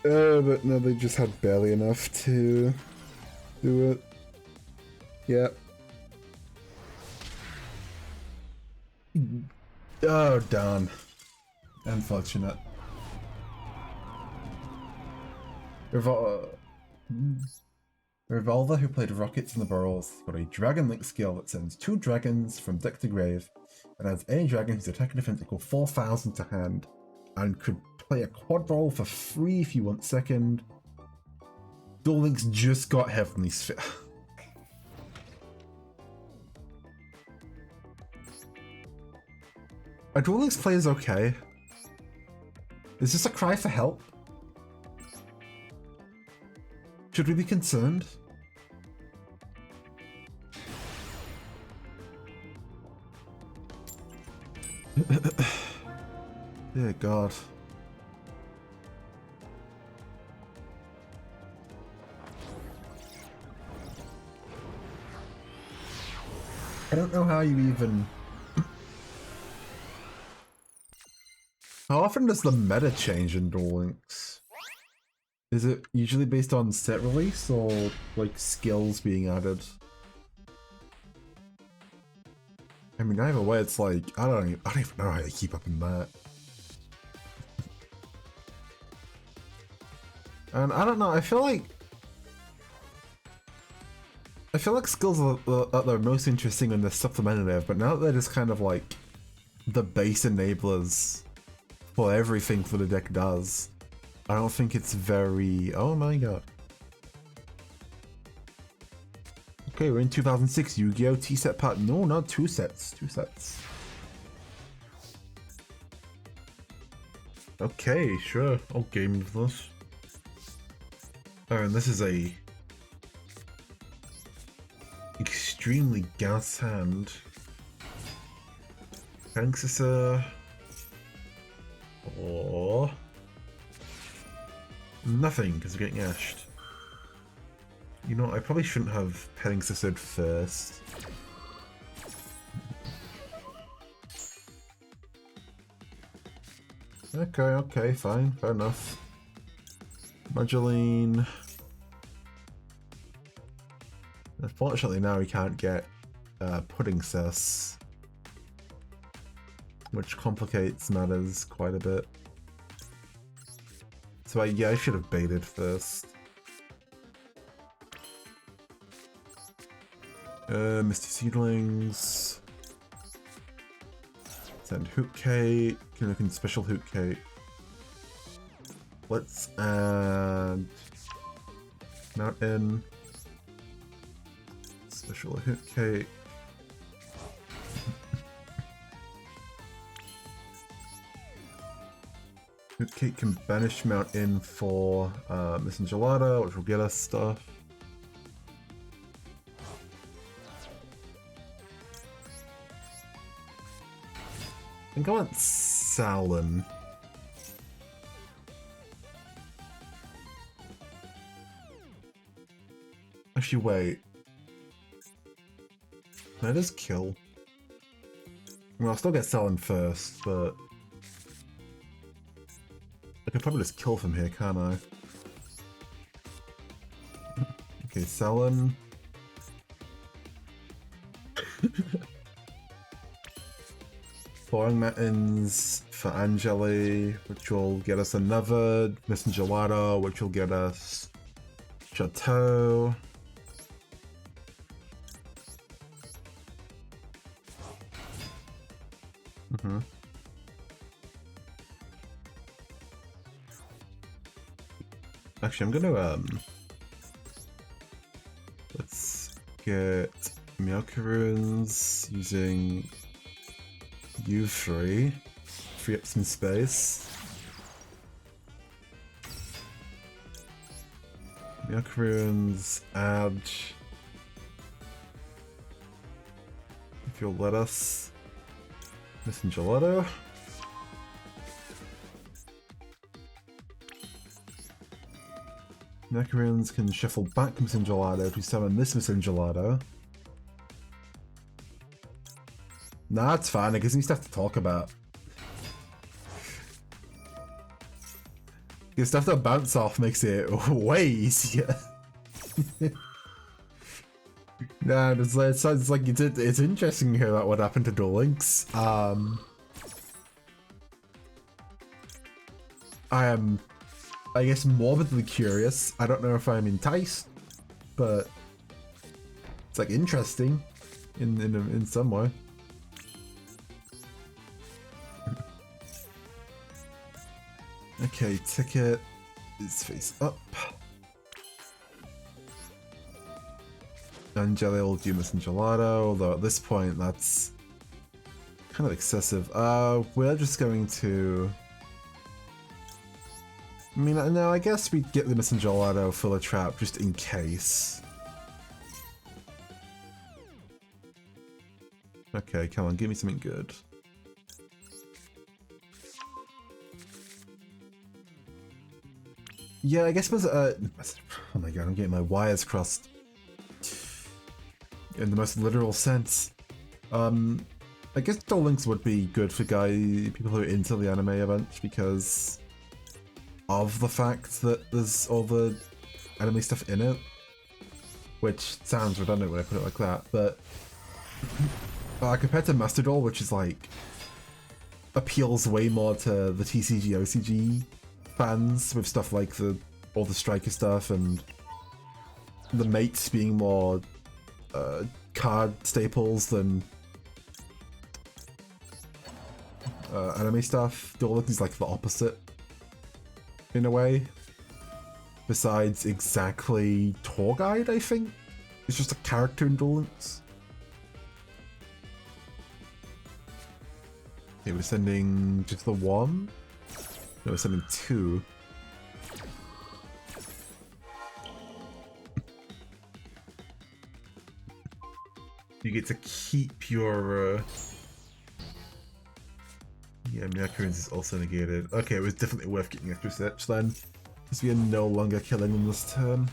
Oh, but no, they just had barely enough to do it. Yep. Oh, darn. Unfortunate. Revolver, who played Rockets in the Burrows, got a Dragon Link skill that sends 2 dragons from deck to grave, and has any dragon whose attack and defense equal 4,000 to hand, and could play a quad roll for free if you want second. Duel Links just got Heavenly Sphere. Are Duel Links players okay? Is this a cry for help? Should we be concerned? Dear God. I don't know how you even... how often does the meta change in Duel Links? Is it usually based on set release or like skills being added? I mean, either way, it's like I don't even know how to keep up in that. And I don't know. I feel like skills are most interesting when they're supplementative, but now that they're just kind of like the base enablers for everything that the deck does, I don't think it's very. Oh my god. Okay, we're in 2006 Yu-Gi-Oh! T-set part. No, not 2 sets. 2 sets. Okay, sure. I'll game with this. Oh, and this is a extremely gas hand. Thanks, sir. Or nothing, because we're getting ashed. You know, I probably shouldn't have Petting Sistered first. Okay, fine, fair enough. Mageline. Unfortunately now we can't get Pudding Sis, which complicates matters quite a bit. So yeah, I should have baited first. Misty Seedlings. Send Hoot Cake. Can look in special Hoot Cake. Let's add Mountain. Special Hoot Cake. Hoot Cake can banish Mountain for Missing Gelato, which will get us stuff. I think I want Salon. Actually, wait. Can I just kill? Well, I'll still get Salon first, but I could probably just kill from here, can't I? Okay, Salon. Falling Mountains for Angeli, which will get us another Missing Gelato, which will get us Chateau. Actually, I'm gonna let's get Meowcaroons using U3, free up some space. Meowcaroons, add, if you'll let us, Missing Gelato. Meowcaroons can shuffle back Missing Gelato to summon this Missing Gelato. Nah, it's fine, it gives me stuff to talk about. The stuff that bounce off makes it way easier. Nah, it sounds like it's interesting to hear about what happened to Duel Links. I am, I guess, morbidly curious. I don't know if I'm enticed, but it's like interesting in some way. Okay, ticket is face up. Angeli will do Missing Gelato, although at this point that's kind of excessive. We're just going to... I mean, no, I guess we get the Missing Gelato for the trap just in case. Okay, come on, give me something good. Yeah, I guess oh my god, I'm getting my wires crossed. In the most literal sense. I guess Duel Links would be good for people who are into the anime a bunch, because of the fact that there's all the enemy stuff in it, which sounds redundant when I put it like that, but compared to Master Duel, which is like appeals way more to the TCG OCG fans with stuff like all the striker stuff and the mates being more card staples than anime stuff. Duel is like the opposite in a way. Besides exactly Tour Guide, I think. It's just a character in Duel Links. Okay, we're sending just the one? No, we're sending two. You get to keep your... Yeah, mere currency is also negated. Okay, it was definitely worth getting extra search then. Because we are no longer killing them this turn.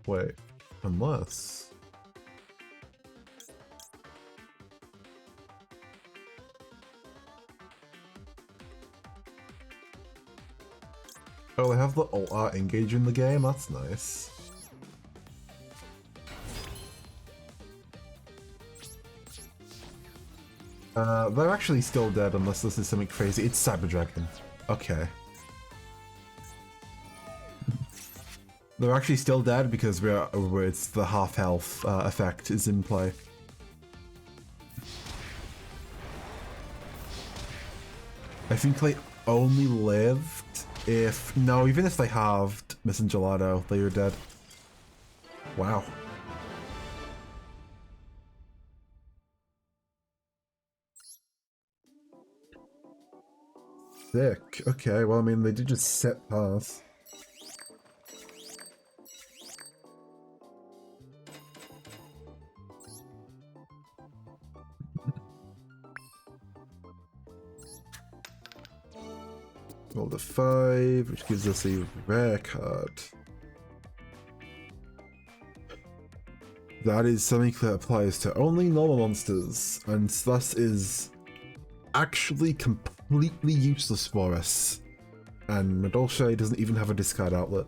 Wait, unless... Oh, they have the alt art engage in the game? That's nice. They're actually still dead unless this is something crazy. It's Cyber Dragon. Okay. They're actually still dead because it's the half health effect is in play. I think they only lived if... No, even if they halved Miss and Gelato, they were dead. Wow. Sick. Okay, well, I mean, they did just set path. Roll the 5, which gives us a rare card. That is something that applies to only normal monsters, and thus is actually completely useless for us. And Madolche doesn't even have a discard outlet.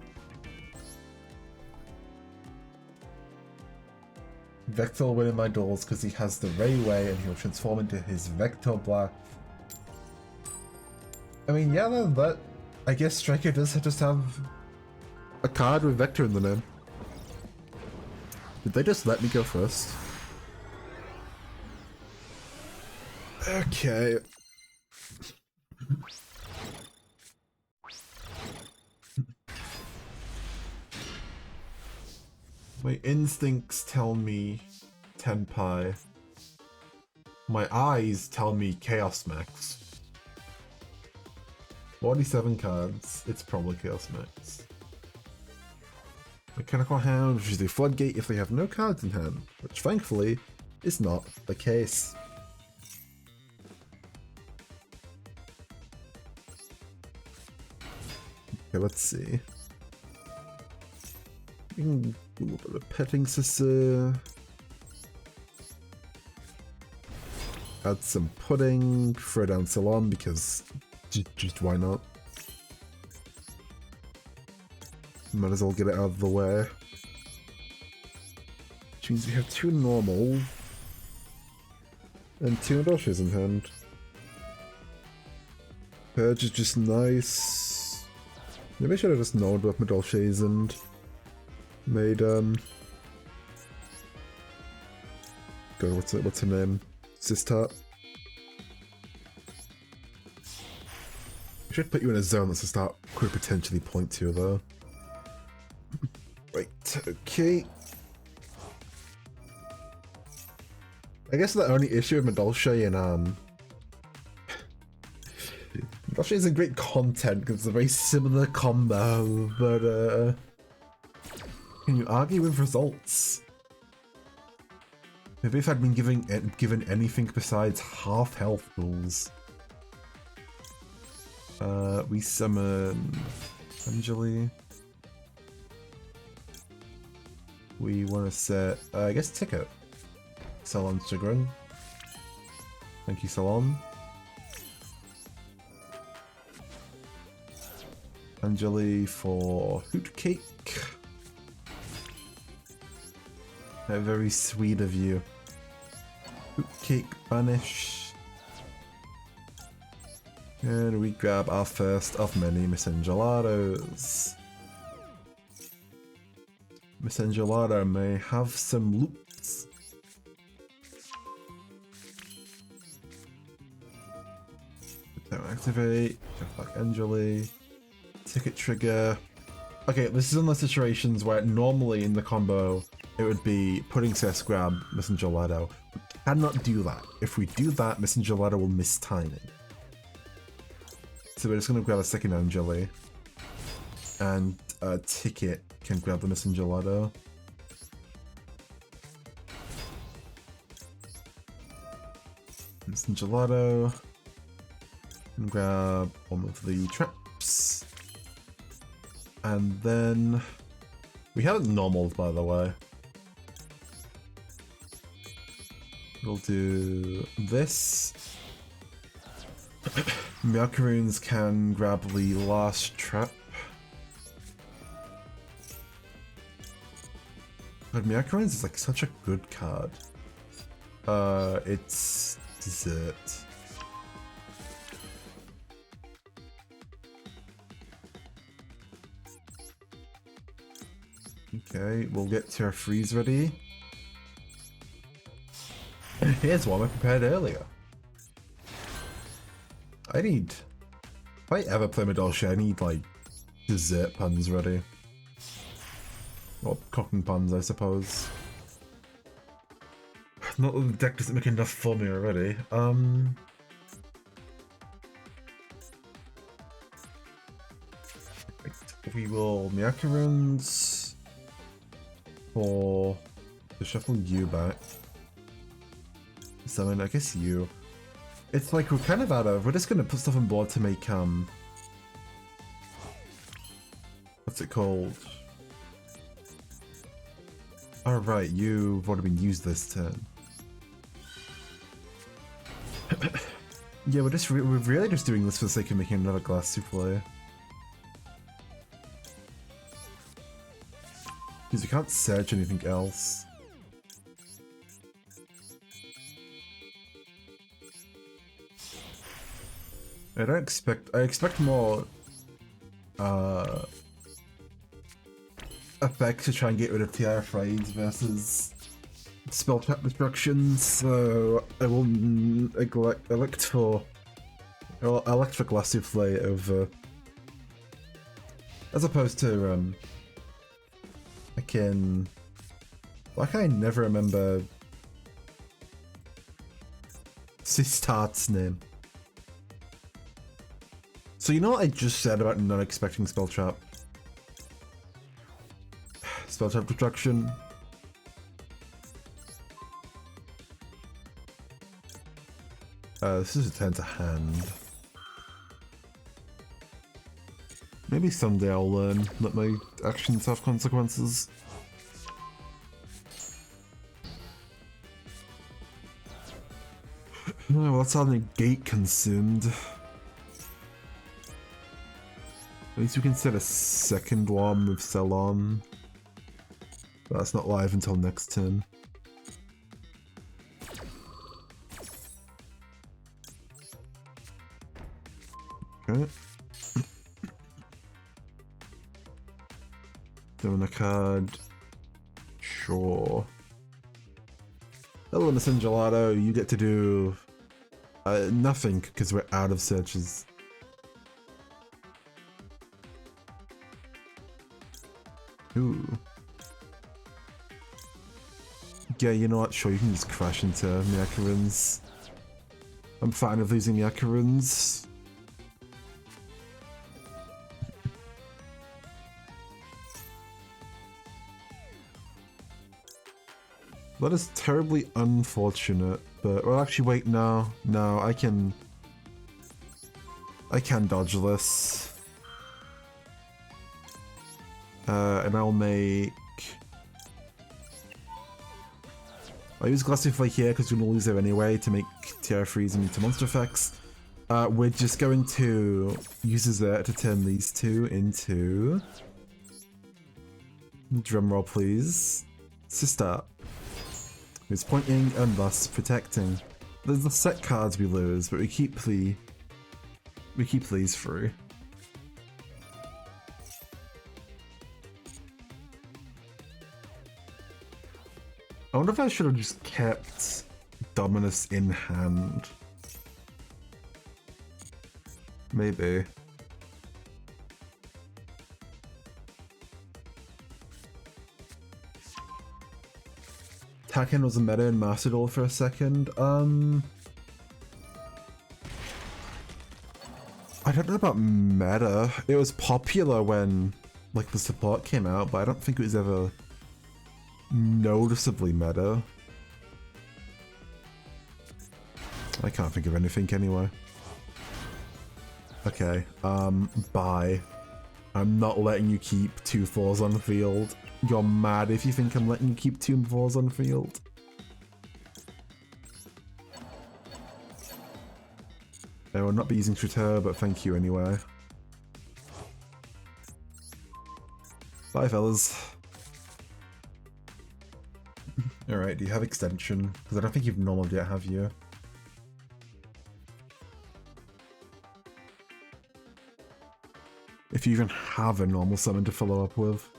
Vector will win in my duels because he has the Rayway and he'll transform into his Vector Black. I mean, yeah, that I guess Striker does just have a card with Vector in the name. Did they just let me go first? Okay. My instincts tell me Tenpai. My eyes tell me Chaos Max. 47 cards, it's probably Chaos Max. Mechanical Hound, which is the Floodgate if they have no cards in hand, which thankfully is not the case. Okay, let's see. We can do a little bit of Petting Sister. Add some Pudding, throw down Salon because just why not? Might as well get it out of the way. Which means we have 2 normal and 2 Madolches in hand. Purge is just nice. Maybe I should have just known about Madolches and made God, what's her name? Sistart. I should put you in a zone that Sistart could potentially point to though. Right, okay. I guess the only issue with Madolche and Madolche isn't great content because it's a very similar combo, but can you argue with results? Maybe if I'd been given anything besides half health rules. We summon Anjali. We want to set, I guess, Ticket. Salon Chagrin. Thank you, Salon. Anjali for Hoot Cake. Very sweet of you. Hoot Cake banish. And we grab our first of many Miss Engelados. Miss Engelada may have some loops. Activate, jump back Anjali, ticket trigger. Okay, this is one of those situations where normally in the combo it would be putting Cess grab Miss Engelado. We cannot do that. If we do that, Miss Engelado will miss timing. So we're just gonna grab a second Anjali, and Ticket can grab the Miss Engelado. Miss Engelado. And grab one of the traps. And then we haven't normaled, by the way. We'll do this. Macaroons can grab the last trap. But Macaroons is like such a good card. It's dessert. Okay, we'll get to our freeze ready. Here's one I prepared earlier. If I ever play Madolche, I need like dessert puns ready. Or cooking puns, I suppose. Not that the deck doesn't make enough for me already. We will Macaroons for to shuffle you back. Summon, I guess you. It's like we're kind of out of. We're just gonna put stuff on board to make what's it called? Oh right, you've already been used this turn. Yeah, we're really just doing this for the sake of making another glass souffle. Because you can't search anything else. I expect more effects to try and get rid of TR Frades versus spell trap destruction, so I will elect for Glass Souffle over, as opposed to why can I never remember Sistart's name? So you know what I just said about not expecting spell trap? Spell trap destruction. This is a turn to hand. Maybe someday I'll learn that my actions have consequences. Oh, well, that's how the gate consumed. At least we can set a second one with Ceylon. But that's not live until next turn. Okay. Doing a card. Sure. Hello, Miss Engelado. You get to do nothing because we're out of searches. Ooh. Yeah, you know what? Sure, you can just crash into Macaroons. I'm fine with losing Macaroons. That is terribly unfortunate, but well, actually, wait, no, I can dodge this, and I'll use Glass Souffle here because we're gonna lose there anyway to make TR freeze into monster effects. We're just going to use Desert to turn these two into... Drumroll, please. Sister. Who's pointing and thus protecting. There's the set cards we lose, but we keep these through. I wonder if I should have just kept Dominus in hand. Maybe. Takin was a meta in Master Duel for a second. I don't know about meta. It was popular when like the support came out, but I don't think it was ever noticeably meta. I can't think of anything anyway. Okay, bye. I'm not letting you keep 2/4s on the field. You're mad if you think I'm letting you keep 2/4s on the field. I will not be using Tritter, but thank you anyway. Bye, fellas. Alright, do you have extension? Because I don't think you've normal yet, have you? If you even have a normal summon to follow up with.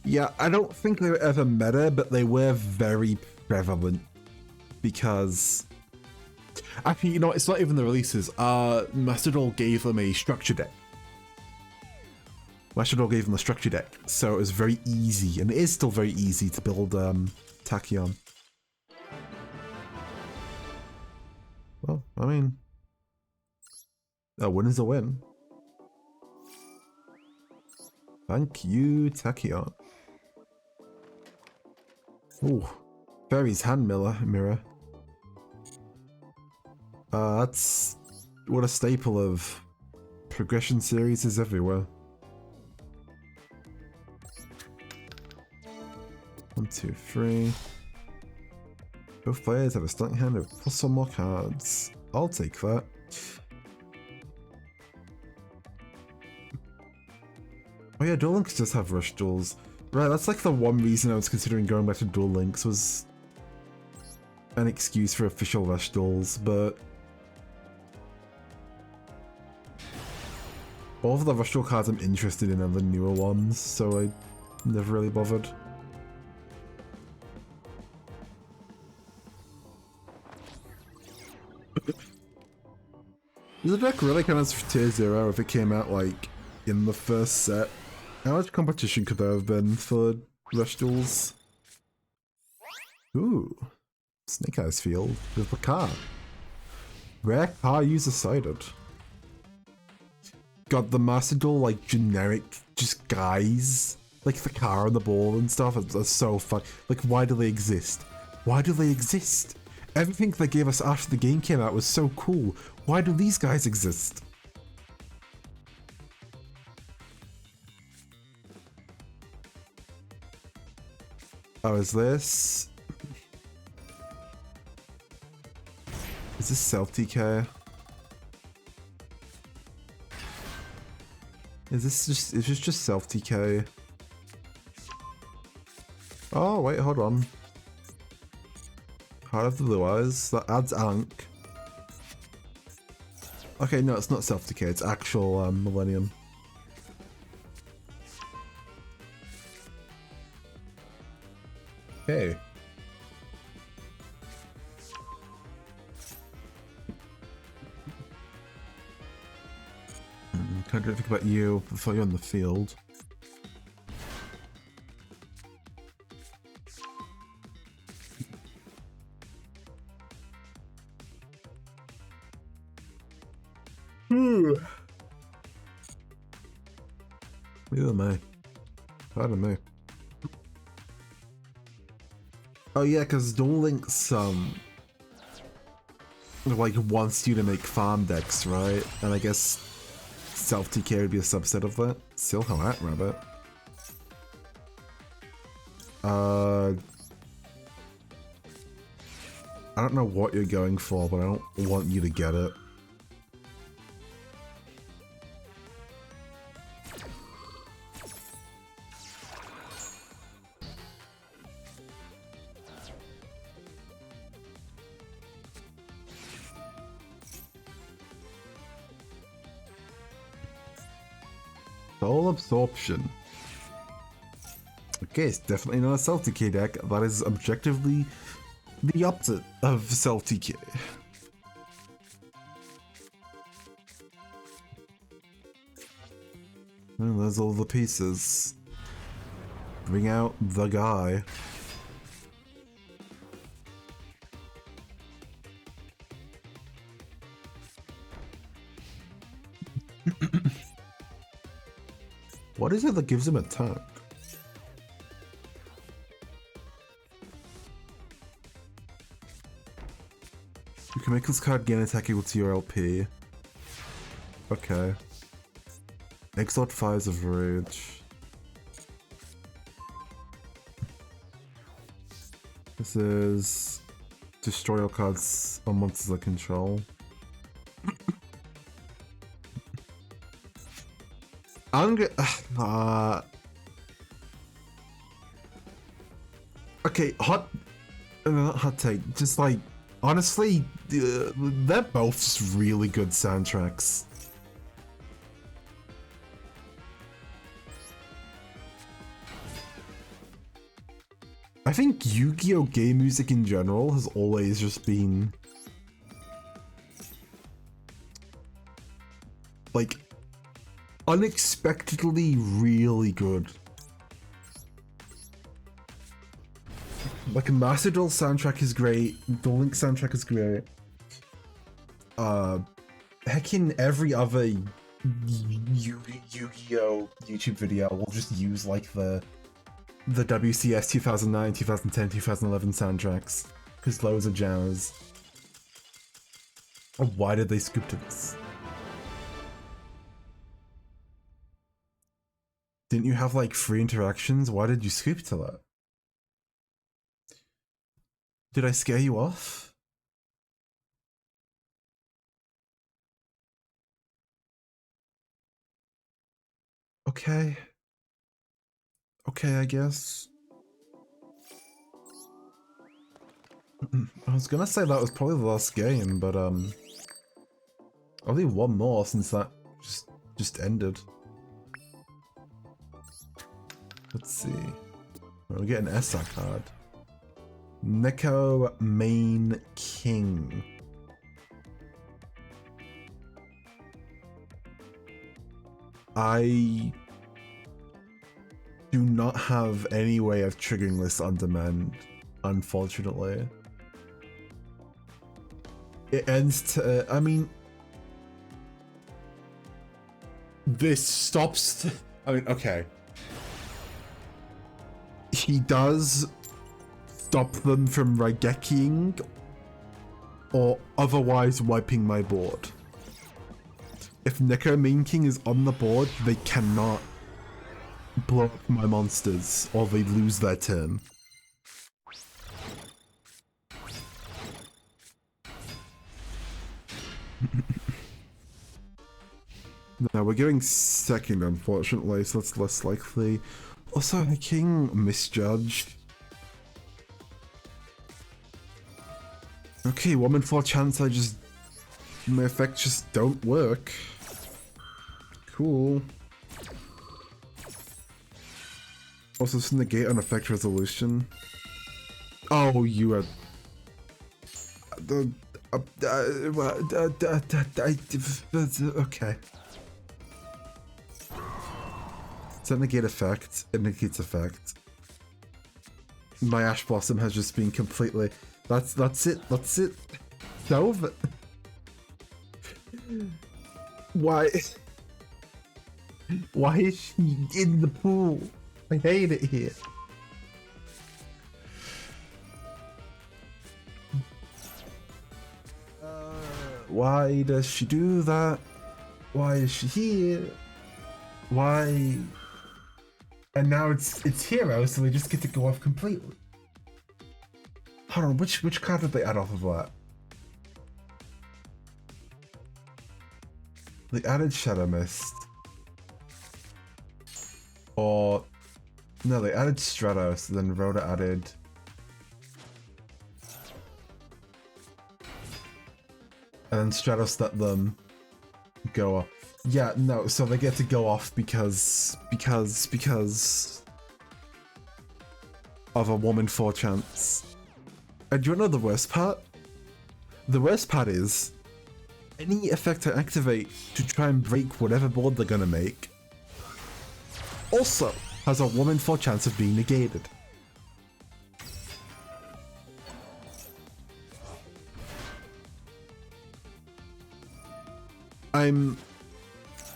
Yeah, I don't think they were ever meta, but they were very prevalent. Because... Actually, you know, it's not even the releases. Master Duel gave them a structure deck. Master Duel gave them a structure deck, so it was very easy, and it is still very easy to build Tachyon. Well, I mean, a win is a win. Thank you, Tachyon. Ooh, Fairy's hand mirror. That's what a staple of progression series is everywhere. 1, 2, 3. Both players have a starting hand of plus 1 more cards. I'll take that. Oh yeah, Duel Links does have rush duels. Right, that's like the one reason I was considering going back to Duel Links, was an excuse for official rush duels, but all of the rush duel cards I'm interested in are the newer ones, so I never really bothered. Is the deck really kind of tier 0 if it came out like in the first set? How much competition could there have been for rush duels? Ooh, Snake Eyes Field with the car. Rare car user cited. God, the Master Duel like generic just guys, like the car and the ball and stuff are so fun. Like, why do they exist? Why do they exist? Everything they gave us after the game came out was so cool. Why do these guys exist? Oh, is this self-TK? Is this just self-TK? Oh, wait, hold on. Heart of the Blue Eyes, that adds Ankh. Okay, no, it's not self-TK, it's actual Millennium. Okay. Can't really think about you before you're on the field. Neither am I. Pardon me. Oh yeah, because Duel Links like wants you to make farm decks, right? And I guess self-TK would be a subset of that. Still how at Rabbit. I don't know what you're going for, but I don't want you to get it. Soul Absorption. Okay, it's definitely not a Celtic deck. That is objectively the opposite of Celtic. And there's all the pieces. Bring out the guy. What is it that gives him attack? You can make this card gain attack equal to your LP. Okay. Exalt Fires of Rage. This is destroy all cards on monsters I control. I'm gonna. Okay, not hot take. Just like, honestly, they're both just really good soundtracks. I think Yu-Gi-Oh! Game music in general has always just been like unexpectedly really good. Like Master Duel soundtrack is great, the Link soundtrack is great. Heck, in every other Yu-Gi-Oh! YouTube video will just use like the WCS 2009, 2010, 2011 soundtracks, because those are jams. Oh, why did they scoop to this? Didn't you have like free interactions? Why did you scoop to that? Did I scare you off? Okay. Okay, I guess. I was gonna say that was probably the last game, but only one more since that just ended. Let's see. We'll get an SR card. Neko Main King. I do not have any way of triggering this on demand, unfortunately. It ends to, I mean, this stops, I mean, okay. He does stop them from Raigekiing or otherwise wiping my board. If Neko Main King is on the board, they cannot blow up my monsters or they lose their turn. Now we're going second, unfortunately, so that's less likely. Also, the king misjudged. Okay, 1 in 4 chance my effects just don't work. Cool. Also, just negate an effect resolution. Oh, you are... Okay. Does that negate effect? It negates effect. My Ash Blossom has just been completely... That's it. That's it. It's over. Why? Why is she in the pool? I hate it here. Why does she do that? Why is she here? Why? And now it's hero, so they just get to go off completely. Hold on, which card did they add off of that? They added Shadow Mist. Or no, they added Stratos, then Rhoda added. And then Stratos let them go off. Yeah, no, so they get to go off because of a 1 in 4 chance. And do you know the worst part? The worst part is any effect I activate to try and break whatever board they're gonna make also has a 1 in 4 chance of being negated.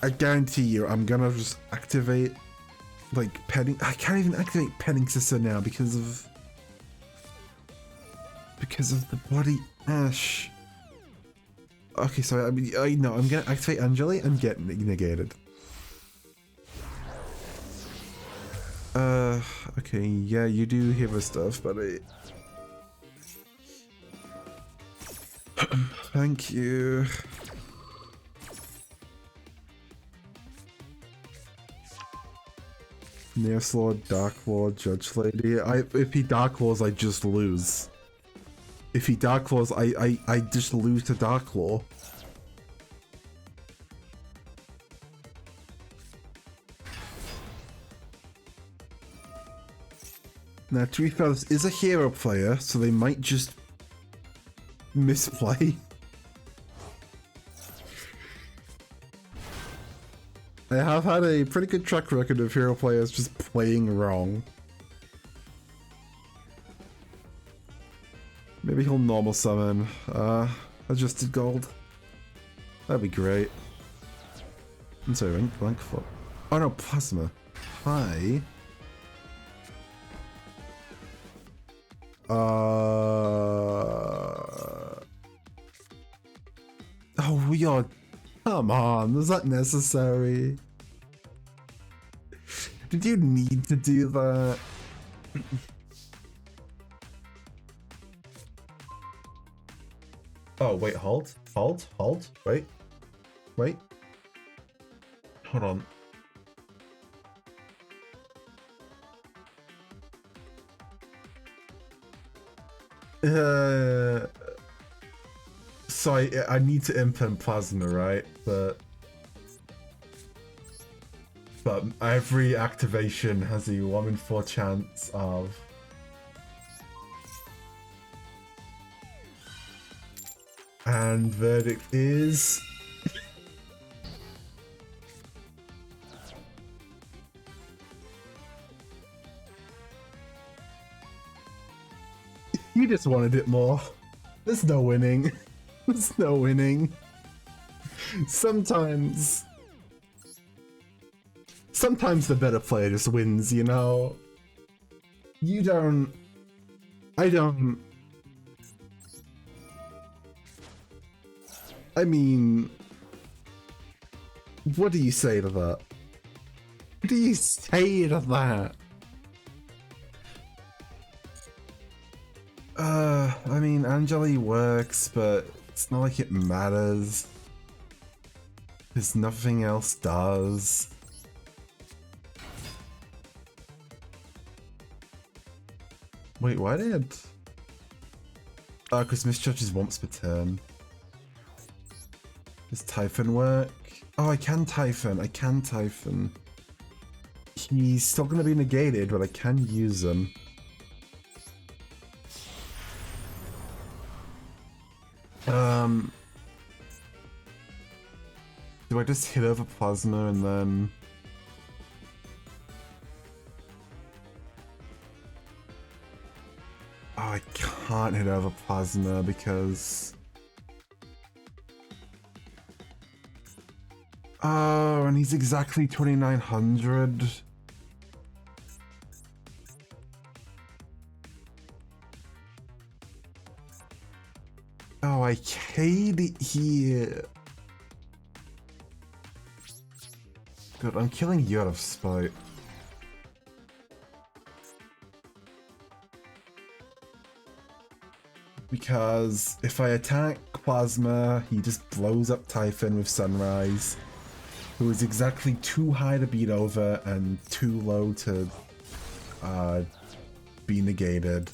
I guarantee you, I'm gonna just activate, like, Penning. I can't even activate Penning Sister now because of the bloody Ash. Okay, so I know I'm gonna activate Angeli and get negated. Okay, yeah, you do hero stuff, buddy. Thank you. Neos Lord, Dark Lord, Judge Lady. If he Dark Laws, I just lose. If he Dark Laws, I just lose to Dark Law. Now, to be fair, this is a hero player, so they might just misplay. I have had a pretty good track record of hero players just playing wrong. Maybe he'll normal summon. Adjusted gold. That'd be great. I'm sorry, blank foot. Oh no, plasma. Hi. Oh, we are. Come on, was that necessary? Did you need to do that? Oh, wait, hold. Wait. Hold on. So I need to implement plasma, right? But every activation has a 1 in 4 chance of. And verdict is. You just wanted it more. There's no winning. There's no winning. Sometimes the better player just wins, you know? You don't... I don't... I mean... What do you say to that? What do you say to that? I mean, Angeli works, but it's not like it matters. Because nothing else does. Wait, why did... Oh, because misjudges once per turn. Does Typhon work? Oh, I can Typhon. He's still going to be negated, but I can use him. Do I just hit over Plasma and then... Oh, I can't hit over Plasma because... Oh, and he's exactly 2900. Oh, I hate it here. Good, I'm killing you out of spite. Because if I attack Plasma, he just blows up Typhon with Sunrise, who is exactly too high to beat over and too low to be negated.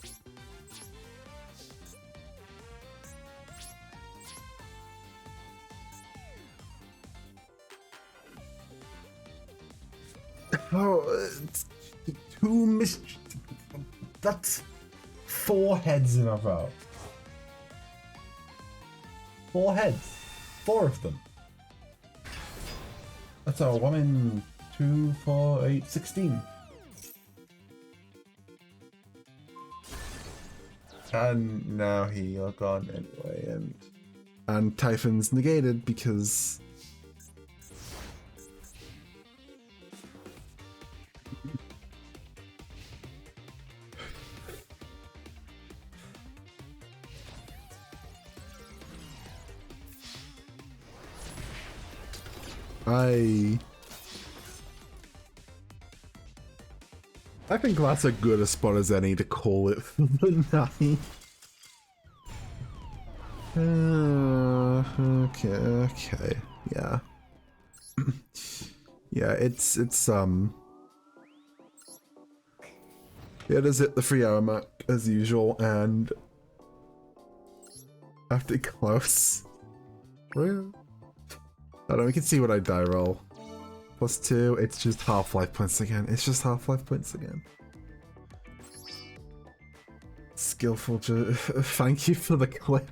Oh, it's that's 4 heads in a row. 4 heads. 4 of them. That's a 1 in 2, 4, 8, 16. And now he are gone anyway, and Typhon's negated because I think that's a good a spot as any to call it for the night. Okay, yeah. Yeah, it's it does hit the 3-hour mark as usual, and after close. I don't know, we can see what I die roll. +2, it's just half-life points again. It's just half-life points again. Skillful, thank you for the clip.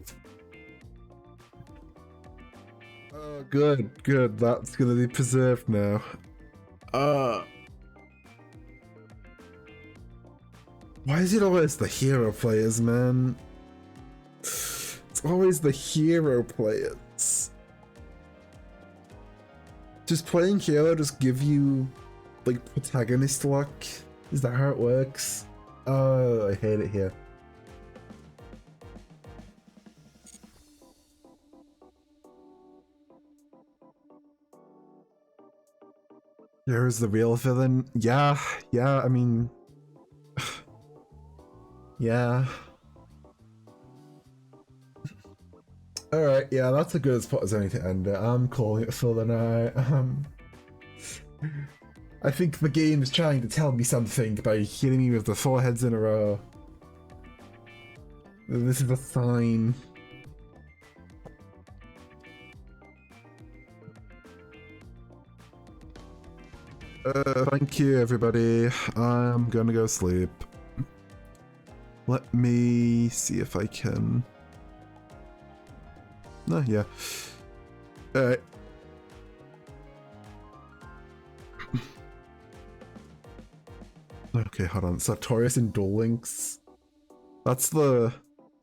Oh, good, that's gonna be preserved now. Why is it always the hero players, man? It's always the hero players. Does playing hero just give you, like, protagonist luck? Is that how it works? Oh, I hate it here. Here's the real villain. Yeah, I mean... yeah. Alright, yeah, that's a good spot as any to end it. I'm calling it for the night. I think the game is trying to tell me something by hitting me with the 4 heads in a row. This is a sign. Thank you, everybody. I'm gonna go sleep. Let me see if I can... No, yeah. Alright. Okay, hold on. Sartorius and Duel Links. That's the...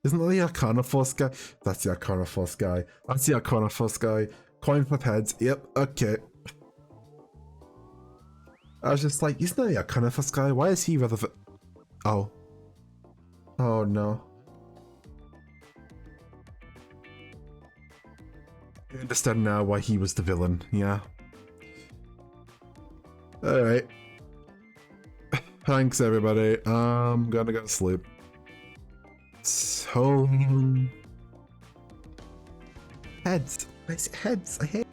Isn't that the Arcana Force guy? That's the Arcana Force guy. That's the Arcana Force guy. Coin flip heads. Yep, okay. I was just like, isn't that the Arcana Force guy? Why is he relevant? Oh. Oh no. I understand now why he was the villain, yeah. Alright. Thanks, everybody. I'm gonna go to sleep. So... Heads. I say heads. I hate